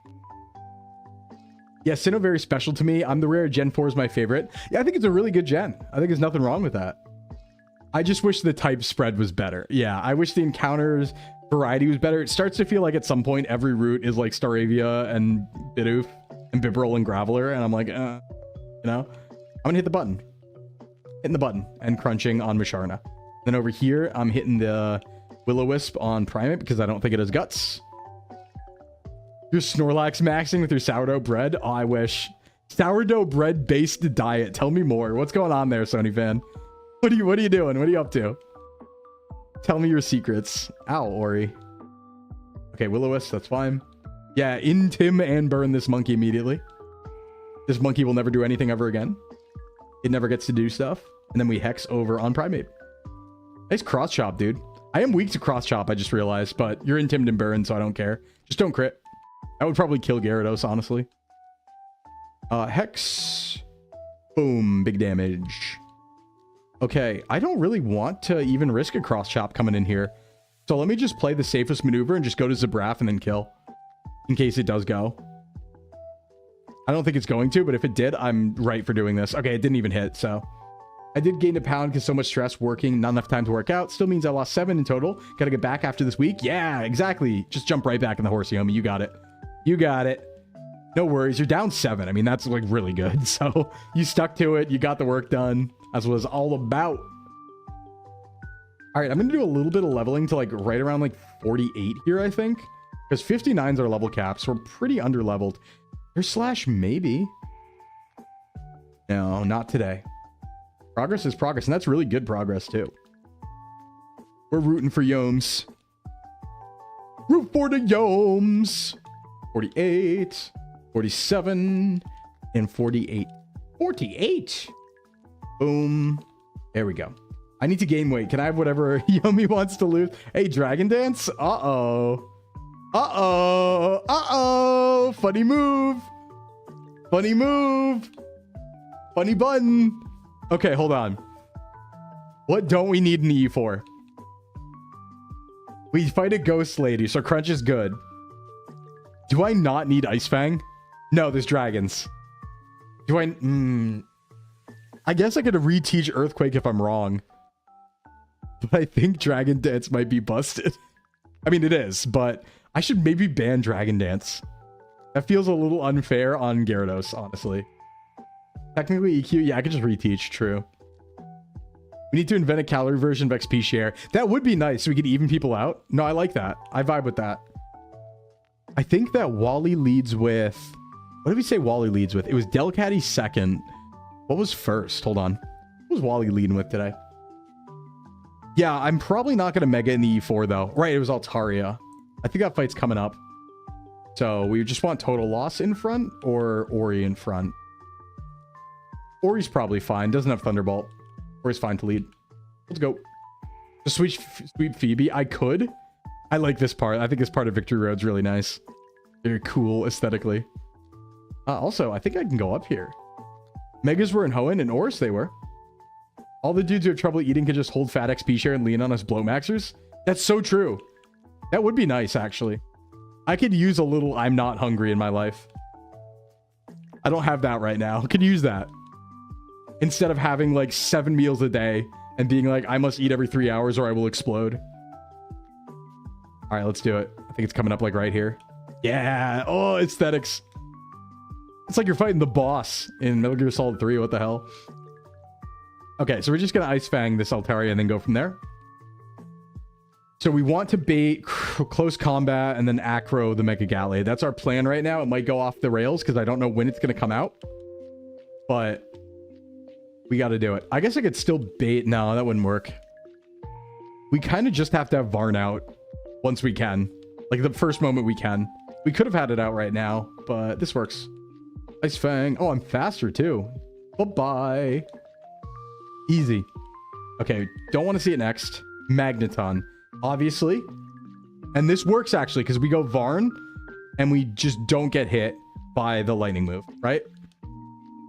Yeah, Sinnoh very special to me. I'm the rare Gen 4 is my favorite. Yeah, I think it's a really good gen. I think there's nothing wrong with that. I just wish the type spread was better. Yeah, I wish the encounters variety was better. It starts to feel like at some point every route is like Staravia and Bidoof and Bibarel and Graveler, and I'm like, you know? I'm gonna hit the button. Hitting the button and crunching on Musharna. Then over here, I'm hitting the Will-O-Wisp on Primate because I don't think it has guts. Your Snorlax maxing with your sourdough bread? Oh, I wish. Sourdough bread based diet. Tell me more. What's going on there, Sony fan? What are you doing? What are you up to? Tell me your secrets. Ow, Ori. Okay, Will-O-Wisp, that's fine. Yeah, Tim and burn this monkey immediately. This monkey will never do anything ever again. It never gets to do stuff. And then we Hex over on Primate. Nice cross chop, dude. I am weak to cross chop, I just realized, but you're Timid and burn, so I don't care. Just don't crit. That would probably kill Gyarados, honestly. Hex. Boom. Big damage. Okay. I don't really want to even risk a cross chop coming in here. So let me just play the safest maneuver and just go to Zabraf and then kill. In case it does go. I don't think it's going to, but if it did, I'm right for doing this. Okay, it didn't even hit, so... I did gain a pound because so much stress working, not enough time to work out. Still means I lost 7 in total. Gotta get back after this week. Yeah, exactly. Just jump right back in the horsey, homie. You got it. You got it. No worries. You're down 7. I mean, that's like really good. So you stuck to it. You got the work done. That's what it's all about. All right, I'm going to do a little bit of leveling to like right around like 48 here, I think. Because 59's our level cap, so we're pretty under-leveled. Or slash maybe. No, not today. Progress is progress, and that's really good progress, too. We're rooting for Yomes. Root for the Yomes. 48, 47, and 48. 48? Boom. There we go. I need to gain weight. Can I have whatever Yomi wants to lose? Hey, Dragon Dance? Uh-oh. Uh-oh. Uh-oh. Funny move. Funny move. Funny button. Okay, hold on. What don't we need an E for? We fight a ghost lady, so Crunch is good. Do I not need Ice Fang? No, there's dragons. Do I... I guess I could reteach Earthquake if I'm wrong. But I think Dragon Dance might be busted. I mean, it is, but I should maybe ban Dragon Dance. That feels a little unfair on Gyarados, honestly. Technically EQ, yeah, I could just reteach, true. We need to invent a calorie version of XP share. That would be nice so we could even people out. No, I like that. I vibe with that. I think that Wally leads with... What did we say Wally leads with? It was Delcatty second. What was first? Hold on. What was Wally leading with today? Yeah, I'm probably not going to Mega in the E4, though. Right, it was Altaria. I think that fight's coming up. So, we just want Total Loss in front or Ori in front? Ori's probably fine. Doesn't have Thunderbolt. Ori's fine to lead. Let's go. The sweet Phoebe. I could. I like this part. I think this part of Victory Road's really nice. Very cool aesthetically. Also, I think I can go up here. Megas were in Hoenn and Oris they were. All the dudes who have trouble eating can just hold fat XP share and lean on us Bloatmaxers. That's so true. That would be nice, actually. I could use a little I'm not hungry in my life. I don't have that right now. Could use that. Instead of having like 7 meals a day and being like, I must eat every 3 hours or I will explode. All right, let's do it. I think it's coming up like right here. Yeah. Oh, aesthetics. It's like you're fighting the boss in Metal Gear Solid 3. What the hell? Okay, so we're just going to Ice Fang this Altaria and then go from there. So we want to bait close combat and then Acro the Mega Gallade. That's our plan right now. It might go off the rails because I don't know when it's going to come out. But we got to do it. I guess I could still bait. No, that wouldn't work. We kind of just have to have Varn out once we can. Like the first moment we can. We could have had it out right now, but this works. Ice Fang. Oh, I'm faster too. Bye-bye. Easy. Okay, don't want to see it next. Magneton, obviously. And this works actually because we go Varn and we just don't get hit by the lightning move, right?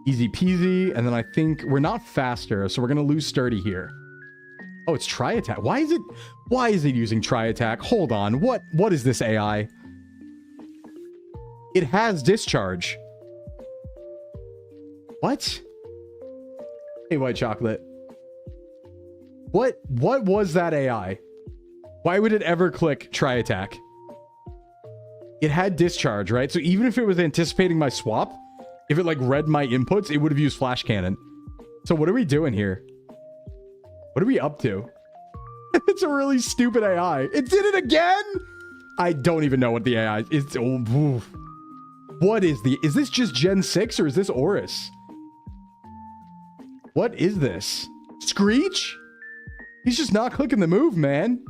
Easy peasy. And then I think we're not faster, so we're going to lose sturdy here. Oh, it's Tri-Attack. Why is it using Tri-Attack? Hold on. What is this AI? It has Discharge. What? Hey, White Chocolate. What was that AI? Why would it ever click Tri-Attack? It had Discharge, right? So even if it was anticipating my swap, if it like read my inputs, it would have used Flash Cannon. So what are we doing here? What are we up to? It's a really stupid AI. It did it again? I don't even know what the AI is. Oh, what is this just Gen 6 or is this Oris? What is this? Screech? He's just not clicking the move, man.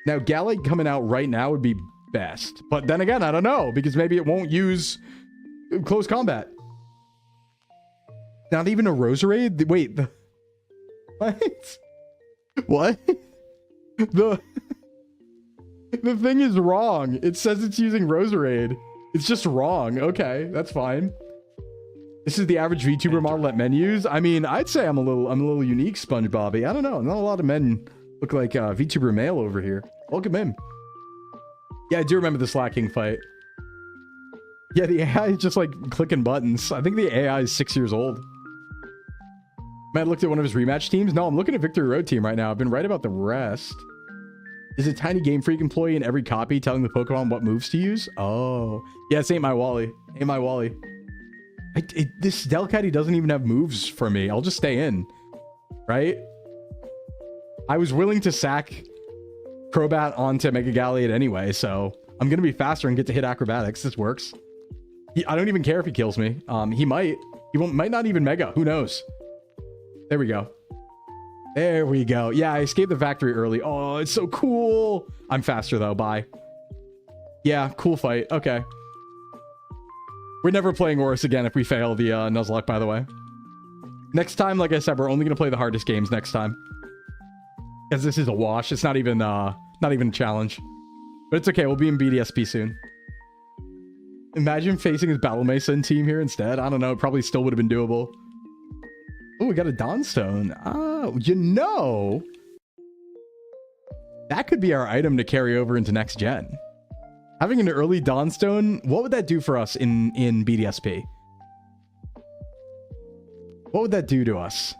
Now, Gallade coming out right now would be best. But then again, I don't know, because maybe it won't use close combat. Not even a Roserade? Wait, what? What? The thing is wrong. It says it's using Roserade. It's just wrong. Okay, that's fine. This is the average VTuber model that men use. I mean, I'd say I'm a little unique, SpongeBobby. I don't know. Not a lot of men look like VTuber male over here. Welcome in. Yeah, I do remember the Slacking fight. Yeah, the AI is just like clicking buttons. I think the AI is 6 years old. Matt looked at one of his rematch teams. No, I'm looking at Victory Road team right now. I've been right about the rest. Is a tiny Game Freak employee in every copy telling the Pokemon what moves to use? Oh, yeah, it's Ain't My Wally. Ain't My Wally. This Delcatty doesn't even have moves for me. I'll just stay in, right? I was willing to sack Crobat onto Mega Gallade anyway, so I'm gonna be faster and get to hit Acrobatics. This works. I don't even care if he kills me. He might. Might not even Mega. Who knows? There we go. There we go. Yeah, I escaped the factory early. Oh, it's so cool. I'm faster though. Bye. Yeah, cool fight. Okay. We're never playing Oris again if we fail the Nuzlocke, by the way. Next time, like I said, we're only going to play the hardest games next time. Because this is a wash. It's not even a challenge. But it's okay. We'll be in BDSP soon. Imagine facing his Battle Mason team here instead. I don't know. It probably still would have been doable. Oh, we got a Dawnstone. Oh, you know. That could be our item to carry over into next gen. Having an early Dawnstone, what would that do for us in BDSP? What would that do to us?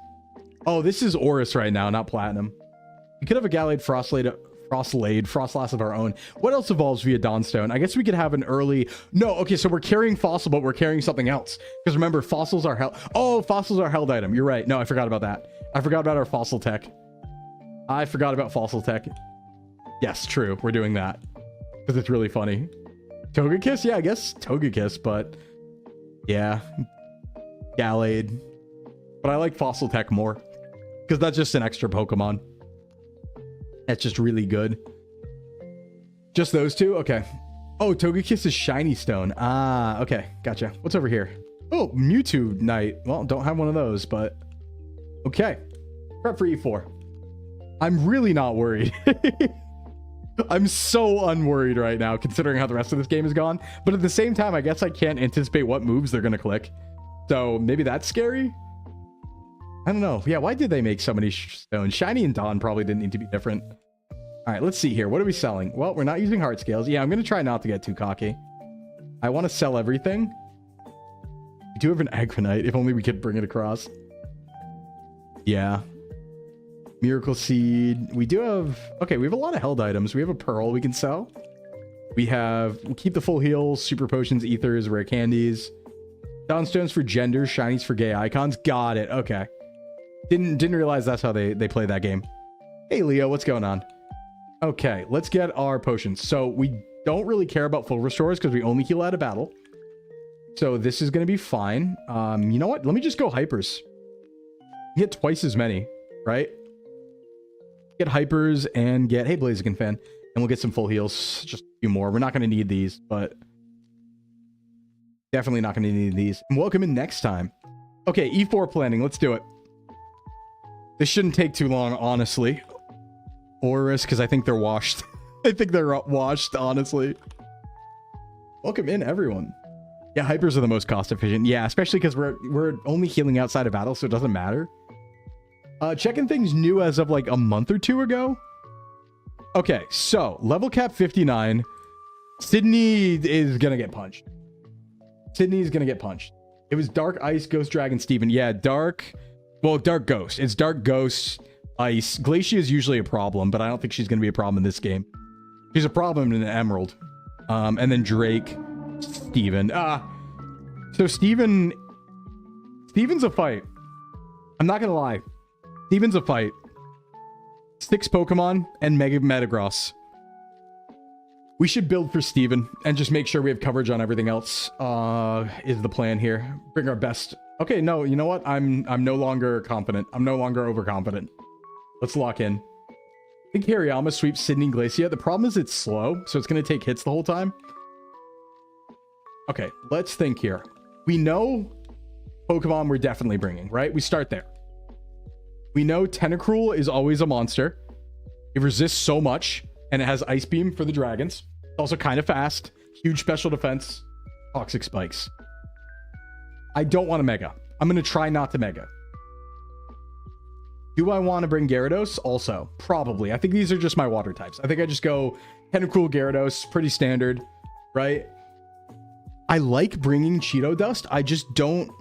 Oh, this is Oris right now, not Platinum. We could have a Gallade Frostlass of our own. What else evolves via Dawnstone? I guess we could have an early... No, okay, so we're carrying Fossil, but we're carrying something else. Because remember, fossils are held... Oh, fossils are held item. You're right. No, I forgot about that. I forgot about our fossil tech. I forgot about fossil tech. Yes, true. We're doing that. Because it's really funny. Togekiss? Yeah, I guess Togekiss, but... Yeah. Gallade. But I like fossil tech more. Because that's just an extra Pokemon. That's just really good. Just those two? Okay. Oh, Togekiss is Shiny Stone. Ah, okay. Gotcha. What's over here? Oh, Mewtwo Knight. Well, don't have one of those, but... Okay. Prep for E4. I'm really not worried. I'm so unworried right now, considering how the rest of this game is gone. But at the same time, I guess I can't anticipate what moves they're going to click. So maybe that's scary? I don't know. Yeah, why did they make so many stones? Shiny and Dawn probably didn't need to be different. All right, let's see here. What are we selling? Well, we're not using heart scales. Yeah, I'm going to try not to get too cocky. I want to sell everything. We do have an Aggronite. If only we could bring it across. Yeah. Miracle Seed. We do have... Okay, we have a lot of held items. We have a Pearl we can sell. We keep the full heals, Super Potions, Ethers, Rare Candies. Dawnstones for genders, Shinies for gay icons. Got it. Okay. Didn't realize that's how they play that game. Hey, Leo, what's going on? Okay, let's get our potions. So we don't really care about full restores because we only heal out of battle. So this is going to be fine. You know what? Let me just go hypers. You get twice as many, right? Get hypers and get, hey, Blaziken fan. And we'll get some full heals. Just a few more. We're not going to need these, but definitely not going to need these. And welcome in next time. Okay, E4 planning. Let's do it. This shouldn't take too long, honestly. Oris, because I think they're washed. I think they're washed, honestly. Welcome in, everyone. Yeah, hypers are the most cost efficient. Yeah, especially because we're only healing outside of battle, so it doesn't matter. Checking things new as of like a month or two ago. Okay, so level cap 59. Sydney is gonna get punched. Sydney is gonna get punched. It was Dark Ice, Ghost Dragon, Steven. Yeah, Dark Ghost. It's Dark Ghost, Ice. Glacia is usually a problem, but I don't think she's gonna be a problem in this game. She's a problem in Emerald. And then Drake, Steven. So Steven's a fight. I'm not gonna lie. Steven's a fight. 6 Pokemon and Mega Metagross. We should build for Steven and just make sure we have coverage on everything else. Is the plan here. Bring our best. Okay, no, you know what? I'm no longer confident. I'm no longer overconfident. Let's lock in. I think Hariyama sweeps Sydney Glacia. The problem is it's slow, so it's going to take hits the whole time. Okay, let's think here. We know Pokemon we're definitely bringing, right? We start there. We know Tentacruel is always a monster. It resists so much, and it has Ice Beam for the dragons. It's also kind of fast. Huge special defense. Toxic Spikes. I don't want to Mega. I'm going to try not to Mega. Do I want to bring Gyarados? Also, probably. I think these are just my water types. I think I just go Tentacruel, Gyarados. Pretty standard, right? I like bringing Cheeto Dust. I just don't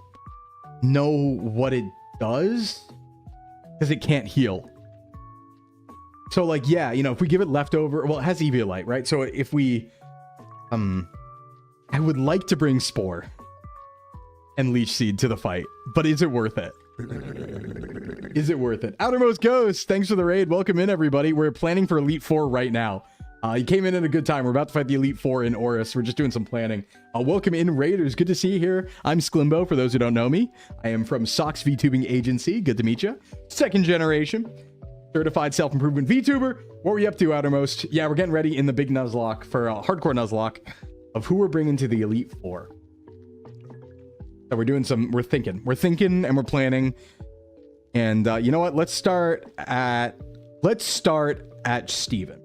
know what it does. Because it can't heal. So like, yeah, you know, if we give it leftover, well, it has Eviolite, right? So if we, I would like to bring Spore and Leech Seed to the fight, but is it worth it? Is it worth it? Outermost Ghost, thanks for the raid. Welcome in, everybody. We're planning for Elite Four right now. You came in at a good time. We're about to fight the Elite Four in Oris. We're just doing some planning. Welcome in, Raiders. Good to see you here. I'm Sclimbo, for those who don't know me. I am from Sox VTubing Agency. Good to meet you. Second generation. Certified self-improvement VTuber. What were you up to, Outermost? Yeah, we're getting ready in the big Nuzlocke for hardcore Nuzlocke of who we're bringing to the Elite Four. So we're doing some, we're thinking and we're planning. And you know what? Let's start at Steven.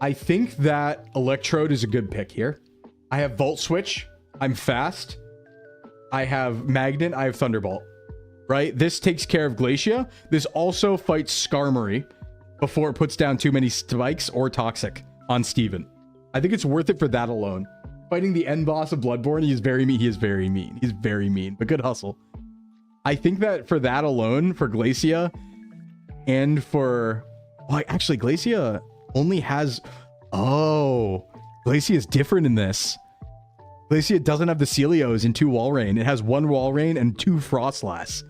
I think that Electrode is a good pick here. I have Volt Switch. I'm fast. I have Magnet. I have Thunderbolt. Right? This takes care of Glacia. This also fights Skarmory before it puts down too many spikes or Toxic on Steven. I think it's worth it for that alone. Fighting the end boss of Bloodborne, he is very mean. He is very mean. He's very mean, but good hustle. I think that for that alone, for Glacia and for... Well, actually, Glacia only has... Oh, Glacia is different in this. Glacia doesn't have the Celios and 2 Walrein. It has 1 Walrein and 2 Frostlass.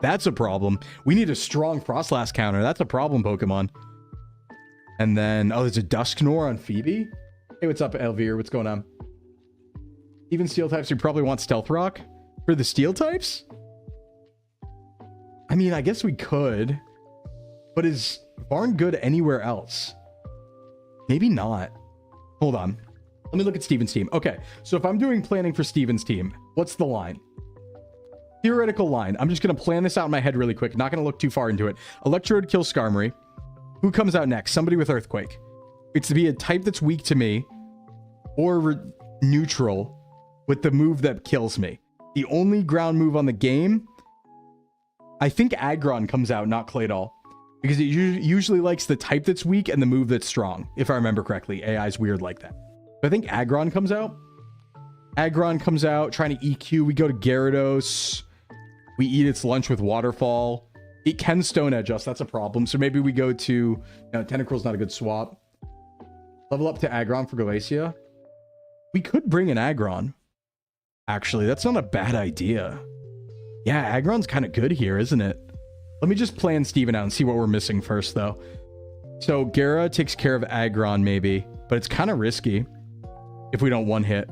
That's a problem. We need a strong Frostlass counter. That's a problem, Pokemon. And then, oh, there's a Dusknoir on Phoebe. Hey, what's up, Elvire? What's going on? Even Steel types, we probably want Stealth Rock for the Steel types. I mean, I guess we could. But is Varn good anywhere else? Maybe not. Hold on. Let me look at Steven's team. Okay, so if I'm doing planning for Steven's team, what's the line? Theoretical line. I'm just going to plan this out in my head really quick. Not going to look too far into it. Electrode kills Skarmory. Who comes out next? Somebody with Earthquake. It's to be a type that's weak to me or neutral with the move that kills me. The only ground move on the game, I think Aggron comes out, not Claydol. Because it usually likes the type that's weak and the move that's strong. If I remember correctly. AI's weird like that. I think Aggron comes out. Aggron comes out, trying to EQ. We go to Gyarados. We eat its lunch with Waterfall. It can Stone Edge us. That's a problem. So maybe we go to... No, Tentacruel's not a good swap. Level up to Aggron for Glacia. We could bring an Aggron. Actually, that's not a bad idea. Yeah, Aggron's kind of good here, isn't it? Let me just plan Steven out and see what we're missing first, though. So Gara takes care of Aggron, maybe. But it's kind of risky if we don't one-hit.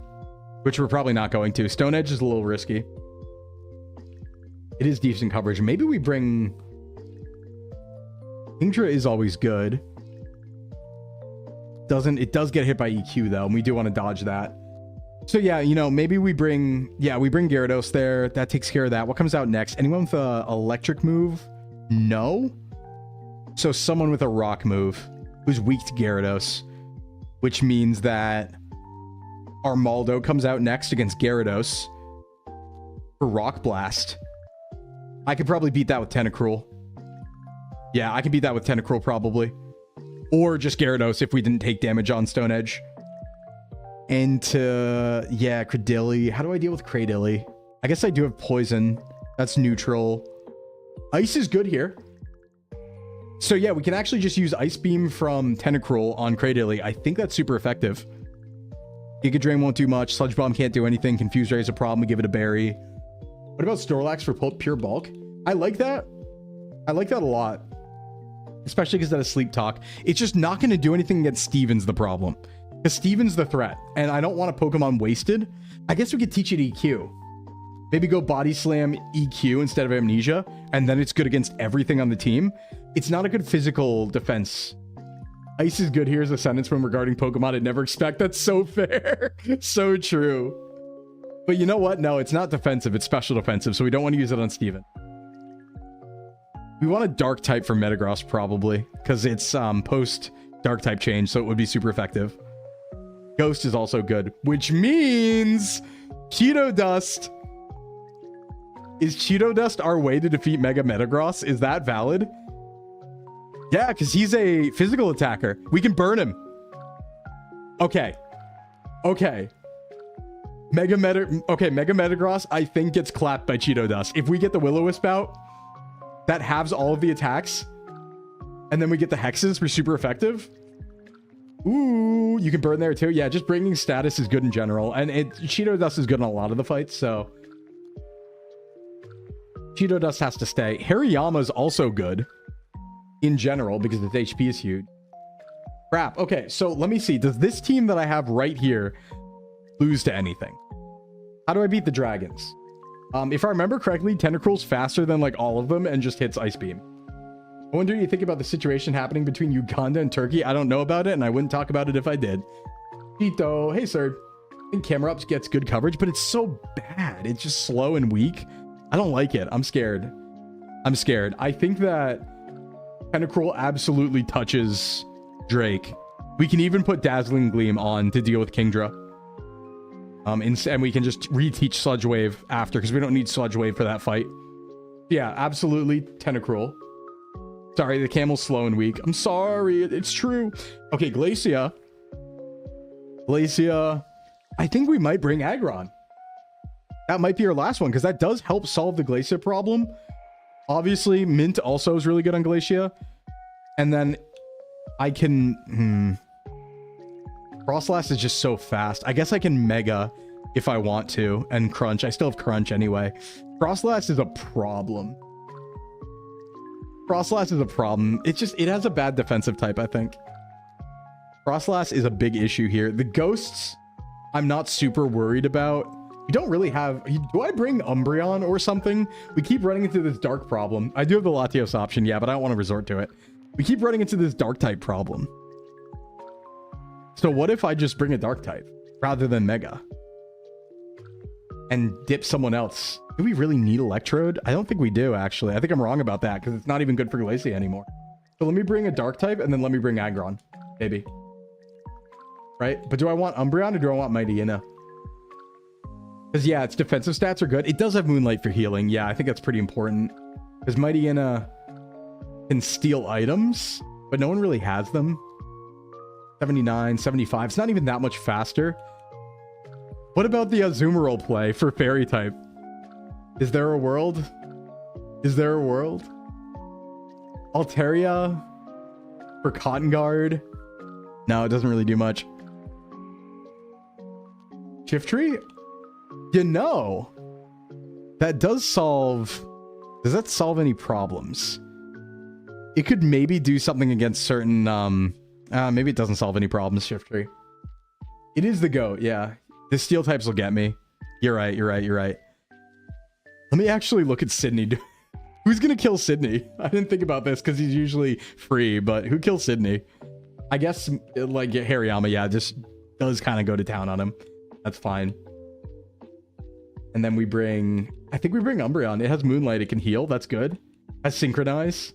Which we're probably not going to. Stone Edge is a little risky. It is decent coverage. Maybe we bring Kingdra is always good. It does get hit by EQ though, and we do want to dodge that. So yeah, you know, maybe we bring Gyarados there. That takes care of that. What comes out next? Anyone with a electric move? No. So someone with a rock move who's weak to Gyarados, which means that Armaldo comes out next against Gyarados for Rock Blast. I could probably beat that with Tentacruel. Yeah, I can beat that with Tentacruel probably. Or just Gyarados if we didn't take damage on Stone Edge. And yeah, Cradilly. How do I deal with Cradilly? I guess I do have Poison. That's neutral. Ice is good here. So yeah, we can actually just use Ice Beam from Tentacruel on Cradilly. I think that's super effective. Giga Drain won't do much. Sludge Bomb can't do anything. Confuse Ray is a problem. We give it a berry. What about Snorlax for pure bulk? I like that. I like that a lot. Especially because that is Sleep Talk. It's just not going to do anything against Steven's the problem. Because Steven's the threat. And I don't want a Pokemon wasted. I guess we could teach it EQ. Maybe go Body Slam EQ instead of Amnesia. And then it's good against everything on the team. It's not a good physical defense. Ice is good here as a sentence when regarding Pokemon I'd never expect. That's so fair. So true. But you know what? No, it's not defensive. It's special defensive. So we don't want to use it on Steven. We want a dark type for Metagross probably, because it's post dark type change, so it would be super effective. Ghost is also good, which means Cheeto Dust. Is Cheeto Dust our way to defeat Mega Metagross? Is that valid? Yeah, because he's a physical attacker. We can burn him. Okay. Okay. Mega Metagross, I think, gets clapped by Cheeto Dust. If we get the Will-O-Wisp out, that halves all of the attacks, and then we get the hexes for super effective. Ooh, you can burn there too. Yeah, just bringing status is good in general, and Cheeto Dust is good in a lot of the fights, so Cheeto Dust has to stay. Hariyama is also good in general because its HP is huge. Crap. Okay, so let me see. Does this team that I have right here lose to anything? How do I beat the dragons? If I remember correctly, Tentacruel's faster than like all of them and just hits Ice Beam. I wonder what you think about the situation happening between Uganda and Turkey. I don't know about it, and I wouldn't talk about it if I did. Tito, hey sir. I think Camera Ups gets good coverage, but it's so bad. It's just slow and weak. I don't like it. I'm scared. I'm scared. I think that Tentacruel absolutely touches Drake. We can even put Dazzling Gleam on to deal with Kingdra. And we can just reteach Sludge Wave after, because we don't need Sludge Wave for that fight. Yeah, absolutely Tentacruel. Sorry, the Camel's slow and weak. I'm sorry, it's true. Okay, Glacia. Glacia. I think we might bring Aggron. That might be our last one, because that does help solve the Glacia problem. Obviously, Mint also is really good on Glacia. And then I can... Frostlass is just so fast. I guess I can Mega if I want to, and Crunch. I still have Crunch anyway. Frostlass is a problem. Frostlass is a problem. It has a bad defensive type, I think. Frostlass is a big issue here. The Ghosts, I'm not super worried about. We don't really have... Do I bring Umbreon or something? We keep running into this dark problem. I do have the Latios option, yeah, but I don't want to resort to it. We keep running into this dark type problem. So what if I just bring a dark type rather than Mega and dip someone else? Do we really need Electrode? I don't think we do, actually. I think I'm wrong about that because it's not even good for Glacia anymore. So let me bring a dark type and then let me bring Aggron, maybe. Right? But do I want Umbreon or do I want Mightyena? Because yeah, its defensive stats are good. It does have Moonlight for healing. Yeah, I think that's pretty important. Because Mightyena can steal items, but no one really has them. 79, 75. It's not even that much faster. What about the Azumarill play for Fairy type? Is there a world? Is there a world? Altaria for Cotton Guard? No, it doesn't really do much. Shiftry? You know, that does solve... Does that solve any problems? It could maybe do something against certain... maybe it doesn't solve any problems, Shiftry. It is the GOAT, yeah. The steel types will get me. You're right, you're right, you're right. Let me actually look at Sydney. Who's gonna kill Sydney? I didn't think about this because he's usually free, but who kills Sydney? I guess like Hariyama, yeah, just does kind of go to town on him. That's fine. And then we bring, I think we bring Umbreon. It has Moonlight, it can heal, that's good. Has Synchronize.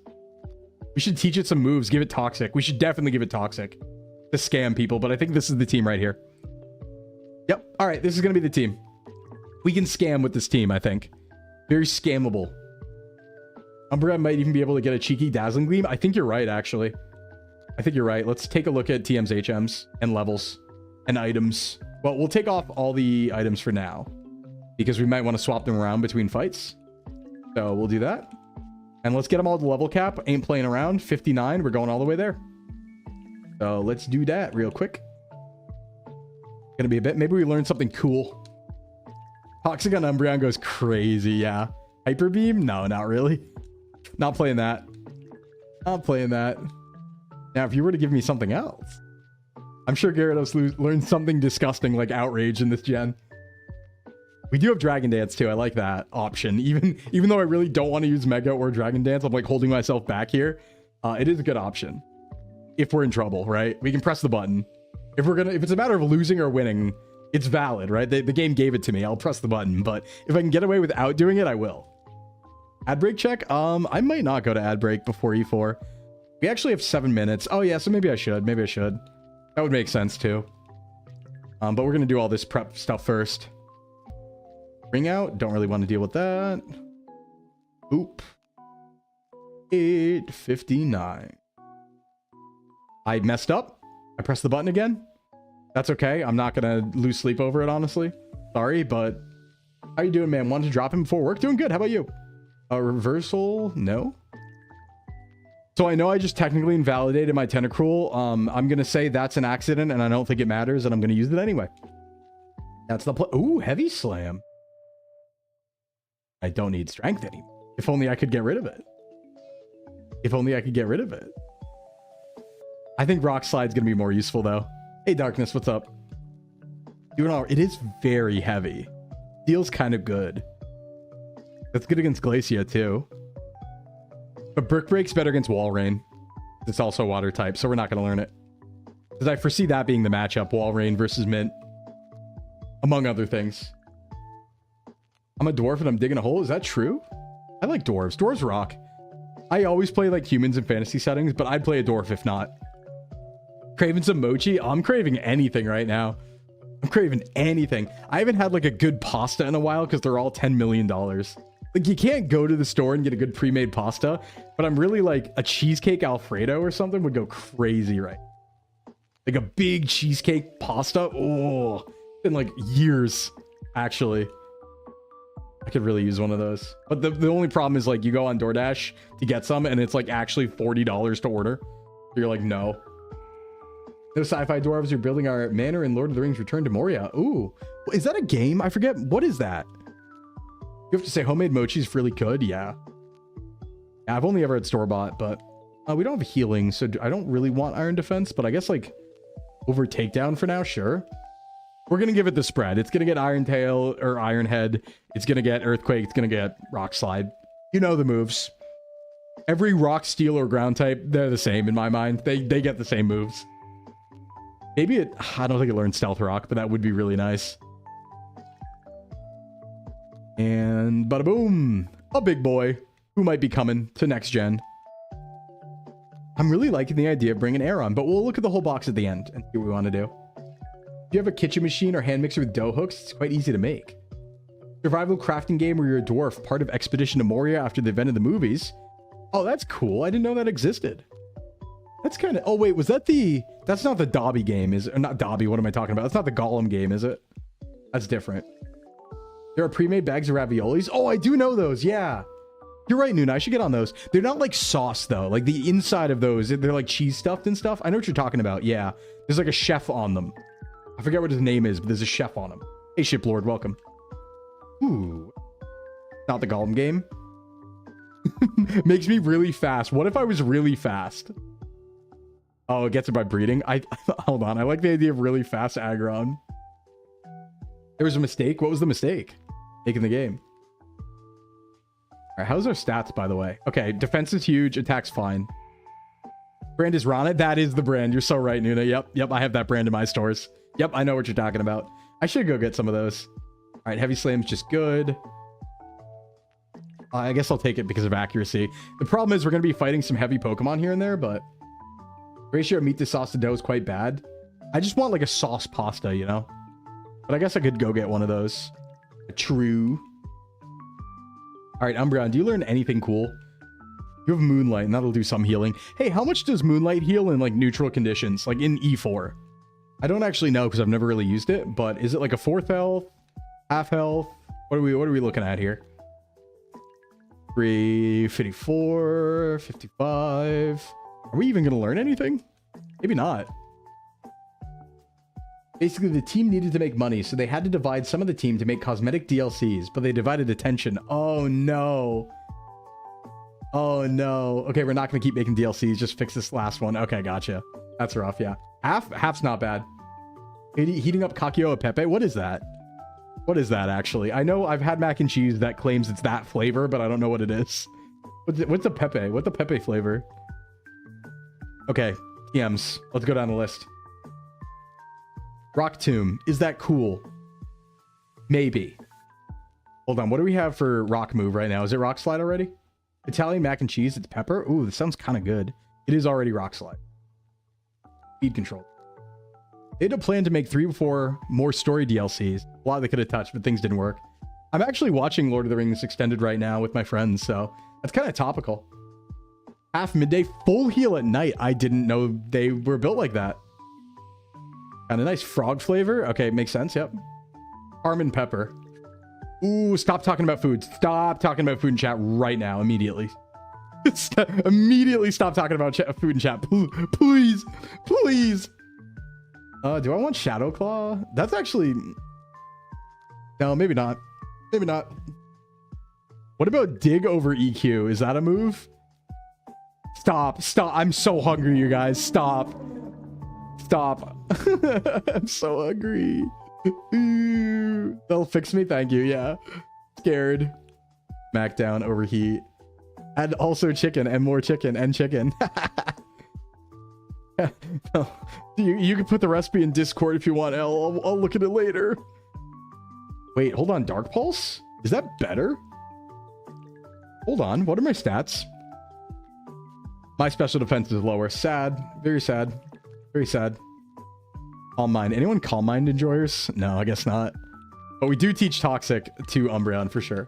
We should teach it some moves, give it Toxic. We should definitely give it Toxic to scam people, but I think this is the team right here. Yep, all right, this is gonna be the team. We can scam with this team, I think. Very scammable. Umbreon might even be able to get a cheeky Dazzling Gleam. I think you're right, actually. I think you're right. Let's take a look at TM's HMs and levels and items. Well, we'll take off all the items for now because we might want to swap them around between fights. So we'll do that. And let's get them all to level cap. Ain't playing around. 59. We're going all the way there. So let's do that real quick. Gonna be a bit. Maybe we learn something cool. Toxic on Umbreon goes crazy. Yeah. Hyper Beam? No, not really. Not playing that. Not playing that. Now, if you were to give me something else, I'm sure Gyarados learned something disgusting like Outrage in this gen. We do have Dragon Dance too. I like that option. Even though I really don't want to use Mega or Dragon Dance, I'm like holding myself back here. It is a good option. If we're in trouble, right? We can press the button. If it's a matter of losing or winning, it's valid, right? The game gave it to me. I'll press the button. But if I can get away without doing it, I will. Ad break check? I might not go to ad break before E4. We actually have 7 minutes. Oh yeah, so maybe I should. Maybe I should. That would make sense too. But we're gonna do all this prep stuff first. Ring out. Don't really want to deal with that. Oop. 8:59. I messed up. I pressed the button again. That's okay. I'm not gonna lose sleep over it, honestly. Sorry, but how you doing, man? Wanted to drop him before work? Doing good. How about you? A reversal? No. So I know I just technically invalidated my Tentacruel. I'm gonna say that's an accident, and I don't think it matters, and I'm gonna use it anyway. That's the play. Ooh, Heavy Slam. I don't need strength anymore. If only I could get rid of it. If only I could get rid of it. I think Rock Slide's gonna be more useful though. Hey Darkness, what's up? Doing all right. It is very heavy. Feels kind of good. That's good against Glacia too. But Brick Break's better against Wall Rain. It's also water type, so we're not gonna learn it. Because I foresee that being the matchup, Wall Rain versus Mint. Among other things. I'm a dwarf and I'm digging a hole. Is that true? I like dwarves. Dwarves rock. I always play like humans in fantasy settings, but I'd play a dwarf if not. Craving some mochi? I'm craving anything right now. I'm craving anything. I haven't had like a good pasta in a while because they're all $10 million. Like you can't go to the store and get a good pre-made pasta, but I'm really like a cheesecake Alfredo or something would go crazy, right? Like a big cheesecake pasta. Oh, in like years, actually. I could really use one of those. But the only problem is like you go on DoorDash to get some and it's like actually $40 to order. So you're like, no. No sci-fi dwarves. You're building our manor in Lord of the Rings Return to Moria. Ooh, is that a game? I forget. What is that? You have to say homemade mochi is really good. Yeah. I've only ever had store-bought, but we don't have healing. So I don't really want Iron Defense, but I guess like over Takedown for now. Sure. We're going to give it the spread. It's going to get Iron Tail or Iron Head. It's going to get Earthquake. It's going to get Rock Slide. You know the moves. Every Rock, Steel, or Ground type, they're the same in my mind. They get the same moves. Maybe it... I don't think it learned Stealth Rock, but that would be really nice. And bada boom. A big boy who might be coming to next gen. I'm really liking the idea of bringing Aeron, but we'll look at the whole box at the end and see what we want to do. If you have a kitchen machine or hand mixer with dough hooks, it's quite easy to make. Survival crafting game where you're a dwarf, part of Expedition to Moria after the event of the movies. Oh, that's cool. I didn't know that existed. That's kind of... Oh, wait, was that the... That's not the Dobby game, is it? Or not Dobby, what am I talking about? That's not the Gollum game, is it? That's different. There are pre-made bags of raviolis. Oh, I do know those, yeah. You're right, Nuna. I should get on those. They're not like sauce, though. Like the inside of those, they're like cheese stuffed and stuff. I know what you're talking about, yeah. There's like a chef on them. I forget what his name is, but there's a chef on him. Hey, Shiplord, welcome. Ooh. Not the Gollum game. Makes me really fast. What if I was really fast? Oh, it gets it by breeding. Hold on. I like the idea of really fast Aggron. There was a mistake. What was the mistake? Making the game. All right, how's our stats, by the way? Okay, defense is huge, attack's fine. Brand is Rana. That is the brand. You're so right, Nuna. Yep, I have that brand in my stores. Yep, I know what you're talking about. I should go get some of those. All right, heavy slam's just good. I guess I'll take it because of accuracy. The problem is we're going to be fighting some heavy Pokemon here and there, but ratio of meat to sauce to dough is quite bad. I just want like a sauce pasta, you know? But I guess I could go get one of those. True. All right, Umbreon, do you learn anything cool? You have Moonlight, and that'll do some healing. Hey, how much does Moonlight heal in like neutral conditions, like in E4? I don't actually know because I've never really used it, but is it like a 4th health, half health? What are we looking at here? 354, 55. Are we even going to learn anything? Maybe not. Basically, the team needed to make money, so they had to divide some of the team to make cosmetic DLCs, but they divided attention. Oh, no. Oh, no. Okay, we're not going to keep making DLCs. Just fix this last one. Okay, gotcha. That's rough, yeah. Half's not bad. Heating up Kakioa Pepe? What is that? What is that, actually? I know I've had mac and cheese that claims it's that flavor, but I don't know what it is. What's the Pepe? What's the Pepe flavor? Okay, TMs. Let's go down the list. Rock Tomb. Is that cool? Maybe. Hold on. What do we have for Rock Move right now? Is it Rock Slide already? Italian mac and cheese. It's pepper. Ooh, this sounds kind of good. It is already Rock Slide. Speed control. They had a plan to make 3 or 4 more story DLCs. A lot they could have touched, but things didn't work. I'm actually watching Lord of the Rings Extended right now with my friends, so that's kind of topical. Half midday, full heal at night. I didn't know they were built like that. Kind of nice frog flavor. Okay, makes sense. Yep. Almond pepper. Ooh, stop talking about food. Stop talking about food in chat right now. Immediately. Immediately stop talking about food in chat. Please. Please. Do I want Shadow Claw? That's actually... No, maybe not. Maybe not. What about Dig over EQ? Is that a move? Stop. Stop. I'm so hungry, you guys. Stop. Stop. I'm so hungry. Ooh. They'll fix me. Thank you. Yeah. Scared. Smackdown. Overheat. And also chicken. And more chicken. And chicken. You can put the recipe in Discord if you want. I'll look at it later. Wait, hold on. Dark Pulse? Is that better? Hold on. What are my stats? My special defense is lower. Sad. Very sad. Very sad. Calm Mind. Anyone Calm Mind enjoyers? No, I guess not. But we do teach Toxic to Umbreon for sure.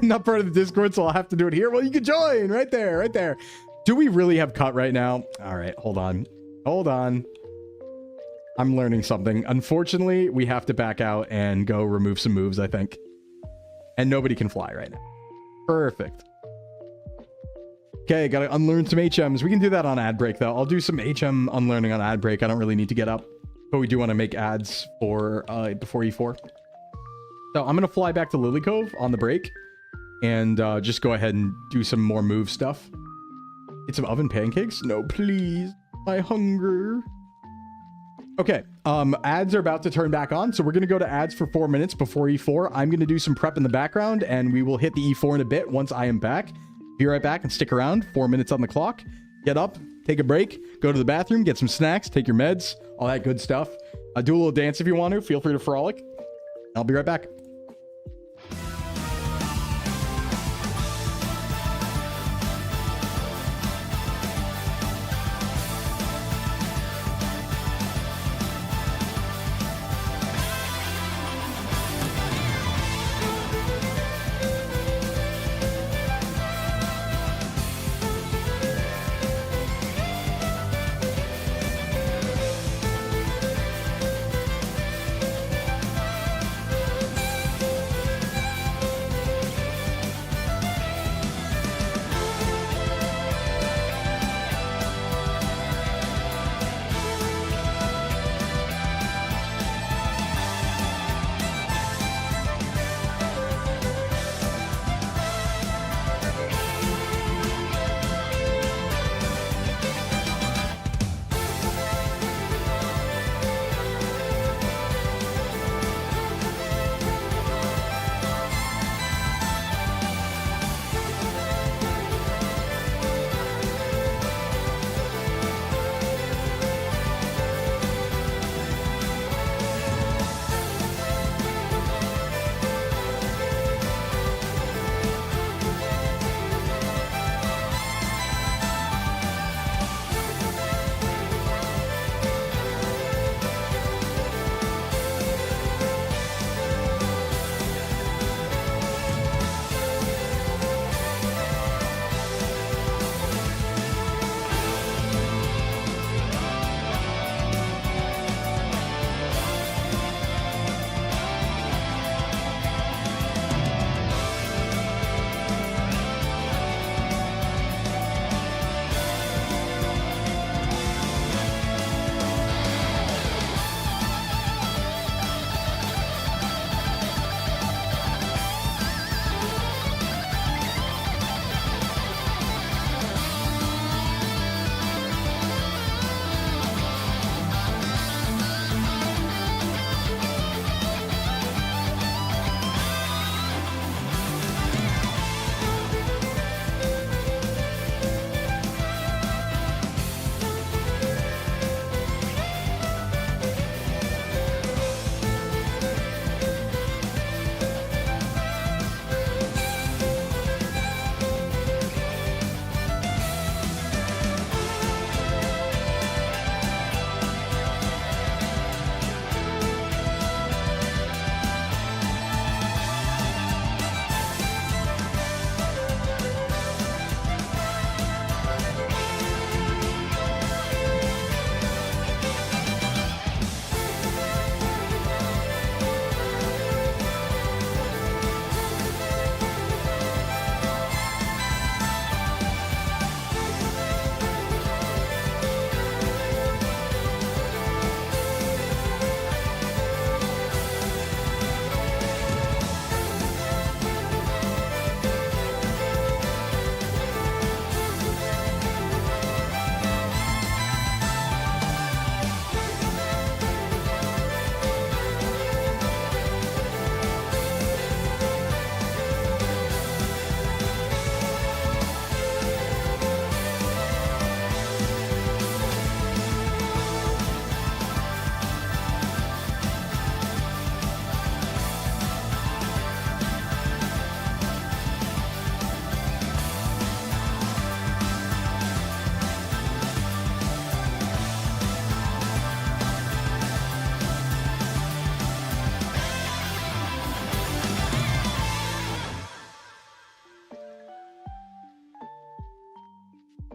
Not part of the Discord, so I'll have to do it here. Well, you can join right there, right there. Do we really have cut right now? All right, hold on. Hold on. I'm learning something. Unfortunately, we have to back out and go remove some moves, I think. And nobody can fly right now. Perfect. Okay, gotta unlearn some HMs. We can do that on ad break, though. I'll do some HM unlearning on ad break. I don't really need to get up. But we do want to make ads for before E4. So I'm going to fly back to Lily Cove on the break. And just go ahead and do some more move stuff. Get some oven pancakes? No, please. My hunger. Okay, ads are about to turn back on, so we're going to go to ads for 4 minutes before E4. I'm going to do some prep in the background, and we will hit the E4 in a bit once I am back. Be right back and stick around. 4 minutes on the clock. Get up, take a break, go to the bathroom, get some snacks, take your meds, all that good stuff. Do a little dance if you want to. Feel free to frolic. I'll be right back.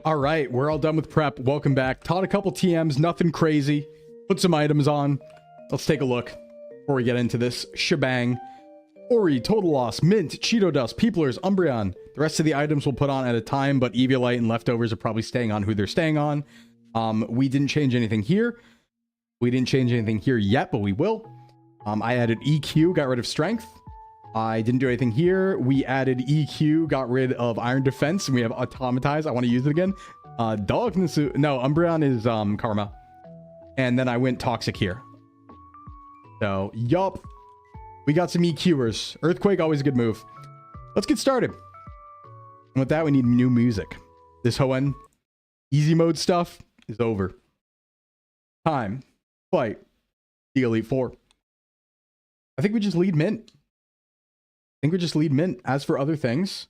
All right, we're all done with prep. Welcome back. Taught a couple TMs, nothing crazy. Put some items on. Let's take a look before we get into this shebang. Ori, Total Loss, Mint, Cheeto Dust, Peoplers, Umbreon. The rest of the items we'll put on at a time, but Eviolite and Leftovers are probably staying on who they're staying on. We didn't change anything here. We didn't change anything here yet, but we will. I added EQ, got rid of Strength. I didn't do anything here. We added EQ, got rid of Iron Defense, and we have Automatize. I want to use it again. Darkness, no, Umbreon is Karma. And then I went Toxic here. So, yup. We got some EQers. Earthquake, always a good move. Let's get started. And with that, we need new music. This HOENN easy mode stuff is over. Time. Fight. The Elite Four. I think we just lead Mint. As for other things,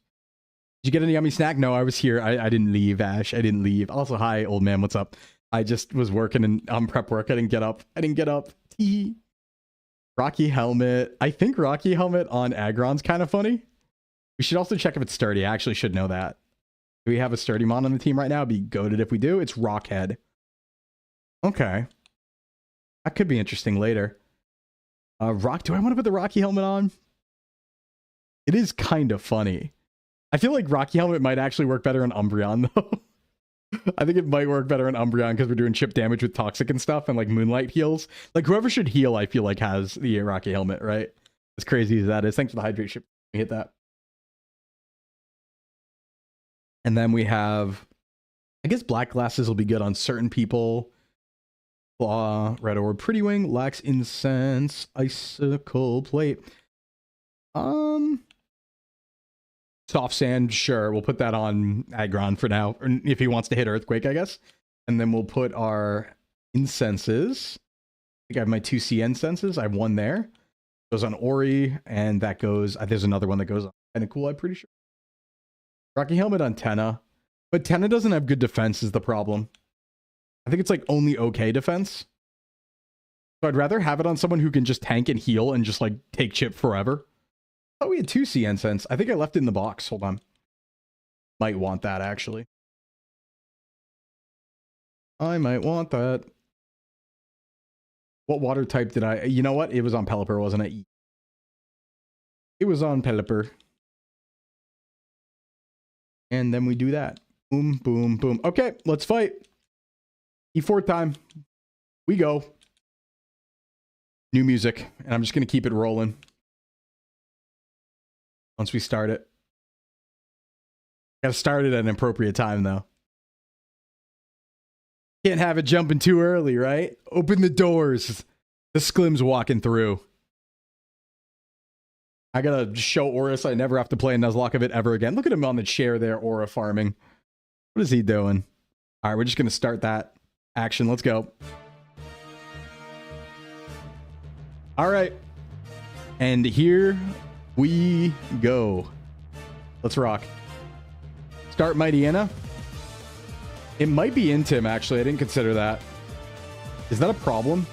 did you get any yummy snack? No, I was here. I didn't leave, Ash. I didn't leave. Also, hi, old man. What's up? I just was working and prep work. I didn't get up. Tee. Rocky Helmet. I think Rocky Helmet on Aggron's kind of funny. We should also check if it's sturdy. I actually should know that. Do we have a sturdy mon on the team right now? It'd be goated if we do. It's Rockhead. Okay. That could be interesting later. Do I want to put the Rocky Helmet on? It is kind of funny. I feel like Rocky Helmet might actually work better on Umbreon, though. I think it might work better on Umbreon because we're doing chip damage with Toxic and stuff, and like Moonlight heals. Like whoever should heal, I feel like has the Rocky Helmet, right? As crazy as that is. Thanks for the hydrate ship. We hit that. And then we have, I guess Black Glasses will be good on certain people. Claw, Red Orb, Pretty Wing, Lax Incense, Icicle Plate. Soft Sand, sure. We'll put that on Aggron for now, or if he wants to hit Earthquake, I guess. And then we'll put our incenses. I think I have my 2C incenses. I have one there. Goes on Ori, and that goes... there's another one that goes on Kinda Cool, I'm pretty sure. Rocky Helmet on Tenna. But Tenna doesn't have good defense is the problem. I think it's like only okay defense. So I'd rather have it on someone who can just tank and heal and just like take chip forever. Oh, we had 2C incense. I think I left it in the box. Hold on. Might want that, actually. I might want that. What water type did I... You know what? It was on Pelipper, wasn't it? It was on Pelipper. And then we do that. Boom, boom, boom. Okay, let's fight. E4 time. We go. New music. And I'm just going to keep it rolling. Once we start it. Gotta start it at an appropriate time, though. Can't have it jumping too early, right? Open the doors. The Sclim's walking through. I gotta show Oris I never have to play a Nuzlocke of it ever again. Look at him on the chair there, Aura farming. What is he doing? Alright, we're just gonna start that action. Let's go. Alright. And here we go. Let's rock. Start Mightyena. It might be Intim, actually. I didn't consider that. Is that a problem?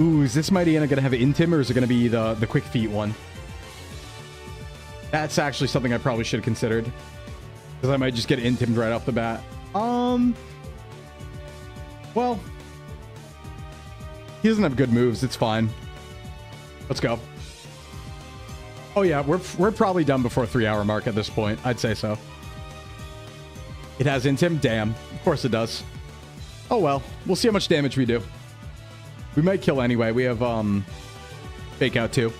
Ooh, is this Mightyena going to have Intim, or is it going to be the Quick Feet one? That's actually something I probably should have considered. Because I might just get Intimed right off the bat. Well, he doesn't have good moves. It's fine. Let's go. Oh yeah, we're probably done before 3-hour mark at this point. I'd say so. It has Intim? Damn. Of course it does. Oh well. We'll see how much damage we do. We might kill anyway. We have Fake Out too.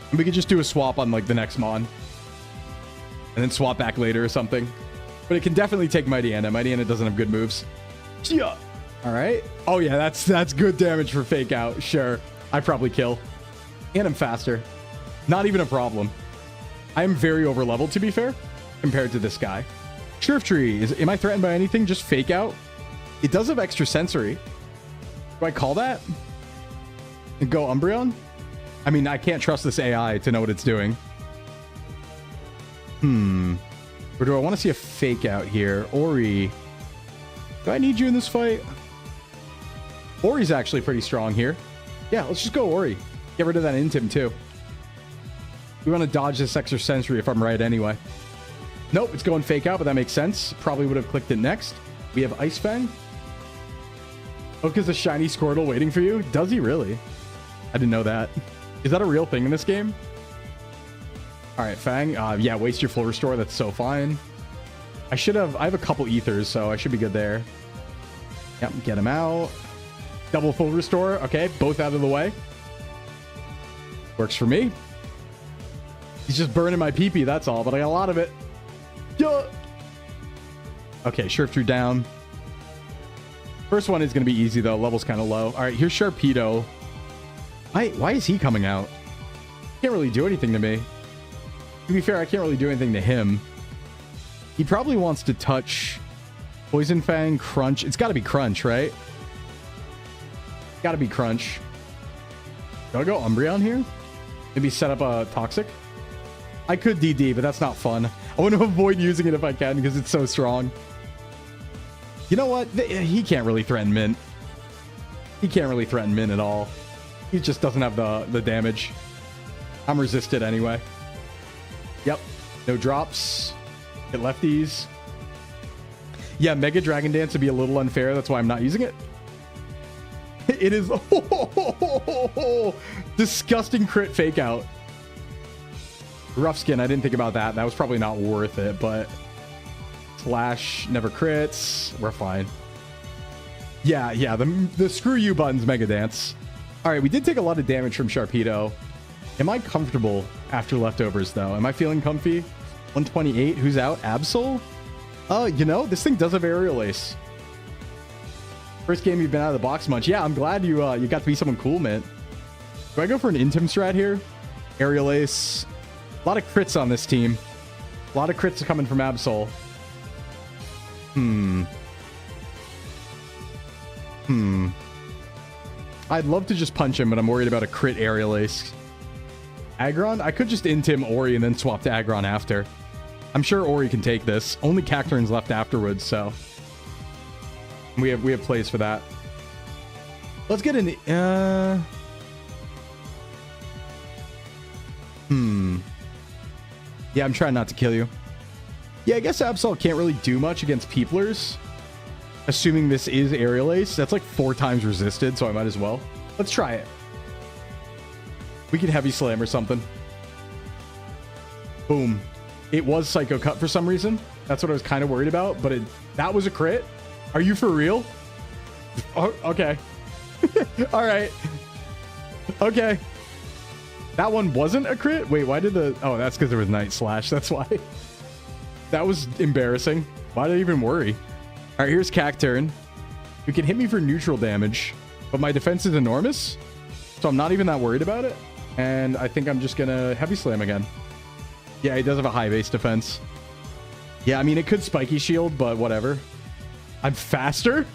And we could just do a swap on like the next mon. And then swap back later or something. But it can definitely take Mightyena. Mightyena doesn't have good moves. Yeah. Alright. Oh yeah, that's good damage for Fake Out. Sure. I'd probably kill. And I'm faster. Not even a problem. I'm very over leveled, to be fair, compared to this guy. Surf Tree. Am I threatened by anything? Just Fake Out? It does have extra sensory. Do I call that? And go Umbreon? I mean, I can't trust this AI to know what it's doing. Or do I want to see a Fake Out here? Ori. Do I need you in this fight? Ori's actually pretty strong here. Yeah, let's just go Ori. Get rid of that Intim too. We want to dodge this extra sensory if I'm right anyway. Nope, it's going fake out, but that makes sense. Probably would have clicked it next. We have Ice Fang. Oh, because a shiny Squirtle waiting for you? Does he really? I didn't know that. Is that a real thing in this game? All right, Fang. Yeah, waste your full restore. That's so fine. I have a couple ethers, so I should be good there. Yep, get him out. Double full restore. Okay, both out of the way. Works for me. He's just burning my PP, that's all, but I got a lot of it. Yeah. Okay, Sharpshooter down. First one is going to be easy, though. Level's kind of low. All right, here's Sharpedo. Why is he coming out? Can't really do anything to me. To be fair, I can't really do anything to him. He probably wants to touch Poison Fang, Crunch. It's got to be Crunch, right? Got to be Crunch. Do I go Umbreon here? Maybe set up a Toxic? I could DD, but that's not fun. I want to avoid using it if I can because it's so strong. You know what? He can't really threaten Mint. He can't really threaten Mint at all. He just doesn't have the damage. I'm resisted anyway. Yep. No drops. Hit lefties. Yeah, Mega Dragon Dance would be a little unfair. That's why I'm not using it. It is disgusting crit fake out. Rough Skin, I didn't think about that. That was probably not worth it, but Slash never crits. We're fine. Yeah, the screw you button's Mega Dance. All right, we did take a lot of damage from Sharpedo. Am I comfortable after leftovers, though? Am I feeling comfy? 128. Who's out? Absol? You know, this thing does have Aerial Ace. First game you've been out of the box much. Yeah, I'm glad you got to be someone cool, man. Do I go for an Intim strat here? Aerial Ace. A lot of crits on this team. A lot of crits coming from Absol. I'd love to just punch him, but I'm worried about a crit Aerial Ace. Aggron? I could just Intim Ori and then swap to Aggron after. I'm sure Ori can take this. Only Cacturne's left afterwards, so we have plays for that. Let's get an Yeah, I'm trying not to kill you. Yeah, I guess Absol can't really do much against Peoplers. Assuming this is Aerial Ace. That's like 4 times resisted, so I might as well. Let's try it. We could Heavy Slam or something. Boom. It was Psycho Cut for some reason. That's what I was kind of worried about, but that was a crit? Are you for real? Oh, okay. All right. Okay. That one wasn't a crit? Wait, why did the... Oh, that's because there was Night Slash. That's why. That was embarrassing. Why did I even worry? All right, here's Cacturne. You can hit me for neutral damage, but my defense is enormous, so I'm not even that worried about it. And I think I'm just going to Heavy Slam again. Yeah, he does have a high base defense. Yeah, I mean, it could Spiky Shield, but whatever. I'm faster?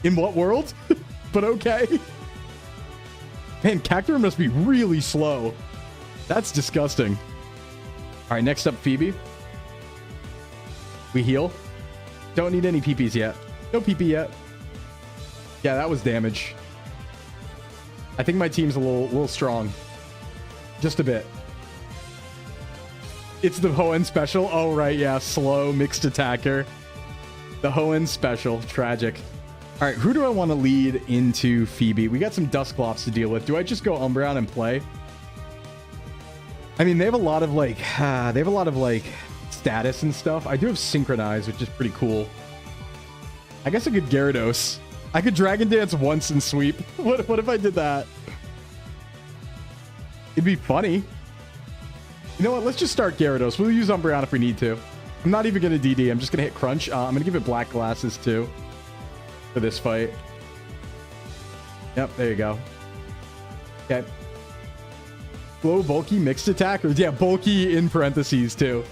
In what world? But okay. Man, Cacturne must be really slow. That's disgusting. All right, next up, Phoebe. We heal. Don't need any PPs yet. No PP yet. Yeah, that was damage. I think my team's a little strong. Just a bit. It's the HOENN special. Oh, right. Yeah, slow mixed attacker. The HOENN special. Tragic. All right, who do I want to lead into Phoebe? We got some Dusclops to deal with. Do I just go Umbreon and play? I mean, they have a lot of like status and stuff. I do have Synchronize, which is pretty cool. I guess I could Gyarados. I could Dragon Dance once and sweep. What if I did that? It'd be funny. You know what? Let's just start Gyarados. We'll use Umbreon if we need to. I'm not even going to DD. I'm just going to hit Crunch. I'm going to give it Black Glasses too for this fight. Yep, there you go. Okay. Slow, bulky, mixed attack. Or yeah, bulky in parentheses too.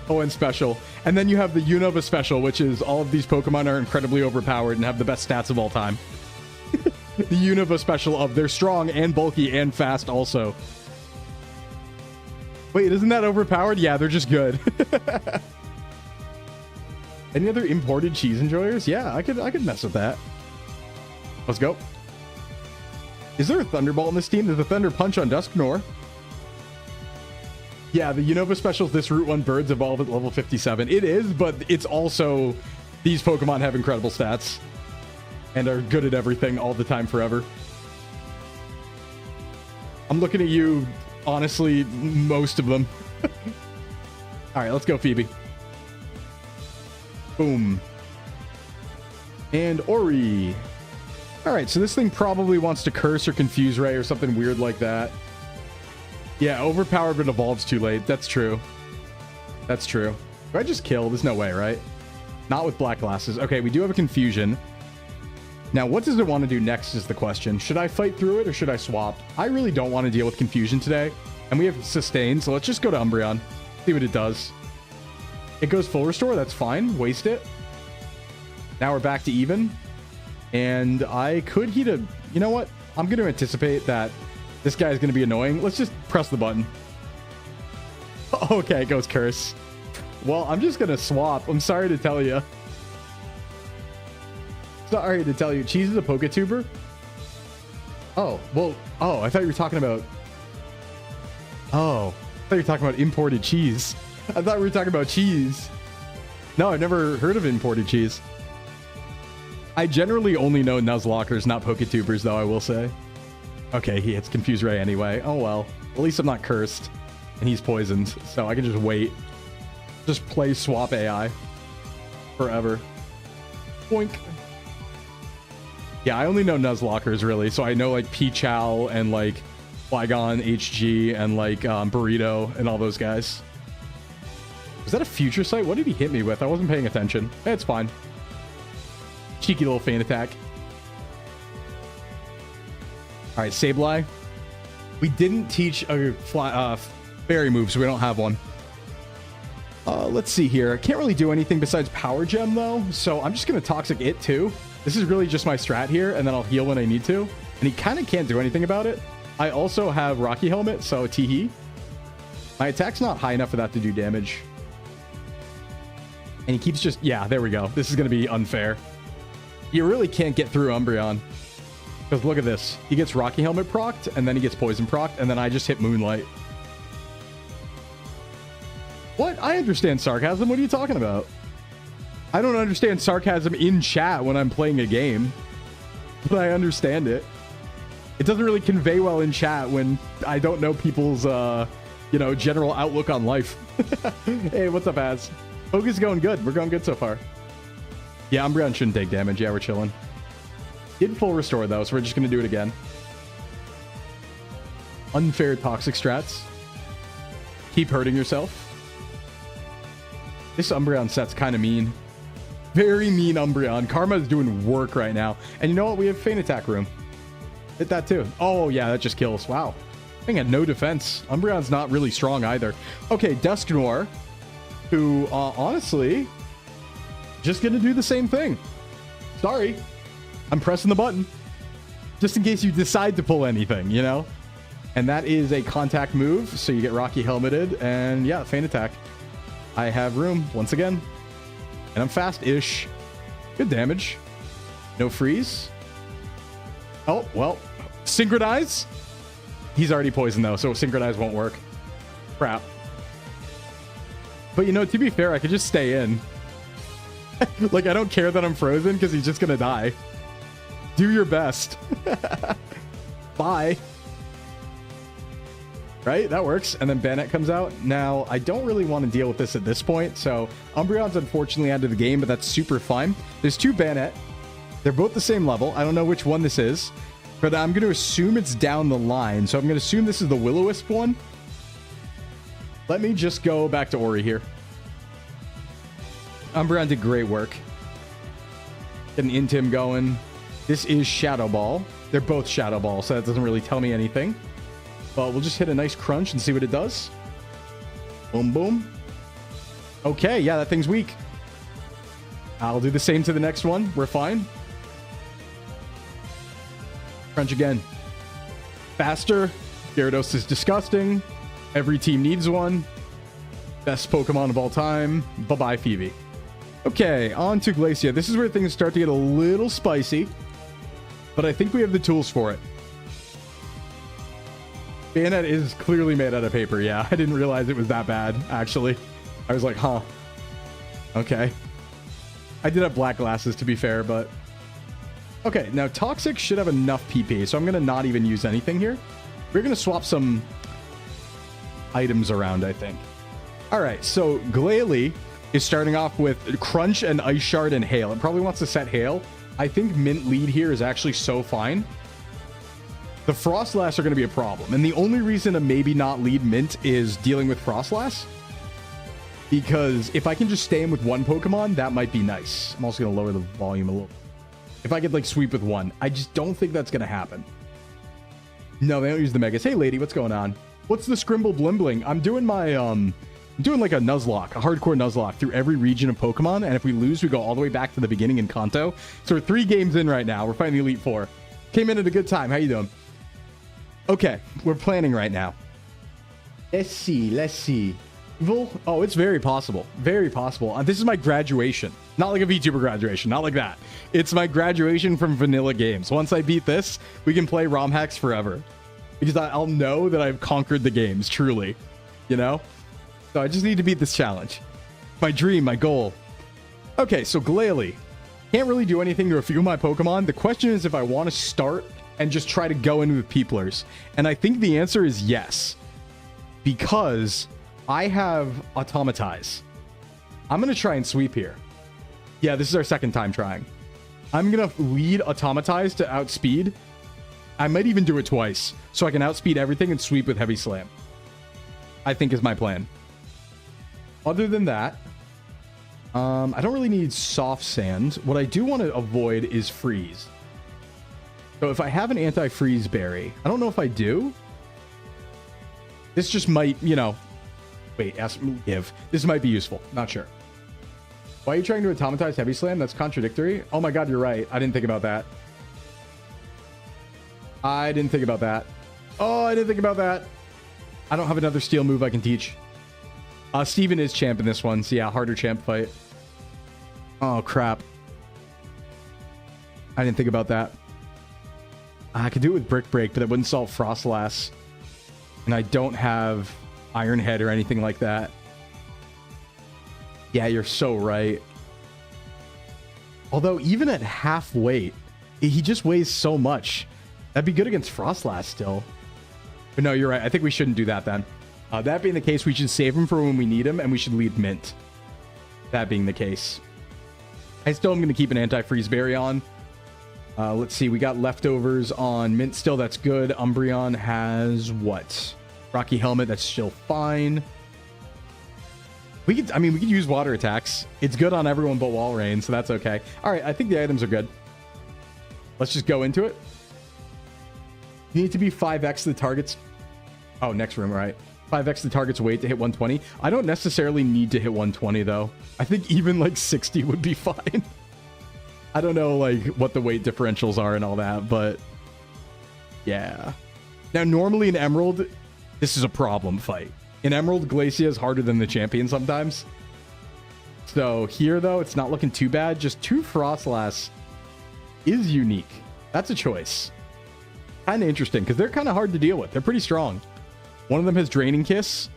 HOENN special. And then you have the UNOVA special, which is all of these Pokemon are incredibly overpowered and have the best stats of all time. The UNOVA special of they're strong and bulky and fast also. Wait, isn't that overpowered? Yeah, they're just good. Any other imported cheese enjoyers? Yeah, I could mess with that. Let's go. Is there a Thunderbolt in this team? There's a Thunder Punch on Dusknoir. Yeah, the UNOVA specials, this Route 1 birds evolve at level 57. It is, but it's also... These Pokemon have incredible stats. And are good at everything all the time forever. I'm looking at you, honestly, most of them. Alright, let's go, Phoebe. Boom. And Ori. Alright, so this thing probably wants to curse or confuse Ray or something weird like that. Yeah, overpowered but evolves too late. That's true. That's true. Do I just kill? There's no way, right? Not with black glasses. Okay, we do have a confusion. Now, what does it want to do next is the question. Should I fight through it or should I swap? I really don't want to deal with confusion today. And we have sustain, so let's just go to Umbreon. See what it does. It goes full restore. That's fine. Waste it. Now we're back to even. And I could heat a... You know what? I'm going to anticipate that this guy is going to be annoying. Let's just press the button. Okay, it goes curse. Well, I'm just going to swap. I'm sorry to tell you. Sorry to tell you. Cheese is a PokeTuber? Oh, well... Oh, I thought you were talking about... Oh, I thought you were talking about imported cheese. I thought we were talking about cheese. No, I've never heard of imported cheese. I generally only know Nuzlockers, not PokeTubers, though, I will say. Okay, he hits Confuse Ray anyway. Oh, well. At least I'm not cursed. And he's poisoned, so I can just wait. Just play swap AI. Forever. Boink. Yeah, I only know Nuzlockers, really. So I know, like, Pichow and, like, Flygon, HG, and, like, Burrito, and all those guys. Was that a future sight? What did he hit me with? I wasn't paying attention. It's fine. Cheeky little feint attack. All right, Sableye. We didn't teach a fairy move, so we don't have one. Let's see here. I can't really do anything besides Power Gem, though, so I'm just going to Toxic It, too. This is really just my strat here, and then I'll heal when I need to. And he kind of can't do anything about it. I also have Rocky Helmet, so teehee. My attack's not high enough for that to do damage. And he keeps just... Yeah, there we go. This is going to be unfair. You really can't get through Umbreon. Because look at this. He gets Rocky Helmet procced, and then he gets Poison procced, and then I just hit Moonlight. What? I understand sarcasm. What are you talking about? I don't understand sarcasm in chat when I'm playing a game. But I understand it. It doesn't really convey well in chat when I don't know people's, you know, general outlook on life. Hey, what's up, Az? Poke's going good. We're going good so far. Yeah, Umbreon shouldn't take damage. Yeah, we're chilling. Did full restore, though, so we're just going to do it again. Unfair toxic strats. Keep hurting yourself. This Umbreon set's kind of mean. Very mean Umbreon. Karma is doing work right now. And you know what? We have Feint Attack room. Hit that too. Oh, yeah, that just kills. Wow. I think had no defense. Umbreon's not really strong either. Okay, Dusknoir, who, honestly, just going to do the same thing. Sorry. I'm pressing the button. Just in case you decide to pull anything, you know? And that is a contact move, so you get Rocky Helmeted, and yeah, Feint Attack. I have room, once again. And I'm fast-ish. Good damage. No freeze. Oh, well. Synchronize? He's already poisoned, though, so Synchronize won't work. Crap. But, you know, to be fair, I could just stay in. Like, I don't care that I'm frozen, because he's just gonna die. Do your best. Bye. Right? That works. And then Banette comes out. Now, I don't really want to deal with this at this point, so Umbreon's unfortunately out of the game, but that's super fine. There's two Banette. They're both the same level. I don't know which one this is, but I'm going to assume it's down the line. So I'm going to assume this is the Will-O-Wisp one. Let me just go back to Ori here. Umbreon did great work. Get an Intim going. This is Shadow Ball. They're both Shadow Ball, so that doesn't really tell me anything. But we'll just hit a nice crunch and see what it does. Boom, boom. Okay, yeah, that thing's weak. I'll do the same to the next one. We're fine. Crunch again. Faster. Gyarados is disgusting. Every team needs one. Best Pokemon of all time. Bye-bye, Phoebe. Okay, on to Glacia. This is where things start to get a little spicy. But I think we have the tools for it. Bayonet is clearly made out of paper. Yeah, I didn't realize it was that bad, actually. I was like, huh. Okay. I did have black glasses, to be fair, but... Okay, now Toxic should have enough PP, so I'm going to not even use anything here. We're going to swap some items around, I think. All right, so Glalie is starting off with Crunch and Ice Shard and Hail. It probably wants to set Hail. I think Mint lead here is actually so fine. The Frostlass are going to be a problem. And the only reason to maybe not lead Mint is dealing with Frostlass. Because if I can just stay in with one Pokemon, that might be nice. I'm also going to lower the volume a little. If I could like sweep with one. I just don't think that's going to happen. No, they don't use the Megas. Hey, lady, what's going on? What's the Scrimble Blimbling? I'm doing my, I'm doing like a Nuzlocke, a hardcore Nuzlocke through every region of Pokemon. And if we lose, we go all the way back to the beginning in KANTO. So we're 3 games in right now. We're fighting the Elite Four. Came in at a good time. How you doing? Okay, we're planning right now. Let's see. Evil? Oh, it's very possible. Very possible. This is my graduation. Not like a VTuber graduation. Not like that. It's my graduation from vanilla games. Once I beat this, we can play ROM hacks forever. Because I'll know that I've conquered the games, truly. You know? So I just need to beat this challenge. My dream, my goal. Okay, so Glalie. Can't really do anything to a few of my Pokemon. The question is if I want to start and just try to go in with Peoplers. And I think the answer is yes. Because I have Automatize. I'm going to try and sweep here. Yeah, this is our second time trying. I'm going to lead Automatize to outspeed. I might even do it twice. So I can outspeed everything and sweep with Heavy Slam. I think is my plan. Other than that, I don't really need Soft Sand. What I do want to avoid is Freeze. So if I have an anti-freeze berry, I don't know if I do. This just might, you know, wait, ask me give. This might be useful. Not sure. Why are you trying to automatize Heavy Slam? That's contradictory. Oh my God, you're right. I didn't think about that. Oh, I didn't think about that. I don't have another steel move I can teach. Steven is champ in this one, so yeah, harder champ fight. Oh, crap. I didn't think about that. I could do it with Brick Break, but that wouldn't solve Frostlass. And I don't have Iron Head or anything like that. Yeah, you're so right. Although, even at half weight, he just weighs so much. That'd be good against Frostlass still. But no, you're right. I think we shouldn't do that then. That being the case, we should save him for when we need him, and we should lead Mint. That being the case. I still am going to keep an anti-freeze berry on. Let's see. We got leftovers on Mint still. That's good. Umbreon has what? Rocky Helmet. That's still fine. We could use water attacks. It's good on everyone but Walrein, so that's okay. All right. I think the items are good. Let's just go into it. You need to be 5x the target's... Oh, next room, right. 5x the target's weight to hit 120. I don't necessarily need to hit 120, though. I think even, like, 60 would be fine. I don't know, like, what the weight differentials are and all that, but... Yeah. Now, normally in Emerald, this is a problem fight. In Emerald, Glacia is harder than the champion sometimes. So, here, though, it's not looking too bad. Just 2 Frostlass is unique. That's a choice. Kind of interesting, because they're kind of hard to deal with. They're pretty strong. One of them has Draining Kiss.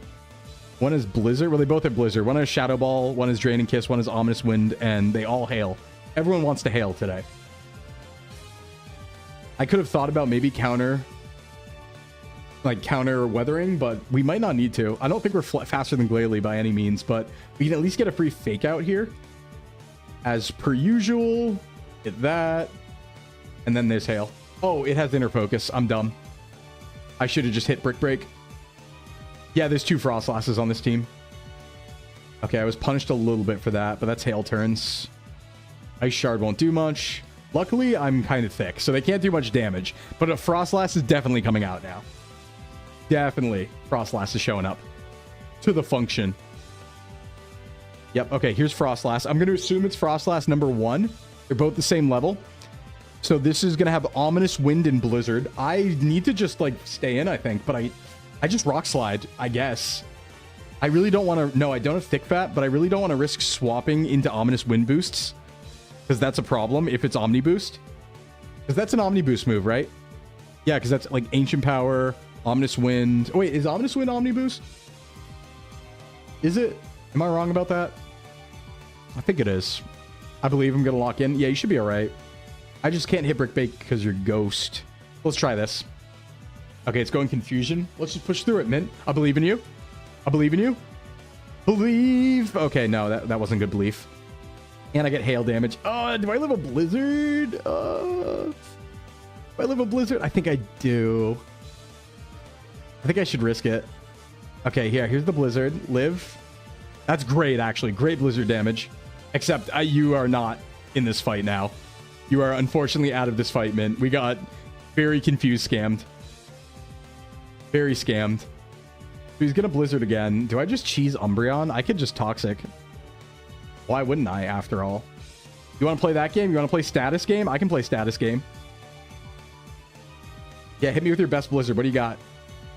One is Blizzard. Well, they both have Blizzard. One has Shadow Ball. One is Draining Kiss. One is Ominous Wind. And they all hail. Everyone wants to hail today. I could have thought about maybe counter weathering, but we might not need to. I don't think we're faster than Glalie by any means, but we can at least get a free fake out here. As per usual, hit that. And then there's hail. Oh, it has inner focus. I'm dumb. I should have just hit Brick Break. Yeah, there's 2 Frostlasses on this team. Okay, I was punished a little bit for that, but that's hail turns. Ice Shard won't do much. Luckily, I'm kind of thick, so they can't do much damage. But a Frostlass is definitely coming out now. Definitely. Frostlass is showing up. To the function. Yep, okay, here's Frostlass. I'm going to assume it's Frostlass number 1. They're both the same level. So this is going to have Ominous Wind and Blizzard. I need to just, like, stay in, I think. But I just Rock Slide, I guess. I really don't want to... No, I don't have Thick Fat, but I really don't want to risk swapping into Ominous Wind boosts. Because that's a problem if it's Omni Boost. Because that's an Omni Boost move, right? Yeah, because that's, like, Ancient Power, Ominous Wind. Oh, wait, is Ominous Wind Omni Boost? Is it? Am I wrong about that? I think it is. I believe I'm going to lock in. Yeah, you should be all right. I just can't hit Brick Bake because you're Ghost. Let's try this. Okay, it's going Confusion. Let's just push through it, Mint. I believe in you. I believe in you. Believe. Okay, no, that wasn't good belief. And I get hail damage. Oh, do I live a blizzard? Do I live a blizzard? I think I do. I think I should risk it. Okay, here's the blizzard. Live. That's great, actually. Great blizzard damage. Except you are not in this fight now. You are unfortunately out of this fight, Mint. We got very confused, scammed. Very scammed. He's gonna blizzard again. Do I just cheese Umbreon? I could just Toxic. Why wouldn't I, after all? You want to play that game? You want to play status game? I can play status game. Yeah, hit me with your best blizzard. What do you got?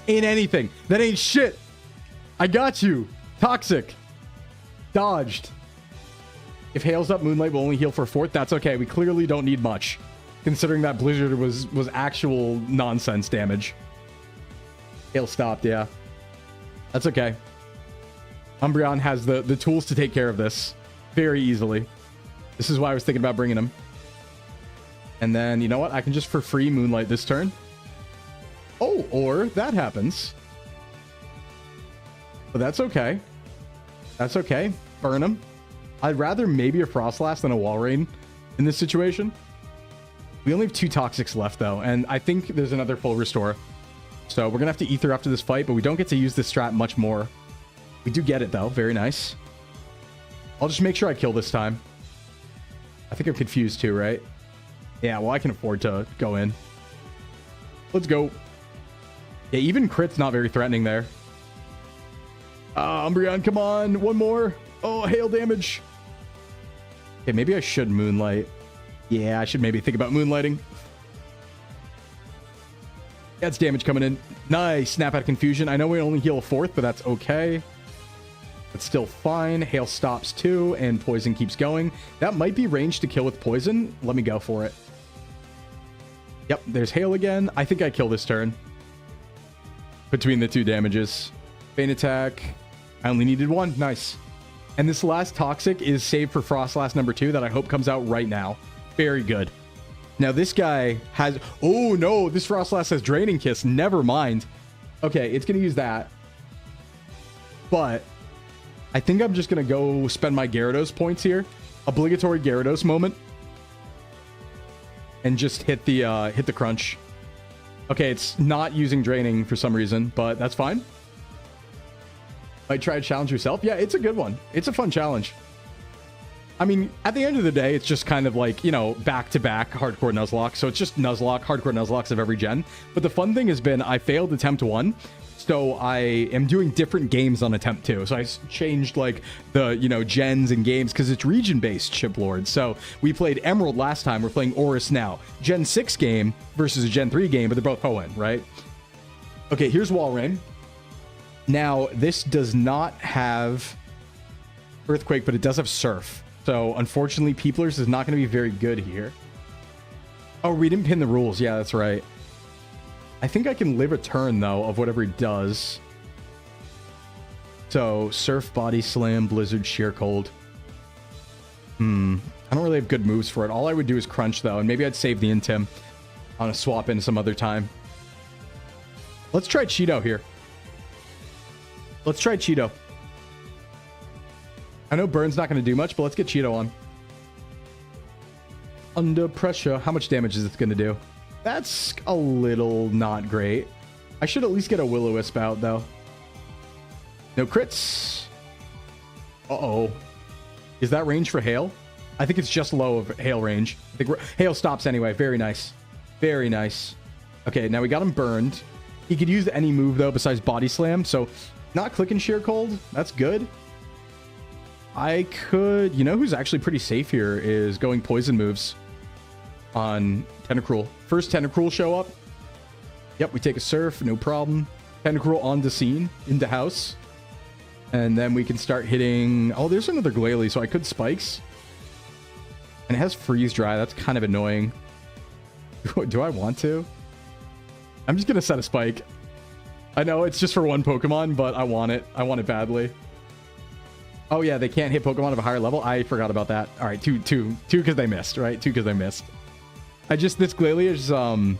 Ain't anything. That ain't shit. I got you. Toxic. Dodged. If Hail's up, Moonlight will only heal for 4th. That's okay. We clearly don't need much, considering that blizzard was actual nonsense damage. Hail stopped, yeah. That's okay. Umbreon has the tools to take care of this very easily. This is why I was thinking about bringing him. And then, you know what? I can just for free Moonlight this turn. Oh, or that happens. But that's okay. That's okay. Burn him. I'd rather maybe a Frostlass than a Walrein in this situation. We only have 2 Toxics left, though, and I think there's another full restore. So we're going to have to Ether after this fight, but we don't get to use this strat much more. We do get it, though. Very nice. I'll just make sure I kill this time. I think I'm confused, too, right? Yeah, well, I can afford to go in. Let's go. Yeah, even crit's not very threatening there. Umbreon, come on. One more. Oh, hail damage. Okay, maybe I should Moonlight. Yeah, I should maybe think about Moonlighting. That's damage coming in. Nice. Snap out of Confusion. I know we only heal a 4th, but that's okay. It's still fine. Hail stops too, and Poison keeps going. That might be range to kill with Poison. Let me go for it. Yep, there's Hail again. I think I kill this turn. Between the 2 damages. Feint Attack. I only needed 1. Nice. And this last Toxic is saved for Frostlass number 2 that I hope comes out right now. Very good. Now this guy has... Oh no, this Frostlass has Draining Kiss. Never mind. Okay, it's going to use that. But I think I'm just going to go spend my Gyarados points here. Obligatory Gyarados moment. And just hit the crunch. Okay, it's not using Draining for some reason, but that's fine. Might try to challenge yourself. Yeah, it's a good one. It's a fun challenge. I mean, at the end of the day, it's just kind of like, you know, back-to-back hardcore Nuzlocke. So it's just Nuzlocke, hardcore Nuzlocks of every gen. But the fun thing has been I failed attempt 1. So I am doing different games on attempt 2. So I changed like the, you know, gens and games because it's region-based, Chiplord. So we played Emerald last time. We're playing Oris now. Gen 6 game versus a Gen 3 game, but they're both HOENN, right? Okay, here's Walrein. Now, this does not have Earthquake, but it does have Surf. So, unfortunately, Peeplers is not going to be very good here. Oh, we didn't pin the rules. Yeah, that's right. I think I can live a turn, though, of whatever he does. So, Surf, Body Slam, Blizzard, Sheer Cold. I don't really have good moves for it. All I would do is Crunch, though, and maybe I'd save the Intim on a swap in some other time. Let's try Cheeto here. Let's try Cheeto. I know Burn's not going to do much, but let's get Cheeto on. Under pressure. How much damage is it going to do? That's a little not great. I should at least get a Will-O-Wisp out, though. No crits. Uh-oh. Is that range for Hail? I think it's just low of Hail range. I think Hail stops anyway. Very nice. Very nice. Okay, now we got him burned. He could use any move, though, besides Body Slam, so... Not clicking Sheer Cold. That's good. I could... You know who's actually pretty safe here is going Poison moves on Tentacruel. First Tentacruel show up. Yep, we take a Surf. No problem. Tentacruel on the scene. Into house. And then we can start hitting... Oh, there's another Glalie, so I could Spikes. And it has Freeze Dry. That's kind of annoying. Do I want to? I'm just going to set a Spike. I know it's just for one Pokemon, but I want it. I want it badly. Oh yeah, they can't hit Pokemon of a higher level. I forgot about that. All right, two because they missed, right? Two because they missed. This Glalie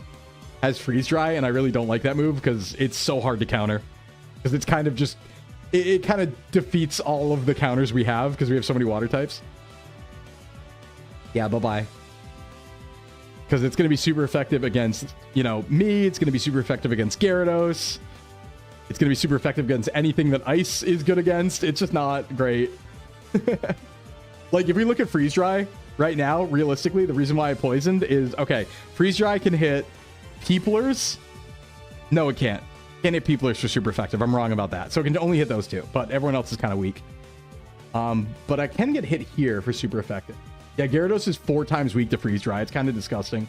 has freeze dry, and I really don't like that move because it's so hard to counter. Because it's kind of just, it kind of defeats all of the counters we have because we have so many water types. Yeah, bye-bye. Because it's going to be super effective against, you know, me. It's going to be super effective against Gyarados. It's going to be super effective against anything that ice is good against. It's just not great. Like, if we look at freeze dry right now, realistically, the reason why I poisoned is, okay, freeze dry can hit Peeplers. No, it can't. Can't hit Peeplers for super effective. I'm wrong about that. So it can only hit those two, but everyone else is kind of weak. But I can get hit here for super effective. Yeah, Gyarados is 4 times weak to freeze dry. It's kind of disgusting.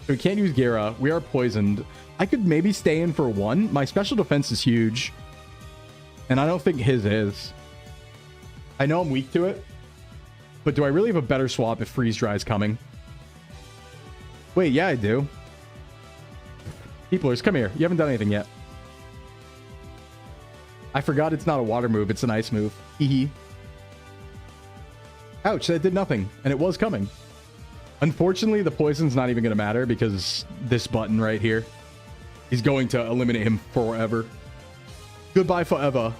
So we can't use Gyara. We are poisoned. I could maybe stay in for 1. My special defense is huge. And I don't think his is. I know I'm weak to it. But do I really have a better swap if freeze dry is coming? Wait, yeah, I do. Peeplers, come here. You haven't done anything yet. I forgot it's not a water move. It's an ice move. Hee. Ouch, that did nothing. And it was coming. Unfortunately, the poison's not even going to matter because this button right here is going to eliminate him forever. Goodbye forever.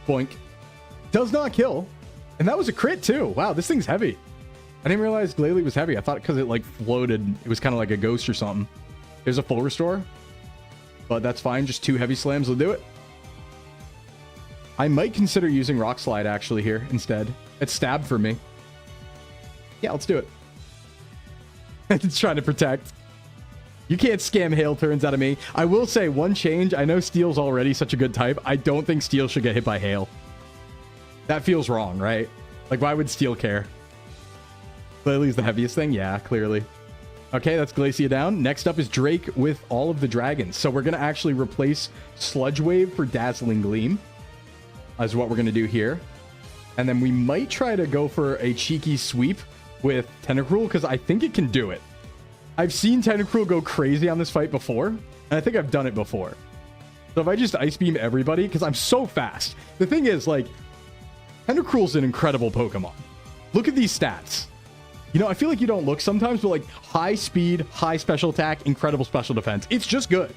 Boink. Does not kill. And that was a crit too. Wow, this thing's heavy. I didn't realize Glalie was heavy. I thought because it like floated, it was kind of like a ghost or something. There's a full restore. But that's fine. Just 2 heavy slams will do it. I might consider using Rock Slide actually here instead. It's stab for me. Yeah, let's do it. It's trying to protect. You can't scam Hail Turns out of me. I will say one change. I know Steel's already such a good type. I don't think Steel should get hit by Hail. That feels wrong, right? Like, why would Steel care? Glalie's the heaviest thing? Yeah, clearly. Okay, that's Glacia down. Next up is Drake with all of the dragons. So we're going to actually replace Sludge Wave for Dazzling Gleam. Is what we're going to do here. And then we might try to go for a cheeky sweep with Tentacruel because I think it can do it. I've seen Tentacruel go crazy on this fight before, and I think I've done it before. So if I just Ice Beam everybody, because I'm so fast. The thing is, like, Tentacruel's an incredible Pokemon. Look at these stats. You know, I feel like you don't look sometimes, but like high speed, high special attack, incredible special defense. It's just good.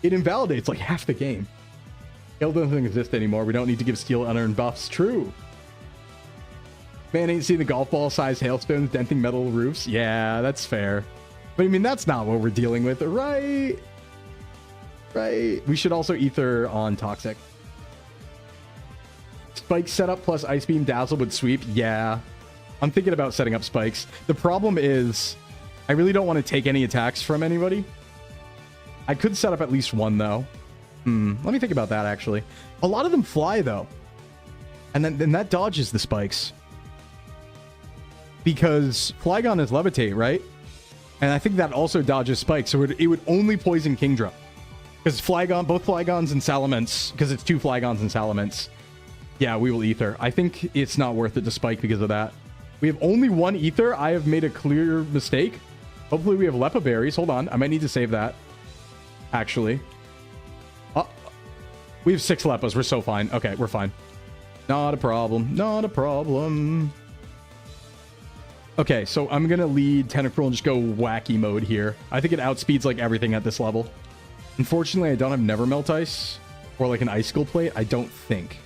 It invalidates like half the game. Hail doesn't exist anymore. We don't need to give Steel unearned buffs. True. Man ain't seen the golf ball size hailstones denting metal roofs. Yeah, that's fair. But I mean, that's not what we're dealing with, right? Right. We should also Ether on Toxic. Spike setup plus Ice Beam Dazzle with Sweep. Yeah. I'm thinking about setting up spikes. The problem is I really don't want to take any attacks from anybody. I could set up at least one, though. Let me think about that, actually. A lot of them fly, though. And then that dodges the spikes. Because Flygon is Levitate, right? And I think that also dodges spikes. So it would only poison Kingdra. Because Flygon, both Flygons and Salamence, because it's 2 Flygons and Salamence. Yeah, we will Ether. I think it's not worth it to spike because of that. We have only 1 Ether. I have made a clear mistake. Hopefully we have Lepa Berries. Hold on. I might need to save that. Actually. We have 6 Lepas. We're so fine. Okay, we're fine. Not a problem. Not a problem. Okay, so I'm going to lead Tentacruel and just go wacky mode here. I think it outspeeds like everything at this level. Unfortunately, I don't have Never Melt Ice or like an Icicle Plate. I don't think.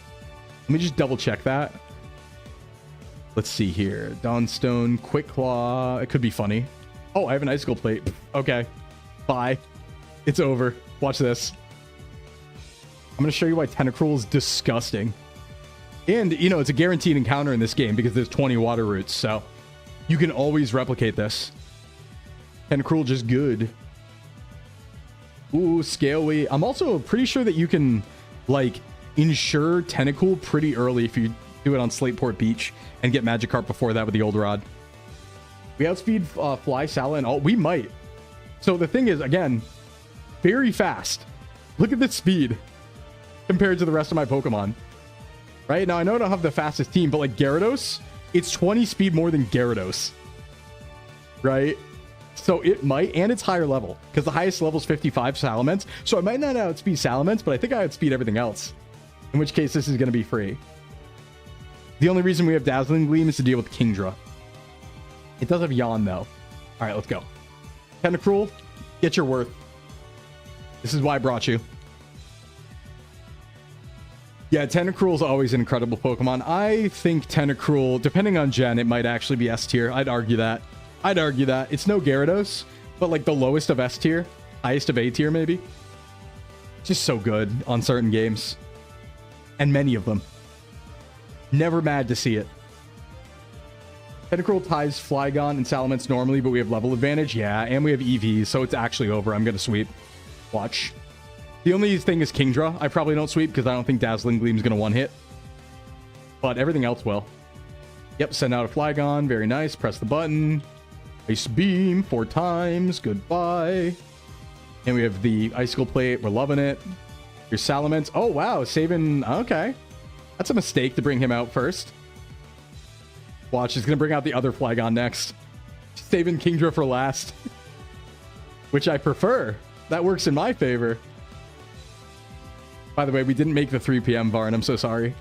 Let me just double check that. Let's see here. Dawnstone, Quick Claw. It could be funny. Oh, I have an Icicle Plate. Okay. Bye. It's over. Watch this. I'm going to show you why Tentacruel is disgusting. And, you know, it's a guaranteed encounter in this game because there's 20 water roots, so you can always replicate this. Tentacruel just good. Ooh, Scaleway. I'm also pretty sure that you can, like, insure Tentacool pretty early if you do it on Slateport Beach and get Magikarp before that with the Old Rod. We outspeed Fly, Sala, and all. We might. So the thing is, again, very fast. Look at this speed compared to the rest of my Pokemon. Right? Now, I know I don't have the fastest team, but like Gyarados, it's 20 speed more than Gyarados. Right? So it might, and it's higher level, because the highest level is 55 Salamence. So I might not outspeed Salamence, but I think I outspeed everything else. In which case, this is going to be free. The only reason we have Dazzling Gleam is to deal with Kingdra. It does have Yawn, though. All right, let's go. Tentacruel, get your worth. This is why I brought you. Yeah, Tentacruel is always an incredible Pokemon. I think Tentacruel, depending on gen, it might actually be S tier. I'd argue that. It's no Gyarados, but like the lowest of S tier, highest of A tier maybe. Just so good on certain games. And many of them. Never mad to see it. Tentacruel ties Flygon and Salamence normally, but we have level advantage. Yeah, and we have EVs, so it's actually over. I'm going to sweep. Watch. The only thing is Kingdra. I probably don't sweep because I don't think Dazzling Gleam is going to one-hit. But everything else will. Yep, send out a Flygon. Very nice. Press the button. Ice Beam 4 times. Goodbye. And we have the Icicle Plate. We're loving it. Your Salamence. Oh, wow. Saving... Okay. That's a mistake to bring him out first. Watch. He's going to bring out the other Flygon next. Saving Kingdra for last. Which I prefer. That works in my favor. By the way, we didn't make the 3 p.m. VAR, and I'm so sorry.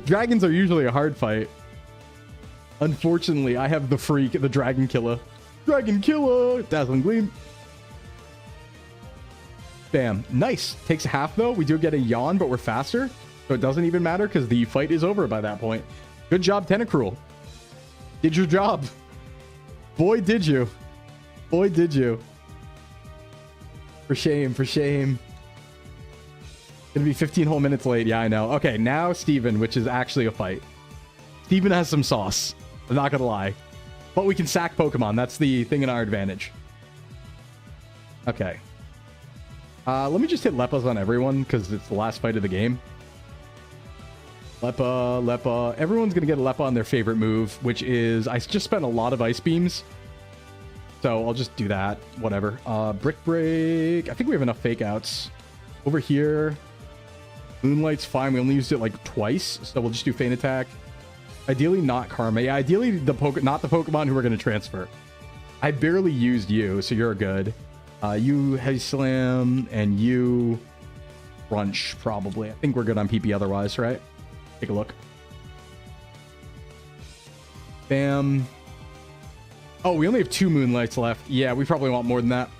Dragons are usually a hard fight. Unfortunately, I have the freak, the Dragon Killer. Dragon Killer! Dazzling Gleam. Bam. Nice. Takes a half, though. We do get a Yawn, but we're faster. So it doesn't even matter because the fight is over by that point. Good job, Tentacruel. Did your job. Boy, did you. Boy, did you. For shame, for shame. Gonna be 15 whole minutes late. Yeah, I know. Okay, now Steven, which is actually a fight. Steven has some sauce. I'm not gonna lie. But we can sack Pokemon. That's the thing in our advantage. Okay. Let me just hit Leppas on everyone, because it's the last fight of the game. Leppa. Everyone's gonna get a Leppa on their favorite move, which is... I just spent a lot of Ice Beams. So I'll just do that. Whatever. Brick Break. I think we have enough Fake Outs. Over here. Moonlight's fine. We only used it like twice. So we'll just do Feint Attack. Ideally not Karma. Yeah, ideally not the Pokemon who we're going to transfer. I barely used you, so you're good. You Heavy Slam and you Crunch, probably. I think we're good on PP otherwise, right? Take a look. Bam. Oh, we only have 2 Moonlights left. Yeah, we probably want more than that.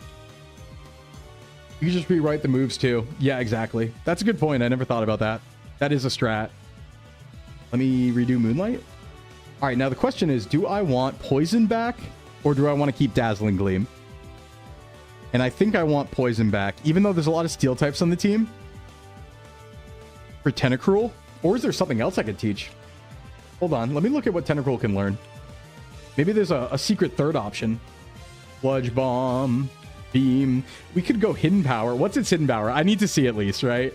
You can just rewrite the moves too. Yeah, exactly. That's a good point. I never thought about that. That is a strat. Let me redo Moonlight. All right, now the question is, do I want Poison back or do I want to keep Dazzling Gleam? And I think I want Poison back, even though there's a lot of Steel types on the team. For Tentacruel? Or is there something else I could teach? Hold on. Let me look at what Tentacruel can learn. Maybe there's a secret third option. Sludge Bomb. Beam. We could go Hidden Power. What's its Hidden Power? I need to see at least, right?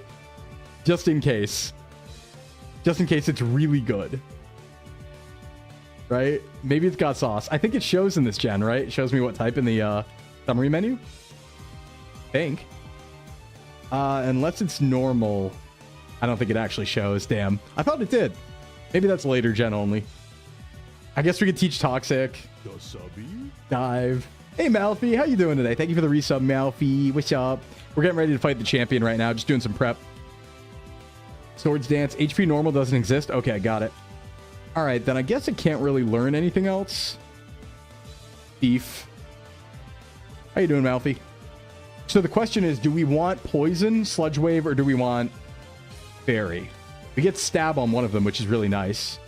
Just in case. Just in case it's really good. Right? Maybe it's got sauce. I think it shows in this gen, right? It shows me what type in the summary menu. I think. Unless it's normal. I don't think it actually shows. Damn. I thought it did. Maybe that's later gen only. I guess we could teach Toxic. Dive. Hey, Malfi. How you doing today? Thank you for the resub, Malfi. What's up? We're getting ready to fight the champion right now. Just doing some prep. Swords Dance. HP normal doesn't exist. Okay, got it. All right, then I guess I can't really learn anything else. Thief. How you doing, Malfi? So the question is, do we want Poison, Sludge Wave, or do we want Fairy? We get Stab on one of them, which is really nice.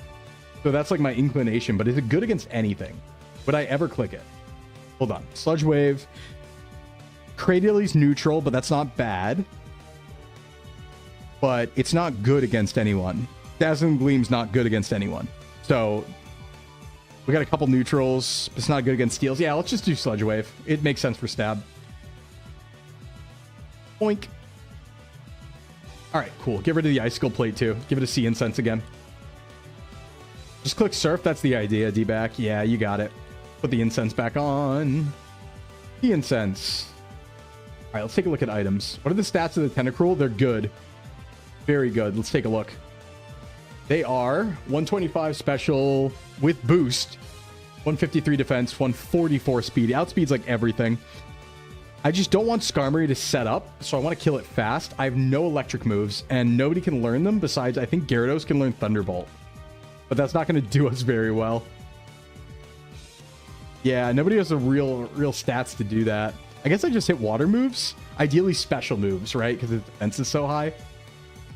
So that's like my inclination, but is it good against anything? Would I ever click it? Hold on. Sludge Wave. Cradle's neutral, but that's not bad. But it's not good against anyone. Dazzling Gleam's not good against anyone. So we got a couple neutrals. It's not good against steals. Yeah, let's just do Sludge Wave. It makes sense for Stab. Boink. All right, cool. Get rid of the Icicle Plate too. Give it a Sea Incense again. Just click Surf. That's the idea, D-back. Yeah, you got it. Put the incense back on. The incense. All right, let's take a look at items. What are the stats of the Tentacruel? They're good. Very good. Let's take a look. They are 125 special with boost. 153 defense, 144 speed. Outspeeds like everything. I just don't want Skarmory to set up, so I want to kill it fast. I have no electric moves, and nobody can learn them besides, I think Gyarados can learn Thunderbolt. But that's not going to do us very well. Yeah, nobody has the real stats to do that. I guess I just hit water moves. Ideally special moves, right? Because the defense is so high.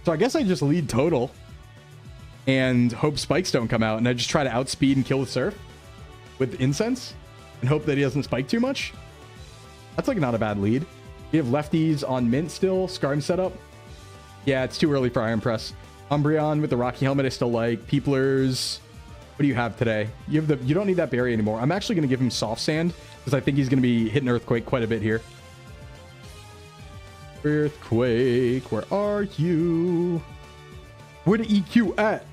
So I guess I just lead total and hope spikes don't come out, and I just try to outspeed and kill with Surf with Incense and hope that he doesn't spike too much. That's like not a bad lead. You have lefties on mint still. Skarm setup. Yeah, it's too early for Iron Press. Umbreon with the Rocky Helmet I still like. Peeplers. What do you have today? You don't need that berry anymore. I'm actually going to give him Soft Sand because I think he's going to be hitting Earthquake quite a bit here. Earthquake, where are you? Where the EQ at?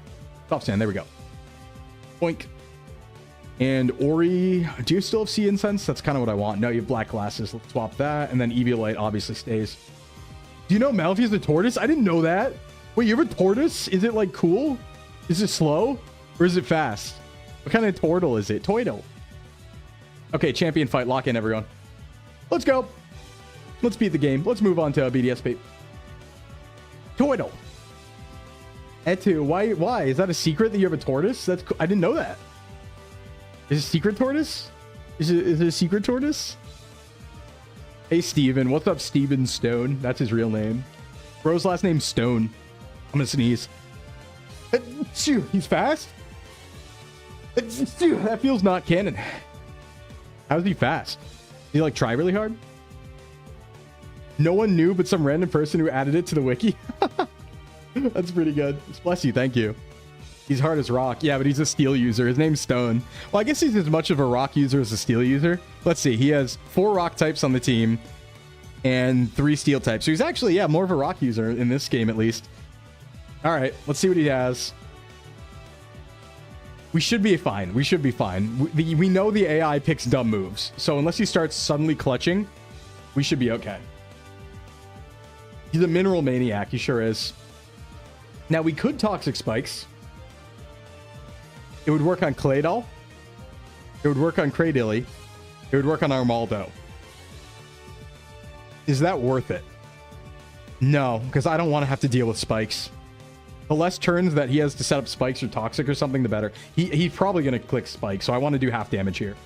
Soft Sand, there we go. Boink. And Ori, do you still have Sea Incense? That's kind of what I want. No, you have Black Glasses. Let's swap that. And then Eviolite obviously stays. Do you know Malphite is a tortoise? I didn't know that. Wait, you have a tortoise? Is it like cool? Is it slow? Or is it fast? What kind of turtle is it? Toidle. Okay, champion fight. Lock in, everyone. Let's go. Let's beat the game. Let's move on to BDSP. Toidle. Etu, why? Is that a secret that you have a tortoise? That's cool. I didn't know that. Is it a secret tortoise? Is it a secret tortoise? Hey, Steven. What's up, Steven Stone? That's his real name. Bro's last name's Stone. I'm gonna sneeze. He's fast? That feels not canon. How is he fast? Did he like try really hard? No one knew but some random person who added it to the wiki. That's pretty good. Bless you. Thank you. He's hard as rock. Yeah, but he's a steel user. His name's Stone. Well, I guess he's as much of a rock user as a steel user. Let's see. He has 4 rock types on the team and 3 steel types. So he's actually, yeah, more of a rock user in this game at least. All right, let's see what he has. We should be fine. We should be fine. We know the AI picks dumb moves. So unless he starts suddenly clutching, we should be okay. He's a mineral maniac. He sure is. Now, we could Toxic Spikes. It would work on Claydol. It would work on Cradilly. It would work on Armaldo. Is that worth it? No, because I don't want to have to deal with spikes. The less turns that he has to set up spikes or toxic or something, the better. He's probably going to click spike, so I want to do half damage here.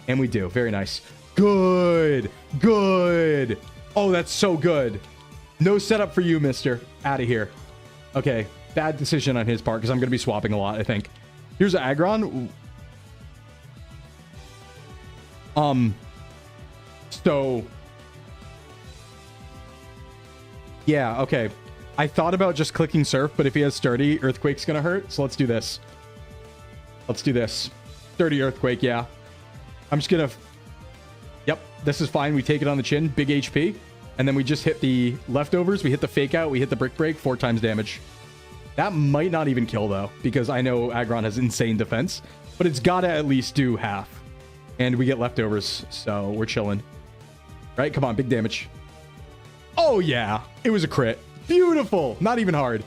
And we do. Very nice. Good. Good. Oh, that's so good. No setup for you, mister. Out of here. Okay. Bad decision on his part, because I'm going to be swapping a lot, I think. Here's Aggron. So... yeah, okay. I thought about just clicking Surf, but if he has Sturdy, Earthquake's gonna hurt. So let's do this. Let's do this. Sturdy Earthquake, yeah. I'm just gonna... yep, this is fine. We take it on the chin. Big HP. And then we just hit the leftovers. We hit the Fake Out. We hit the Brick Break. 4 times damage. That might not even kill, though, because I know Aggron has insane defense. But it's gotta at least do half. And we get leftovers, so we're chilling. Right? Come on, big damage. Oh, yeah. It was a crit. Beautiful. Not even hard.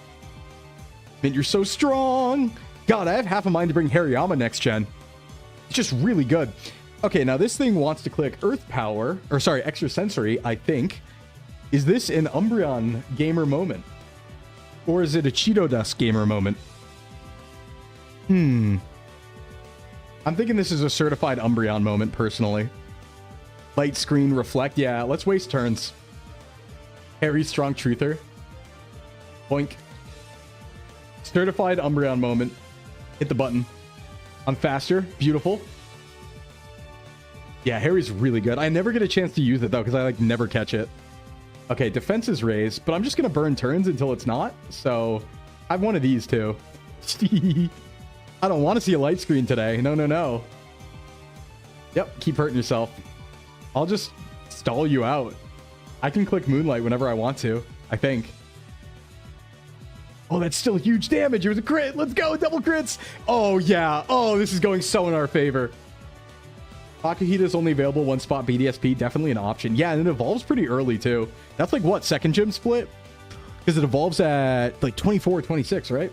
Mint, you're so strong. God, I have half a mind to bring Hariyama next gen. It's just really good. Okay, now this thing wants to click Earth Power, or sorry, Extrasensory, I think. Is this an Umbreon gamer moment? Or is it a Cheeto Dust gamer moment? I'm thinking this is a certified Umbreon moment, personally. Light Screen Reflect. Yeah, let's waste turns. Harry Strong Truther. Boink. Certified Umbreon moment. Hit the button. I'm faster. Beautiful. Yeah, Harry's really good. I never get a chance to use it, though, because I, like, never catch it. Okay, defense is raised, but I'm just going to burn turns until it's not. So, I have one of these, too. I don't want to see a light screen today. No, no, no. Yep, keep hurting yourself. I'll just stall you out. I can click Moonlight whenever I want to, I think. Oh, that's still huge damage. It was a crit. Let's go. Double crits. Oh, yeah. Oh, this is going so in our favor. Akihita is only available 1 spot BDSP. Definitely an option. Yeah, and it evolves pretty early, too. That's like, what, second gym split? Because it evolves at, like, 24 or 26, right?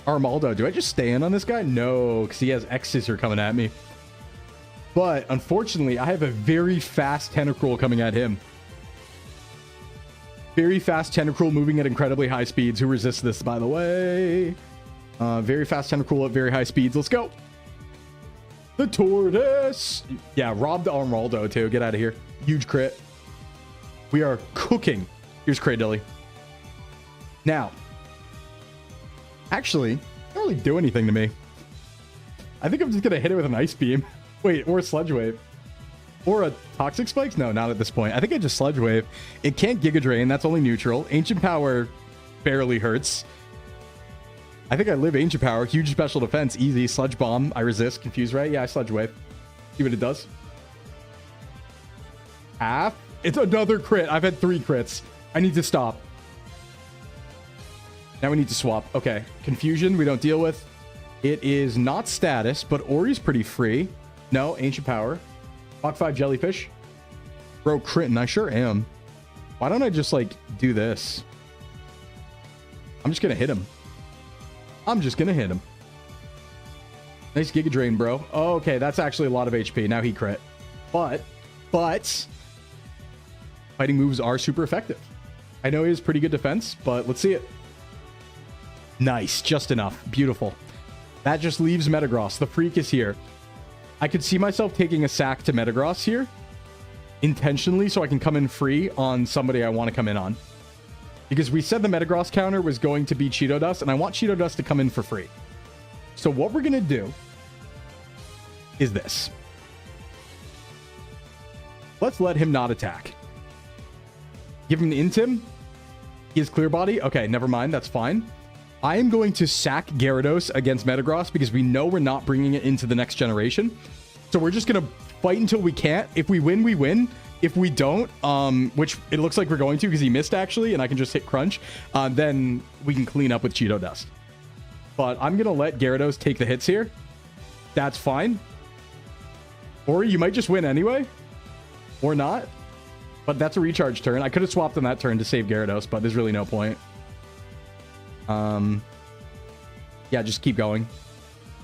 Armaldo. Do I just stay in on this guy? No, because he has X-Scissor coming at me. But unfortunately, I have a very fast Tentacruel coming at him. Very fast Tentacruel moving at incredibly high speeds. Who resists this, by the way? Very fast Tentacruel at very high speeds. Let's go. The tortoise. Yeah, robbed Armaldo too. Get out of here. Huge crit. We are cooking. Here's Cradilly. Now, actually, don't really do anything to me. I think I'm just going to hit it with an Ice Beam. Wait, or a Sludge Wave. Or a Toxic Spikes? No, not at this point. I think I just Sludge Wave. It can't Giga Drain. That's only neutral. Ancient Power barely hurts. I think I live Ancient Power. Huge special defense. Easy. Sludge Bomb. I resist. Confuse Ray. Yeah, I Sludge Wave. See what it does. Half. It's another crit. I've had 3 crits. I need to stop. Now we need to swap. Okay. Confusion we don't deal with. It is not status, but Ori's pretty free. No, Ancient Power. Mach 5 Jellyfish. Bro, critting. I sure am. Why don't I just, like, do this? I'm just going to hit him. I'm just going to hit him. Nice Giga Drain, bro. Oh, okay, that's actually a lot of HP. Now he crit. But, fighting moves are super effective. I know he has pretty good defense, but let's see it. Nice. Just enough. Beautiful. That just leaves Metagross. The Freak is here. I could see myself taking a sack to Metagross here intentionally so I can come in free on somebody I want to come in on. Because we said the Metagross counter was going to be Cheeto Dust, and I want Cheeto Dust to come in for free. So what we're going to do is this. Let's let him not attack. Give him the Intim. He has Clear Body. Okay, never mind. That's fine. I am going to sack Gyarados against Metagross because we know we're not bringing it into the next generation. So we're just going to fight until we can't. If we win, we win. If we don't, which it looks like we're going to because he missed actually, and I can just hit Crunch, then we can clean up with Cheeto Dust. But I'm going to let Gyarados take the hits here. That's fine. Or you might just win anyway. Or not. But that's a recharge turn. I could have swapped on that turn to save Gyarados, but there's really no point. Yeah, just keep going.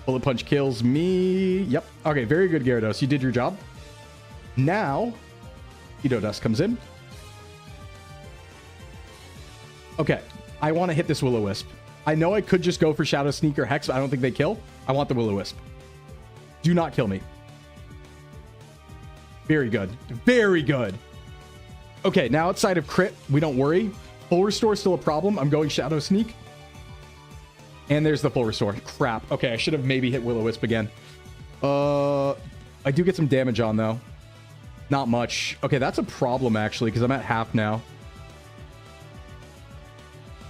Bullet Punch kills me. Yep. Okay, very good, Gyarados. You did your job. Now, Cheeto Dust comes in. Okay, I want to hit this Will-O-Wisp. I know I could just go for Shadow Sneak or Hex, but I don't think they kill. I want the Will-O-Wisp. Do not kill me. Very good. Very good. Okay, now outside of crit, we don't worry. Full Restore is still a problem. I'm going Shadow Sneak. And there's the Full Restore. Crap. Okay, I should have maybe hit Will-O-Wisp again. I do get some damage on, though. Not much. Okay, that's a problem, actually, because I'm at half now.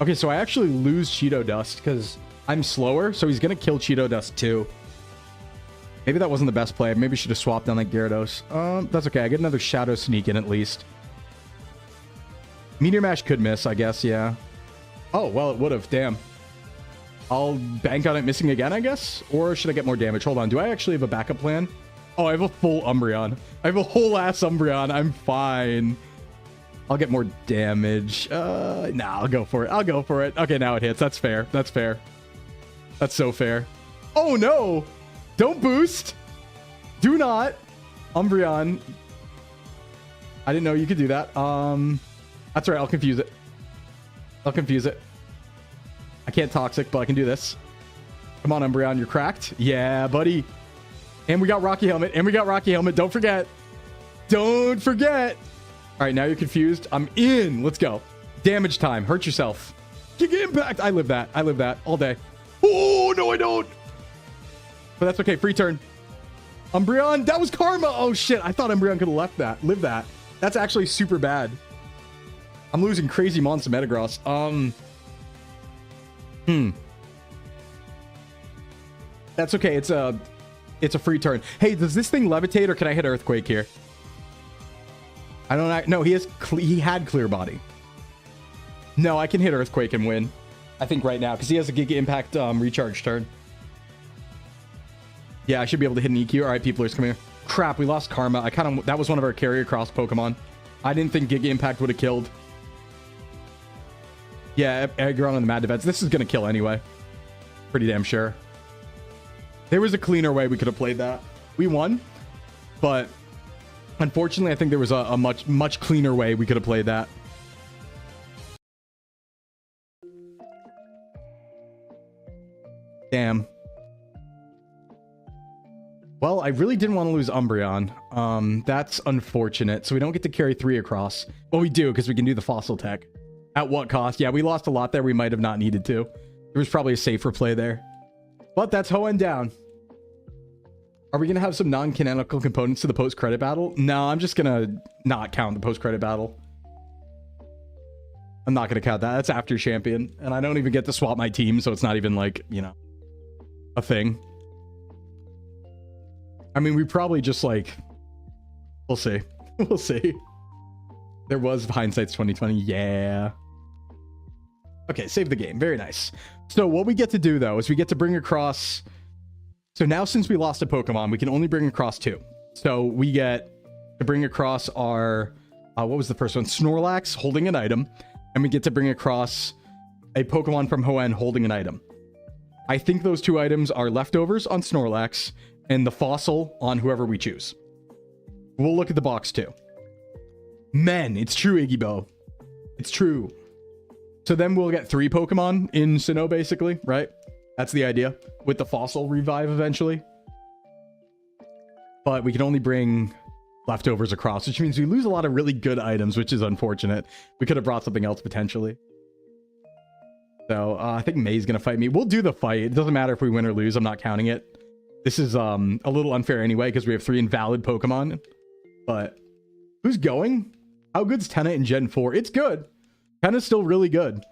Okay, so I actually lose Cheeto Dust because I'm slower, so he's going to kill Cheeto Dust, too. Maybe that wasn't the best play. Maybe I should have swapped on that Gyarados. That's okay. I get another Shadow Sneak in, at least. Meteor Mash could miss, I guess, yeah. Oh, well, it would have. Damn. I'll bank on it missing again, I guess? Or should I get more damage? Hold on. Do I actually have a backup plan? Oh, I have a full Umbreon. I have a whole ass Umbreon. I'm fine. I'll get more damage. Nah, I'll go for it. I'll go for it. Okay, now it hits. That's fair. That's fair. That's so fair. Oh, no. Don't boost. Do not. Umbreon. I didn't know you could do that. That's right. I'll confuse it. I'll confuse it. I can't Toxic, but I can do this. Come on, Umbreon. You're cracked. Yeah, buddy. And we got Rocky Helmet. And we got Rocky Helmet. Don't forget. Don't forget. All right, now you're confused. I'm in. Let's go. Damage time. Hurt yourself. Giga Impact. I live that. I live that all day. Oh, no, I don't. But that's okay. Free turn. Umbreon. That was Karma. Oh, shit. I thought Umbreon could have left that. Live that. That's actually super bad. I'm losing crazy monster Metagross. That's okay. It's a free turn. Hey, does this thing levitate or can I hit Earthquake here? I don't know. No, he had Clear Body. No, I can hit Earthquake and win. I think right now because he has a Giga Impact recharge turn. Yeah, I should be able to hit an EQ. All right, peoplers, come here. Crap, we lost Karma. That was one of our carrier cross Pokemon. I didn't think Giga Impact would have killed. Yeah, Aggron on the Mad Defense. This is going to kill anyway. Pretty damn sure. There was a cleaner way we could have played that. We won. But unfortunately, I think there was a much cleaner way we could have played that. Damn. Well, I really didn't want to lose Umbreon. That's unfortunate. So we don't get to carry 3 across. Well, we do, because we can do the fossil tech. At what cost? Yeah, we lost a lot there. We might have not needed to. There was probably a safer play there. But that's HOENN down. Are we going to have some non-canonical components to the post-credit battle? No, I'm just going to not count the post-credit battle. I'm not going to count that. That's after champion. And I don't even get to swap my team, so it's not even like, you know, a thing. I mean, we probably just like... We'll see. We'll see. There was hindsight's 2020. Yeah. Okay, save the game. Very nice. So what we get to do, though, is we get to bring across... So now, since we lost a Pokemon, we can only bring across 2. So we get to bring across our... what was the first one? Snorlax holding an item. And we get to bring across a Pokemon from HOENN holding an item. I think those 2 items are leftovers on Snorlax and the fossil on whoever we choose. We'll look at the box, too. Men, it's true, Iggybo. It's true. So then we'll get 3 Pokemon in Sinnoh, basically, right? That's the idea, with the fossil revive eventually. But we can only bring leftovers across, which means we lose a lot of really good items, which is unfortunate. We could have brought something else potentially. So I think May's going to fight me. We'll do the fight. It doesn't matter if we win or lose. I'm not counting it. This is a little unfair anyway, because we have 3 invalid Pokemon. But who's going? How good's Tenna in Gen 4? It's good. Tenna's still really good.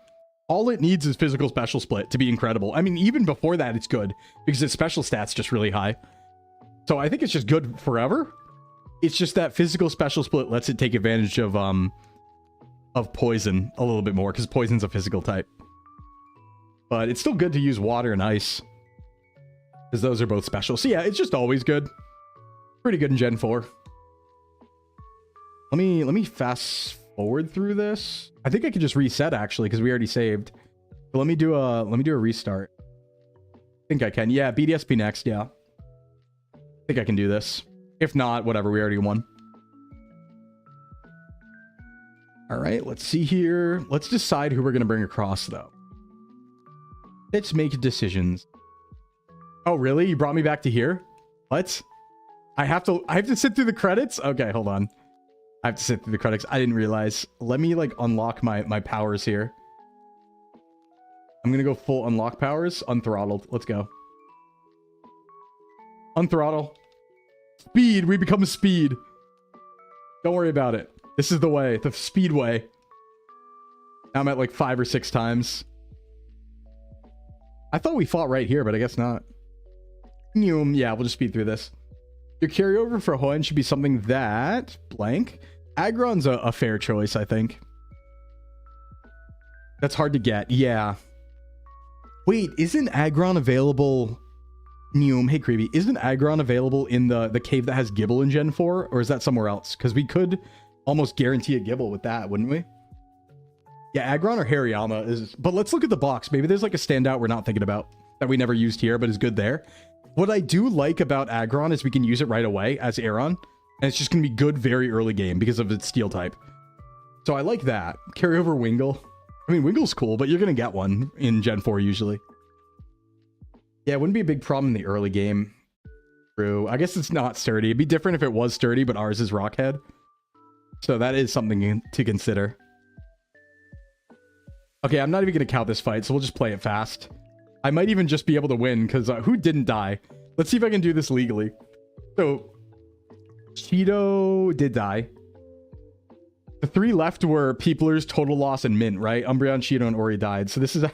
All it needs is physical special split to be incredible. I mean, even before that, it's good because its special stats just really high. So I think it's just good forever. It's just that physical special split lets it take advantage of poison a little bit more because poison's a physical type. But it's still good to use water and ice because those are both special. So yeah, it's just always good. Pretty good in Gen 4. Let me fast forward through this. I think I could just reset actually because we already saved. But let me do a restart. I think I can. Yeah, BDSP next. Yeah, I think I can do this. If not, whatever. We already won. All right, let's see here. Let's decide who we're gonna bring across though. Let's make decisions. Oh really? You brought me back to here? What? I have to sit through the credits? Okay, hold on. I have to sit through the credits. I didn't realize. Let me like unlock my powers here. I'm gonna go full unlock powers. Unthrottled. Let's go. Unthrottle. Speed. We become a speed. Don't worry about it. This is the way. The speedway. Now I'm at like 5 or 6 times. I thought we fought right here, but I guess not. Yeah, we'll just speed through this. Your carryover for HOENN should be something that... blank. Aggron's a fair choice, I think. That's hard to get. Yeah. Wait, isn't Aggron available... hey, Creepy. Isn't Aggron available in the cave that has Gibble in Gen 4? Or is that somewhere else? Because we could almost guarantee a Gibble with that, wouldn't we? Yeah, Aggron or Hariyama is... But let's look at the box. Maybe there's like a standout we're not thinking about that we never used here, but is good there. What I do like about Aggron is we can use it right away as Aeron. And it's just going to be good very early game because of its steel type. So I like that. Carry over Wingull. I mean, Wingle's cool, but you're going to get one in Gen 4 usually. Yeah, it wouldn't be a big problem in the early game. True. I guess it's not sturdy. It'd be different if it was sturdy, but ours is Rockhead. So that is something to consider. Okay, I'm not even going to count this fight, so we'll just play it fast. I might even just be able to win, because who didn't die? Let's see if I can do this legally. So, Cheeto did die. The 3 left were Peoplers, Total Loss, and Mint, right? Umbreon, Cheeto, and Ori died. So this is...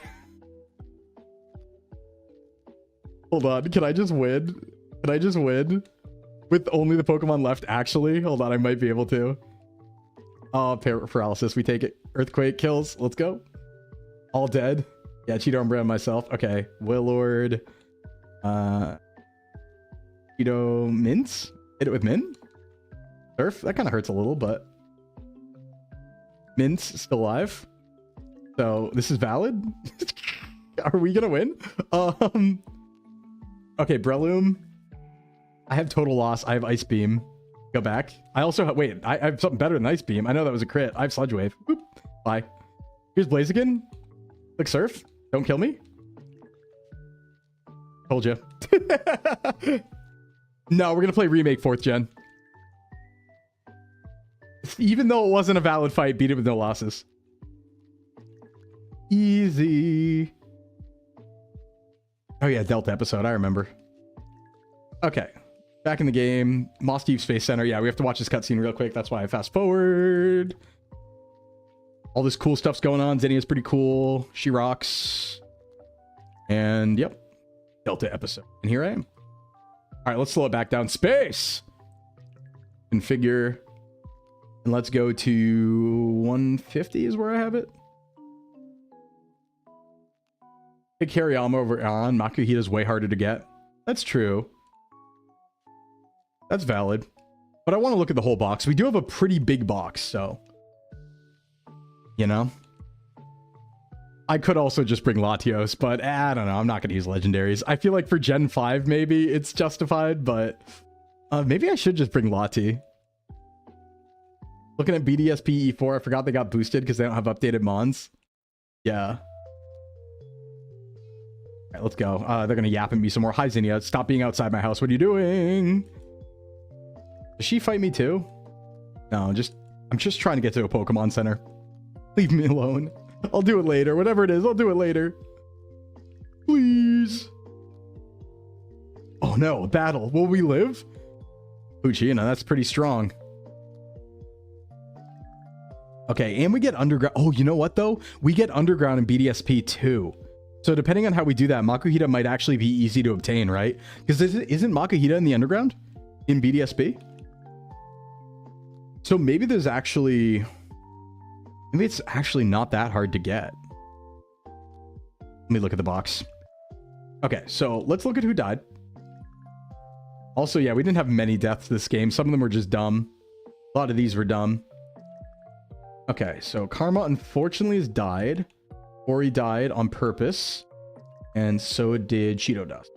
Hold on, can I just win? Can I just win? With only the Pokemon left, actually? Hold on, I might be able to. Oh, paralysis, we take it. Earthquake kills, let's go. All dead. Yeah, Cheeto, Umbreon, myself. Okay, Willord. Cheeto, Mints? Hit it with Mint? Surf? That kind of hurts a little, but... Mint's still alive. So, this is valid? Are we gonna win? Okay, Breloom. I have Total Loss. I have Ice Beam. Go back. I also have, wait, I have something better than Ice Beam. I know that was a crit. I have Sludge Wave. Boop. Bye. Here's Blaziken. Click Surf. Don't kill me. Told you. No, we're going to play Remake 4th gen. Even though it wasn't a valid fight, beat it with no losses. Easy. Oh yeah, Delta episode. I remember. Okay. Back in the game. Moss Deep Space Center. Yeah, we have to watch this cutscene real quick. That's why I fast forward. All this cool stuff's going on. Zinnia's pretty cool. She rocks. And yep. Delta episode. And here I am. All right, let's slow it back down. Space. Configure. And let's go to 150 is where I have it. Pick Hariyama over on. Makuhita's way harder to get. That's true. That's valid. But I want to look at the whole box. We do have a pretty big box, so... You know? I could also just bring Latios, but I don't know. I'm not going to use legendaries. I feel like for Gen 5, maybe it's justified, but... maybe I should just bring Lati. Looking at BDSP E4, I forgot they got boosted because they don't have updated mons. Yeah. All right, let's go. They're going to yap at me some more. Hi, Zinnia. Stop being outside my house. What are you doing? Does she fight me too? No, I'm just trying to get to a Pokemon Center. Leave me alone. I'll do it later. Whatever it is, I'll do it later. Please. Oh no, battle. Will we live? Uchina, that's pretty strong. Okay, and we get underground. Oh, you know what though? We get underground in BDSP too. So depending on how we do that, Makuhita might actually be easy to obtain, right? Because isn't Makuhita in the underground? In BDSP? So maybe there's actually... Maybe it's actually not that hard to get. Let me look at the box. Okay, so let's look at who died. Also, yeah, we didn't have many deaths this game. Some of them were just dumb. A lot of these were dumb. Okay, so Karma unfortunately has died. Ori died on purpose. And so did Cheeto Dust.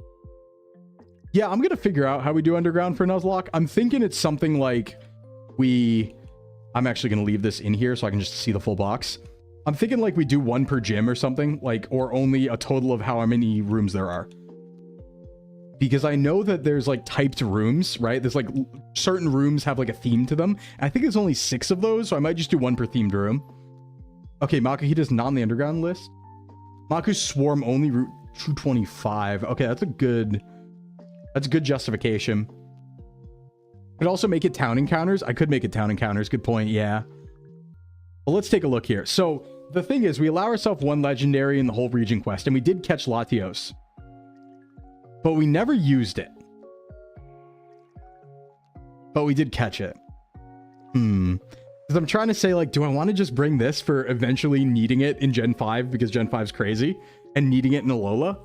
Yeah, I'm going to figure out how we do underground for Nuzlocke. I'm thinking it's something like I'm actually going to leave this in here so I can just see the full box. I'm thinking like we do one per gym or something, like, or only a total of how many rooms there are. Because I know that there's like typed rooms, right? There's like certain rooms have like a theme to them. I think there's only 6 of those, so I might just do one per themed room. Okay, Makuhita's not on the underground list. Maku's Swarm only route 225. Okay, that's a good justification. Could also make it town encounters. I could make it town encounters. Good point. Yeah. Well, let's take a look here. So the thing is, we allow ourselves one legendary in the whole region quest, and we did catch Latios, but we never used it. But we did catch it. Because I'm trying to say, like, do I want to just bring this for eventually needing it in Gen 5 because Gen 5's crazy, and needing it in Alola?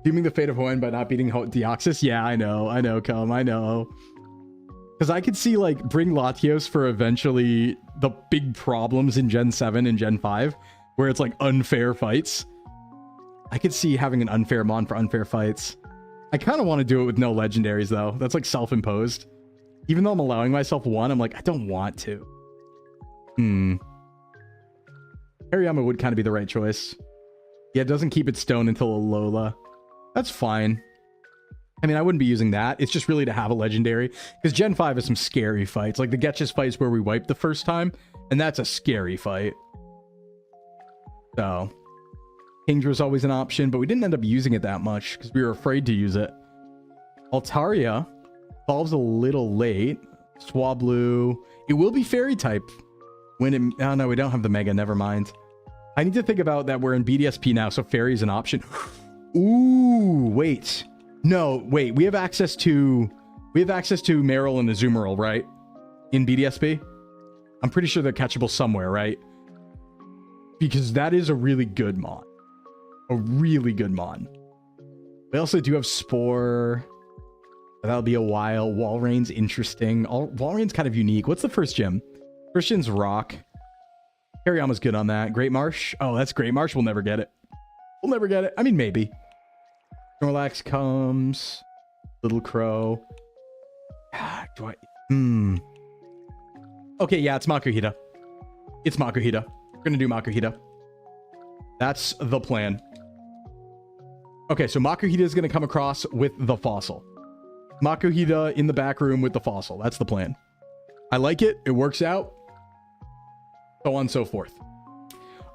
Dooming the fate of HOENN by not beating Deoxys? Yeah, I know, Cum, I know. Because I could see, like, bring Latios for eventually the big problems in Gen 7 and Gen 5, where it's, like, unfair fights. I could see having an unfair mon for unfair fights. I kind of want to do it with no legendaries, though. That's, like, self-imposed. Even though I'm allowing myself one, I'm like, I don't want to. Hariyama would kind of be the right choice. Yeah, it doesn't keep its stone until Alola. That's fine. I mean, I wouldn't be using that. It's just really to have a legendary. Because Gen 5 has some scary fights. Like the Getch's fights where we wiped the first time. And that's a scary fight. So, Kingdra's always an option. But we didn't end up using it that much. Because we were afraid to use it. Altaria evolves a little late. Swablu. It will be fairy type. When it... Oh, no, we don't have the Mega. Never mind. I need to think about that. We're in BDSP now. So fairy is an option. Ooh, wait. No, wait. We have access to Meryl and Azumarill, right? In BDSP? I'm pretty sure they're catchable somewhere, right? Because that is a really good mon. A really good mon. We also do have Spore. That'll be a while. Walreign's interesting. Walreign's kind of unique. What's the first gym? First gym's Rock. Hariyama's good on that. Great Marsh. Oh, that's Great Marsh. We'll never get it. We'll never get it. I mean, maybe. Snorlax comes. Little Crow. Do I? Hmm. Okay, yeah, it's Makuhita. It's Makuhita. We're gonna do Makuhita. That's the plan. Okay, so Makuhita is gonna come across with the fossil. Makuhita in the back room with the fossil. That's the plan. I like it. It works out. So on and so forth.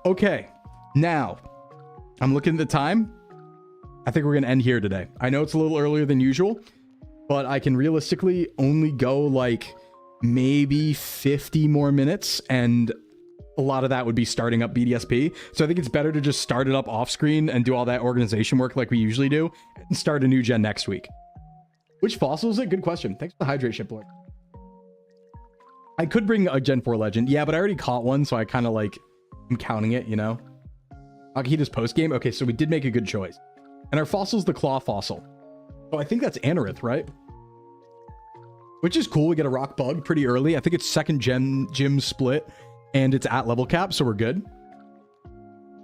Okay, now I'm looking at the time. I think we're gonna end here today. I know it's a little earlier than usual, but I can realistically only go like maybe 50 more minutes, and a lot of that would be starting up BDSP. So I think it's better to just start it up off screen and do all that organization work like we usually do and start a new gen next week. Which fossil is it? Good question. Thanks for the hydrate ship, Lord. I could bring a Gen 4 legend. Yeah, but I already caught one, so I kind of like, I'm counting it, you know? Akihita's post game. Okay, so we did make a good choice. And our fossil's the claw fossil. So I think that's Anorith, right? Which is cool. We get a rock bug pretty early. I think it's second gym split, and it's at level cap, so we're good.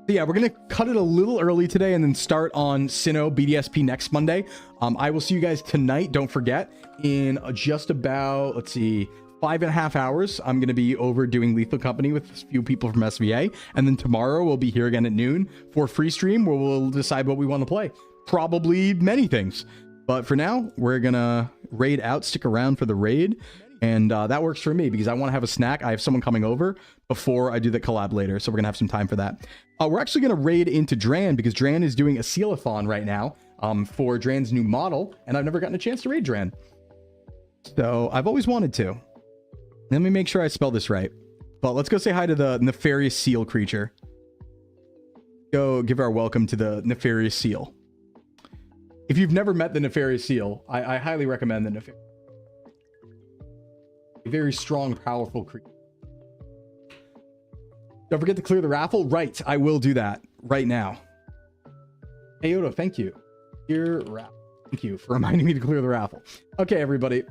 So yeah, we're gonna cut it a little early today and then start on Sinnoh BDSP next Monday. I will see you guys tonight. Don't forget, in just about, let's see, 5.5 hours, I'm gonna be over doing Lethal Company with a few people from SVA, and then tomorrow we'll be here again at noon for free stream where we'll decide what we want to play. Probably many things, but for now we're gonna raid out. Stick around for the raid, and that works for me because I want to have a snack. I have someone coming over before I do the collab later, so we're gonna have some time for that. We're actually gonna raid into Dran because Dran is doing a sealathon right now for Dran's new model, and I've never gotten a chance to raid Dran, so I've always wanted to. Let me make sure I spell this right. But let's go say hi to the nefarious seal creature. Go give our welcome to the nefarious seal. If you've never met the nefarious seal, I highly recommend the nefarious. A very strong, powerful creature. Don't forget to clear the raffle. Right, I will do that right now. Hey, JOHTO, thank you. Clear raffle. Thank you for reminding me to clear the raffle. Okay, everybody.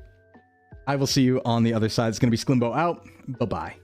I will see you on the other side. It's going to be Sclimbo out. Bye-bye.